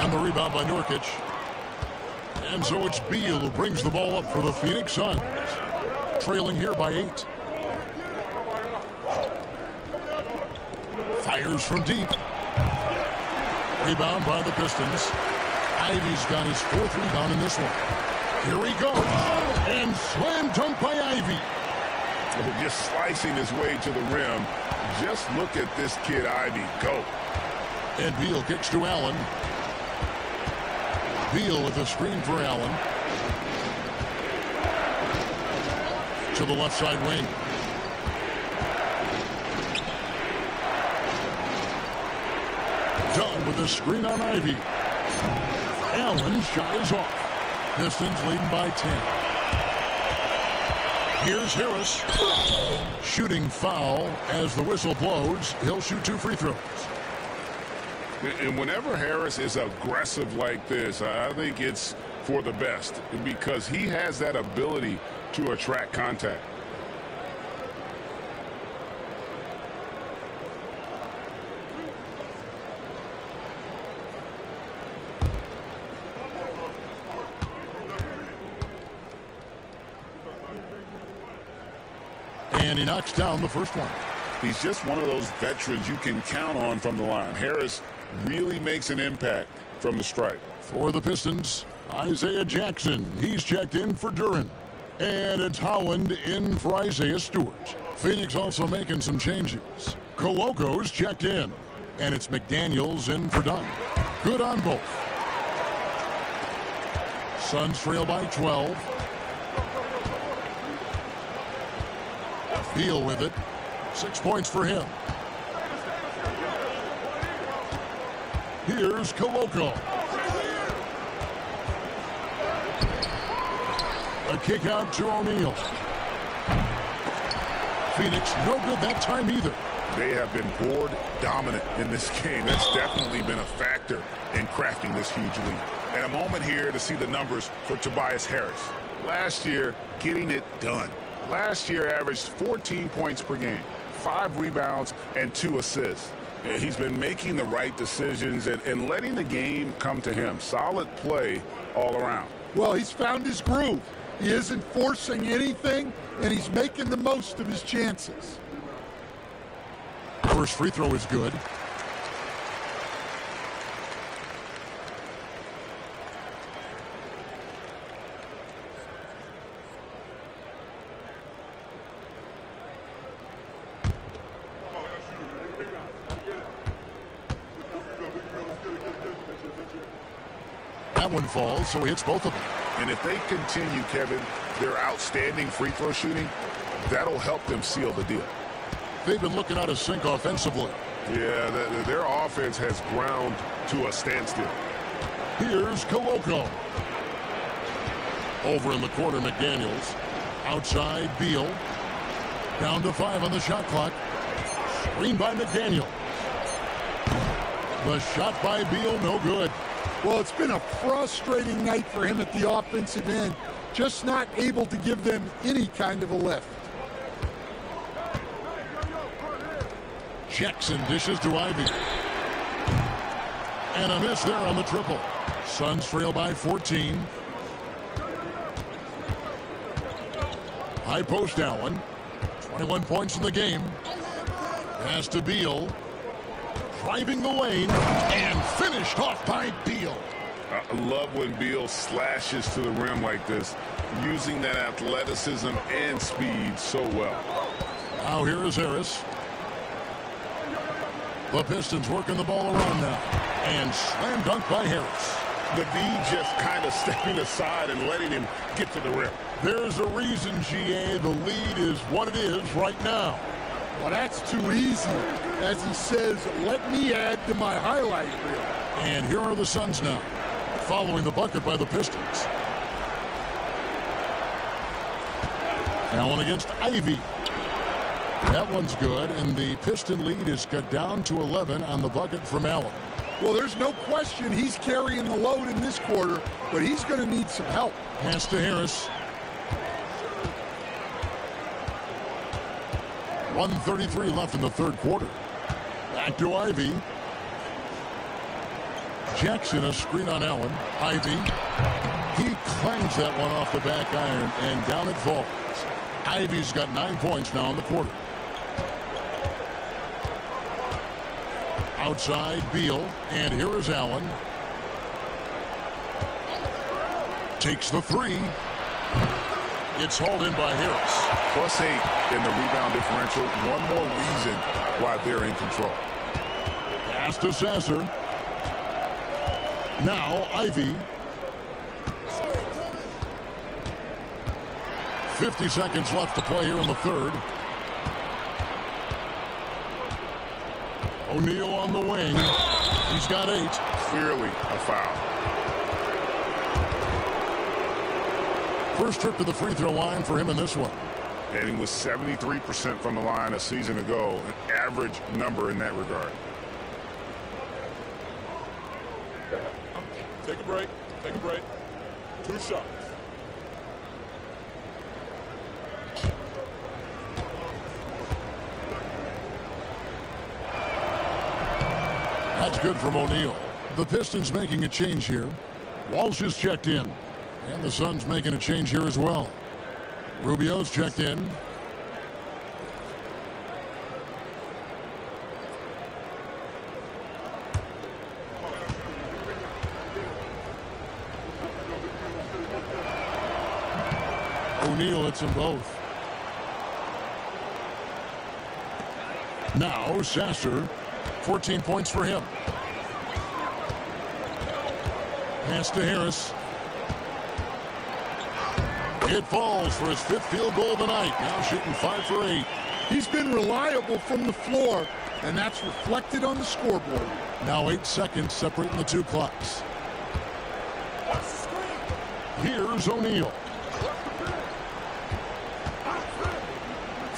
And the rebound by Nurkic. And so it's Beal who brings the ball up for the Phoenix Suns. Trailing here by 8. Fires from deep. Rebound by the Pistons. Ivy's got his 4th rebound in this one. Here he goes. And slam dunk by Ivy. Just slicing his way to the rim. Just look at this kid, Ivy, go. And Beal kicks to Allen. Beal with a screen for Allen. To the left side wing. Dunn with a screen on Ivy. Allen shot is off. Pistons leading by 10. Here's Harris. Shooting foul as the whistle blows. He'll shoot 2 free throws. And whenever Harris is aggressive like this, I think it's for the best because he has that ability to attract contact. And he knocks down the first one. He's just one of those veterans you can count on from the line. Harris really makes an impact from the stripe. For the Pistons, Isaiah Jackson. He's checked in for Duran. And it's Howland in for Isaiah Stewart. Phoenix also making some changes. Coloco's checked in. And it's McDaniels in for Dunn. Good on both. Suns trail by 12. Beal with it. 6 points for him. Here's Coloco. A kick out to O'Neal. Phoenix no good that time either. They have been board dominant in this game. That's definitely been a factor in crafting this huge lead. And a moment here to see the numbers for Tobias Harris. Last year, getting it done. Last year averaged 14 points per game, 5 rebounds, and 2 assists. And he's been making the right decisions and letting the game come to him. Solid play all around. Well, he's found his groove. He isn't forcing anything, and he's making the most of his chances. First free throw is good. That one falls, so he hits both of them. And if they continue, Kevin, their outstanding free throw shooting, that'll help them seal the deal. They've been looking out of sync offensively. Yeah, their offense has ground to a standstill. Here's Koloko. Over in the corner, McDaniels. Outside, Beal. Down to 5 on the shot clock. Screen by McDaniel. The shot by Beal, no good. Well, it's been a frustrating night for him at the offensive end. Just not able to give them any kind of a lift. Jackson dishes to Ivy. And a miss there on the triple. Suns trail by 14. High post Allen. 21 points in the game. Pass to Beal. Driving the lane. And finished off by Beal. I love when Beal slashes to the rim like this, using that athleticism and speed so well. Now here is Harris. The Pistons working the ball around now. And slam dunk by Harris. The D just kind of stepping aside and letting him get to the rim. There's a reason, GA, the lead is what it is right now. Well, that's too easy. As he says, let me add to my highlight reel. And here are the Suns now, following the bucket by the Pistons. Allen against Ivy. That one's good, and the Piston lead is cut down to 11 on the bucket from Allen. Well, there's no question he's carrying the load in this quarter, but he's going to need some help. Pass to Harris. 1:33 left in the third quarter. Back to Ivy. Jackson, a screen on Allen. Ivy. He clangs that one off the back iron, and down it falls. Ivy's got 9 points now in the quarter. Outside, Beal, and here is Allen. Takes the three. It's hauled in by Harris. +8 in the rebound differential. One more reason why they're in control. Pass to Sasser. Now Ivy. 50 seconds left to play here in the third. O'Neal on the wing. He's got 8. Clearly a foul. First trip to the free throw line for him in this one. And he was 73% from the line a season ago. An average number in that regard. Take a break. Take a break. 2 shots. That's good from O'Neal. The Pistons making a change here. Walsh is checked in. And the Suns making a change here as well. Rubio's checked in. O'Neal hits them both. Now Sasser. 14 points for him. Pass to Harris. It falls for his 5th field goal of the night. Now shooting 5 for 8. He's been reliable from the floor, and that's reflected on the scoreboard. Now 8 seconds separating the 2 clocks. Here's O'Neal.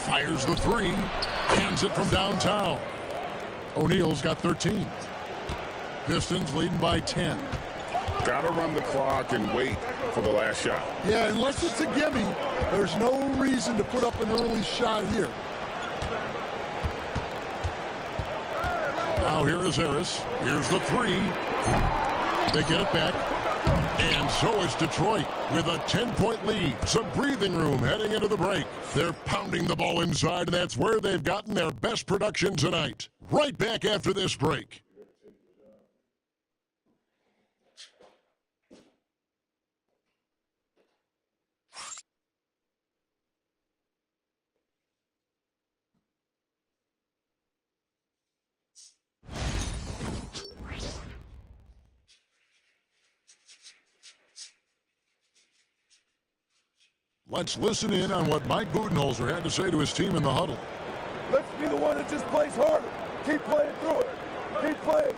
Fires the 3. Hands it from downtown. O'Neal's got 13. Pistons leading by 10. Got to run the clock and wait for the last shot. Yeah, unless it's a gimme, there's no reason to put up an early shot here. Now here is Harris. Here's the 3. They get it back. And so is Detroit with a 10-point lead. Some breathing room heading into the break. They're pounding the ball inside, and that's where they've gotten their best production tonight. Right back after this break. Let's listen in on what Mike Budenholzer had to say to his team in the huddle. Let's be the one that just plays harder. Keep playing through it. Keep playing.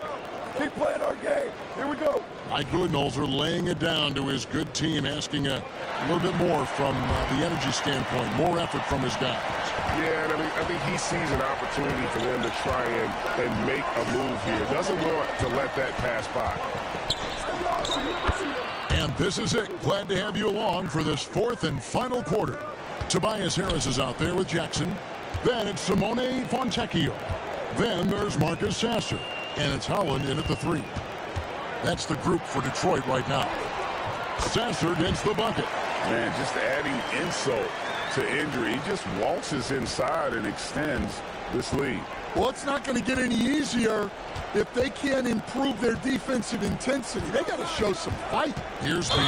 Keep playing our game. Here we go. Mike Budenholzer laying it down to his good team, asking a little bit more from the energy standpoint, more effort from his guys. Yeah, and I think he sees an opportunity for them to try and make a move here. Doesn't want to let that pass by. And this is it. Glad to have you along for this fourth and final quarter. Tobias Harris is out there with Jackson. Then it's Simone Fontecchio. Then there's Marcus Sasser. And it's Howland in at the 3. That's the group for Detroit right now. Sasser gets the bucket. Man, just adding insult to injury. He just waltzes inside and extends this lead. Well, it's not going to get any easier if they can't improve their defensive intensity. They got to show some fight. Here's Beal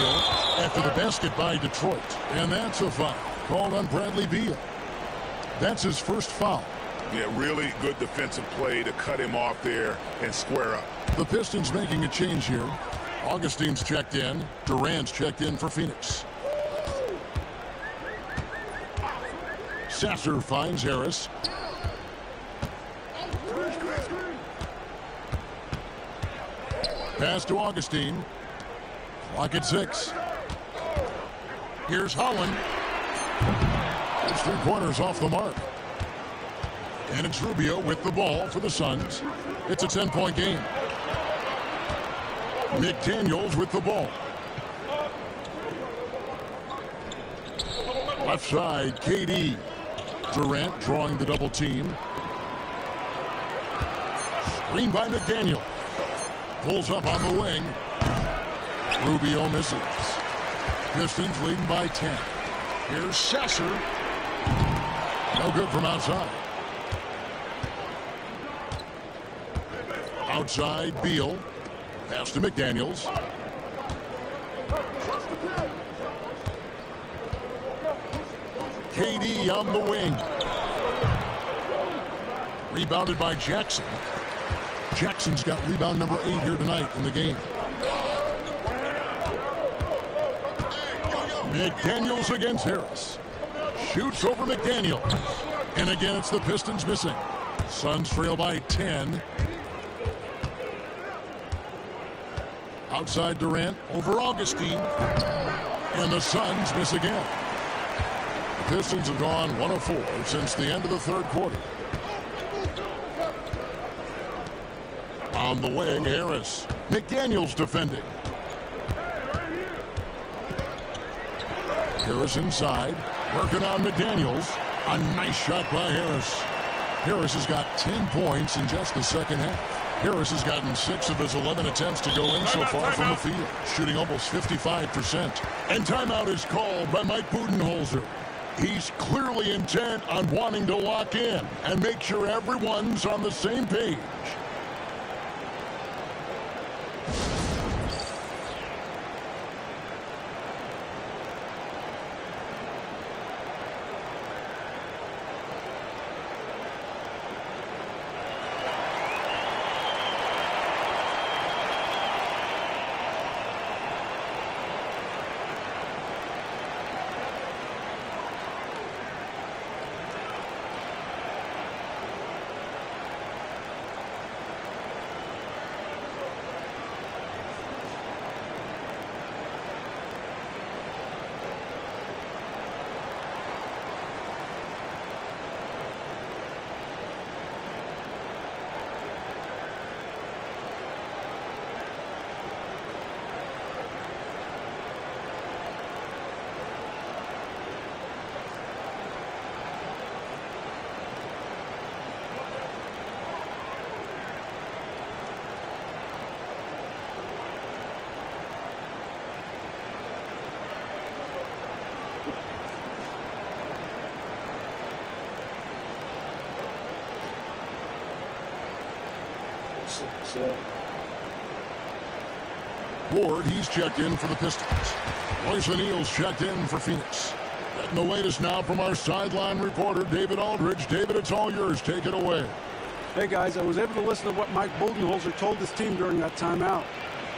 after the basket by Detroit. And that's a foul called on Bradley Beal. That's his first foul. Yeah, really good defensive play to cut him off there and square up. The Pistons making a change here. Augustine's checked in. Durant's checked in for Phoenix. Sasser finds Harris. Pass to Augustine. Clock at 6. Here's Howland. There's 3 corners off the mark. And it's Rubio with the ball for the Suns. It's a 10-point game. McDaniels with the ball. Left side, KD. Durant drawing the double team. Screen by McDaniel. Pulls up on the wing. Rubio misses. Pistons leading by 10. Here's Sasser. No good from outside. Outside, Beal. Pass to McDaniels. KD on the wing. Rebounded by Jackson. Jackson's got rebound number 8 here tonight in the game. McDaniels against Harris. Shoots over McDaniels. And again, it's the Pistons missing. Suns trail by 10. Outside Durant over Augustine. And the Suns miss again. The Pistons have gone 1 of 4 since the end of the third quarter. On the wing, Harris. McDaniels defending. Harris inside. Working on McDaniels. A nice shot by Harris. Harris has got 10 points in just the second half. Harris has gotten 6 of his 11 attempts to go in so far from the field, shooting almost 55%. And timeout is called by Mike Budenholzer. He's clearly intent on wanting to lock in and make sure everyone's on the same page. Ward, he's checked in for the Pistons. Royce O'Neal's checked in for Phoenix. Getting the latest now from our sideline reporter, David Aldridge. David, it's all yours. Take it away. Hey, guys, I was able to listen to what Mike Budenholzer told his team during that timeout.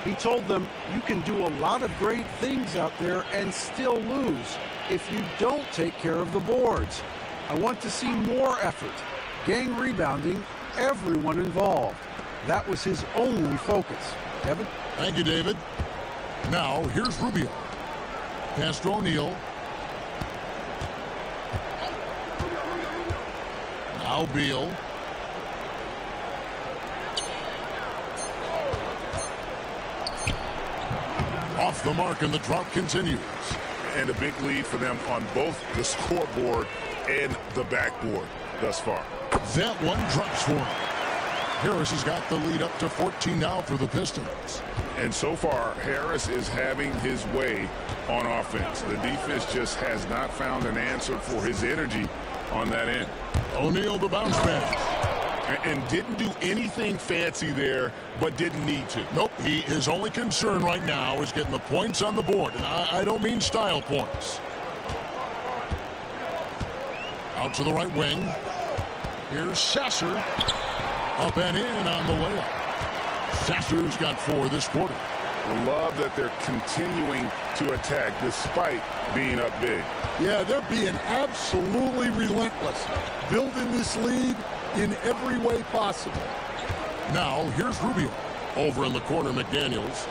He told them, you can do a lot of great things out there and still lose if you don't take care of the boards. I want to see more effort, gang rebounding, everyone involved. That was his only focus. Devin? Thank you, David. Now, here's Rubio. Pass to O'Neal. Now Beal. Off the mark, and the drought continues. And a big lead for them on both the scoreboard and the backboard thus far. That one drops for him. Harris has got the lead up to 14 now for the Pistons. And so far, Harris is having his way on offense. The defense just has not found an answer for his energy on that end. O'Neal, the bounce pass. And didn't do anything fancy there, but didn't need to. Nope, his only concern right now is getting the points on the board. And I don't mean style points. Out to the right wing. Here's Sasser. Up and in on the layup. Sasser's got 4 this quarter. Love that they're continuing to attack despite being up big. Yeah, they're being absolutely relentless. Building this lead in every way possible. Now, here's Rubio. Over in the corner, McDaniels.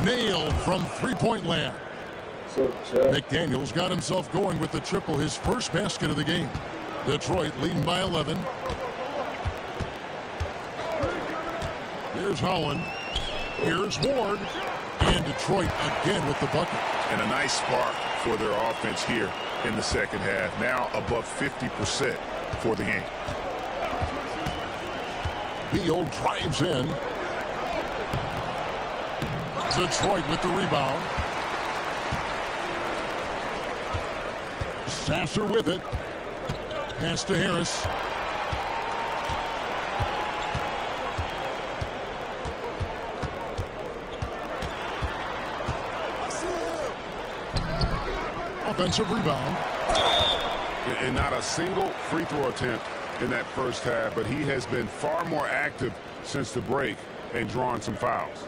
Nailed from three-point land. McDaniels got himself going with the triple, his first basket of the game. Detroit leading by 11. Here's Holland. Here's Ward. And Detroit again with the bucket. And a nice spark for their offense here in the second half. Now above 50% for the game. Beal drives in. Detroit with the rebound. Sasser with it. Pass to Harris. Offensive rebound. And not a single free throw attempt in that first half, but he has been far more active since the break and drawing some fouls.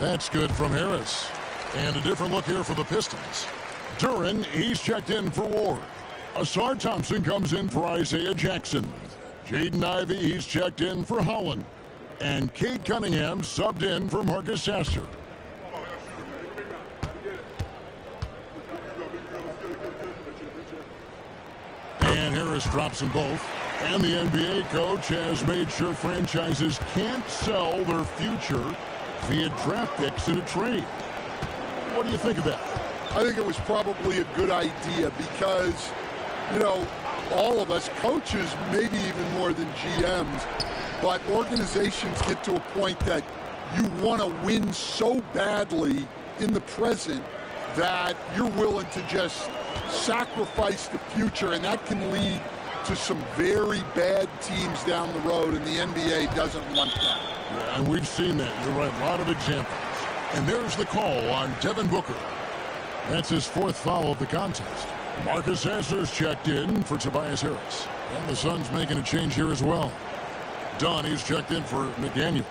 That's good from Harris. And a different look here for the Pistons. Duren, he's checked in for Ward. Asar Thompson comes in for Isaiah Jackson. Jaden Ivey, he's checked in for Holland. And Cade Cunningham subbed in for Marcus Sasser. And Harris drops them both. And the NBA coach has made sure franchises can't sell their future via draft picks in a trade. What do you think of that? I think it was probably a good idea because, you know, all of us, coaches, maybe even more than GMs, but organizations get to a point that you want to win so badly in the present that you're willing to just sacrifice the future, and that can lead to some very bad teams down the road, and the NBA doesn't want that. Yeah, and we've seen that. You're right, a lot of examples. And there's the call on Devin Booker. That's his 4th foul of the contest. Marcus Sasser's checked in for Tobias Harris. And the Suns making a change here as well. Dunn, he's checked in for McDaniels.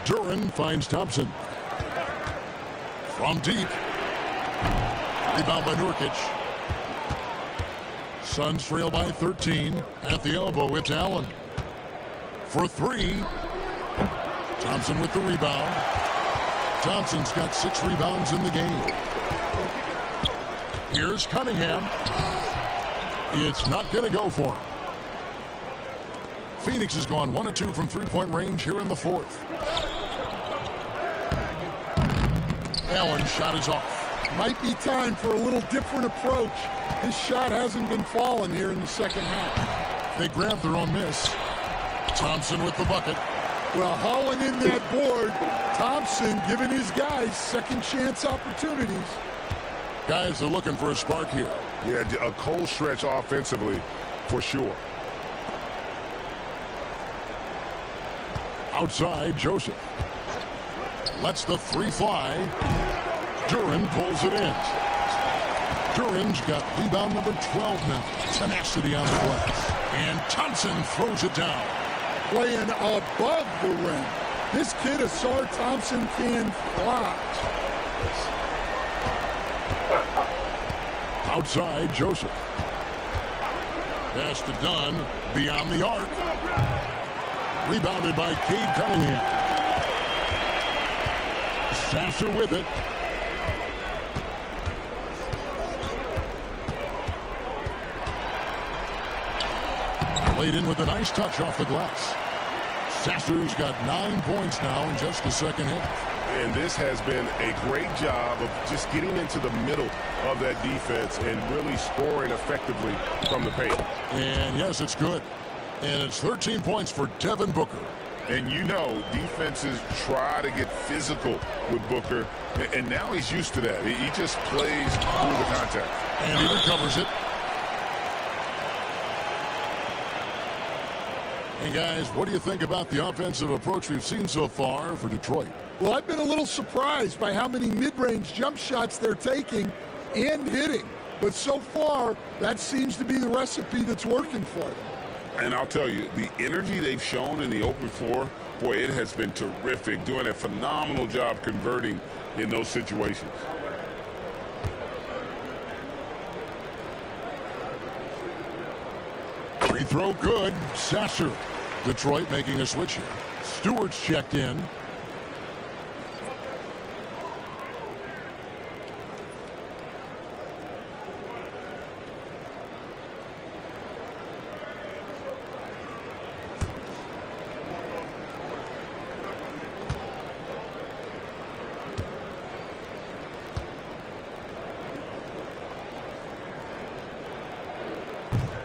Duren finds Thompson. From deep. Rebound by Nurkic. Suns trail by 13. At the elbow, it's Allen. For 3. Thompson with the rebound. Thompson's got 6 rebounds in the game. Here's Cunningham. It's not going to go for him. Phoenix has gone 1 of 2 from three-point range here in the 4th. Allen's shot is off. Might be time for a little different approach. His shot hasn't been falling here in the second half. They grab their own miss. Thompson with the bucket. Well, hauling in that board, Thompson giving his guys second chance opportunities. Guys are looking for a spark here. Yeah, a cold stretch offensively for sure. Outside, Joseph. Lets the three fly. Duran pulls it in. Duran's got rebound number 12 now. Tenacity on the glass. And Thompson throws it down. Playing above the rim. This kid, Asar Thompson, can fly. Outside, Joseph. Pass to Dunn. Beyond the arc. Rebounded by Cade Cunningham. Sasser with it. Laid in with a nice touch off the glass. Sasser's got 9 points now in just the second half. And this has been a great job of just getting into the middle of that defense and really scoring effectively from the paint. And yes, it's good. And it's 13 points for Devin Booker. And you know, defenses try to get physical with Booker, and now he's used to that. He just plays through the contact. And he recovers it. Hey, guys, what do you think about the offensive approach we've seen so far for Detroit? Well, I've been a little surprised by how many mid-range jump shots they're taking and hitting. But so far, that seems to be the recipe that's working for them. And I'll tell you, the energy they've shown in the open floor, boy, it has been terrific, doing a phenomenal job converting in those situations. Free throw good. Sasser. Detroit making a switch here. Stewart's checked in.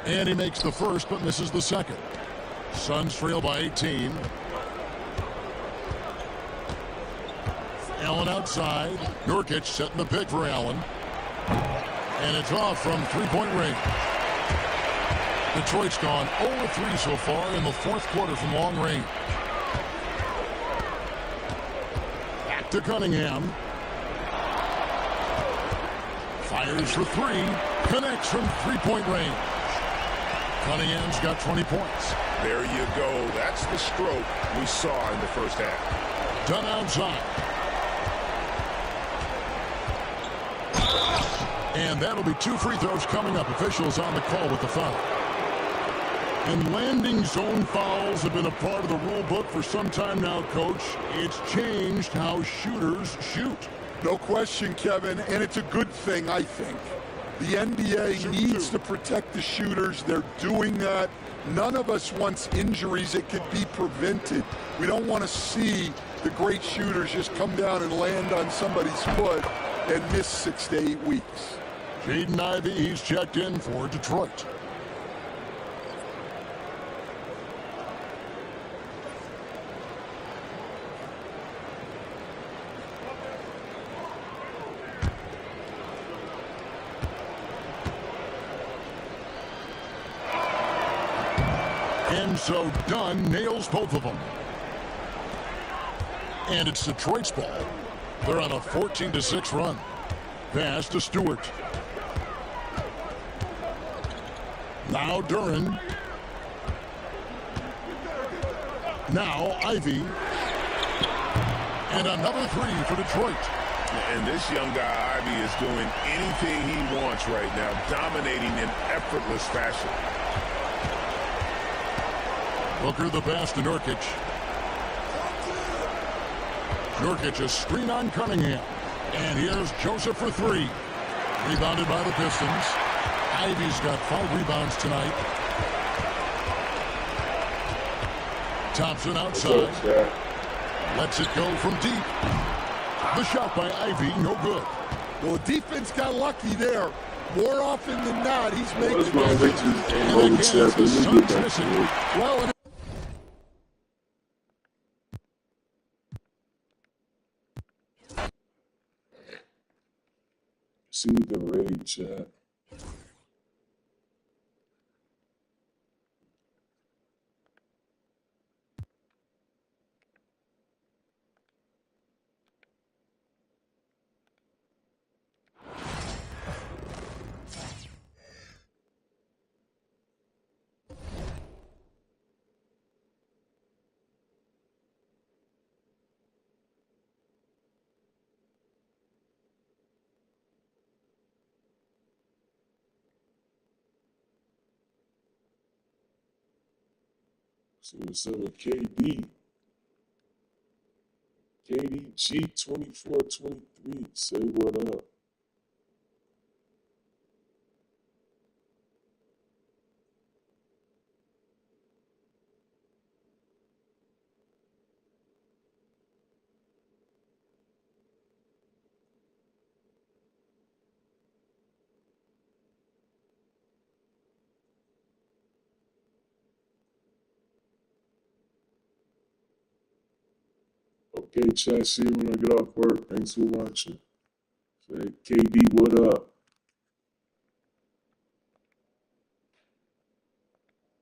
And he makes the first, but misses the second. Suns trail by 18. Allen outside. Nurkic setting the pick for Allen. And it's off from three-point range. Detroit's gone 0-3 so far in the fourth quarter from long range. Back to Cunningham. Fires for three. Connects from three-point range. Cunningham's got 20 points. There you go. That's the stroke we saw in the first half. Done outside. And that'll be 2 free throws coming up. Officials on the call with the foul. And landing zone fouls have been a part of the rule book for some time now, Coach. It's changed how shooters shoot. No question, Kevin, and it's a good thing, I think. The NBA needs to protect the shooters. They're doing that. None of us wants injuries that could be prevented. We don't want to see the great shooters just come down and land on somebody's foot and miss 6 to 8 weeks. Jaden Ivey, he's checked in for Detroit. And so Dunn nails both of them. And it's Detroit's ball. They're on a 14-6 run. Pass to Stewart. Now Duran. Now Ivy. And another three for Detroit. And this young guy, Ivy, is doing anything he wants right now, dominating in effortless fashion. Booker the pass to Nurkic. Nurkic a screen on Cunningham. And here's Joseph for three. Rebounded by the Pistons. Ivy's got 5 rebounds tonight. Thompson outside. Lets it go from deep. The shot by Ivy, no good. Well, the defense got lucky there. More often than not, he's making it. And again, the Suns missing. Well, See the raid chat. See what's up with KD. KDG2423. Say what up. Okay, chat, see you when I get off work. Thanks for watching. Say, KD, what up?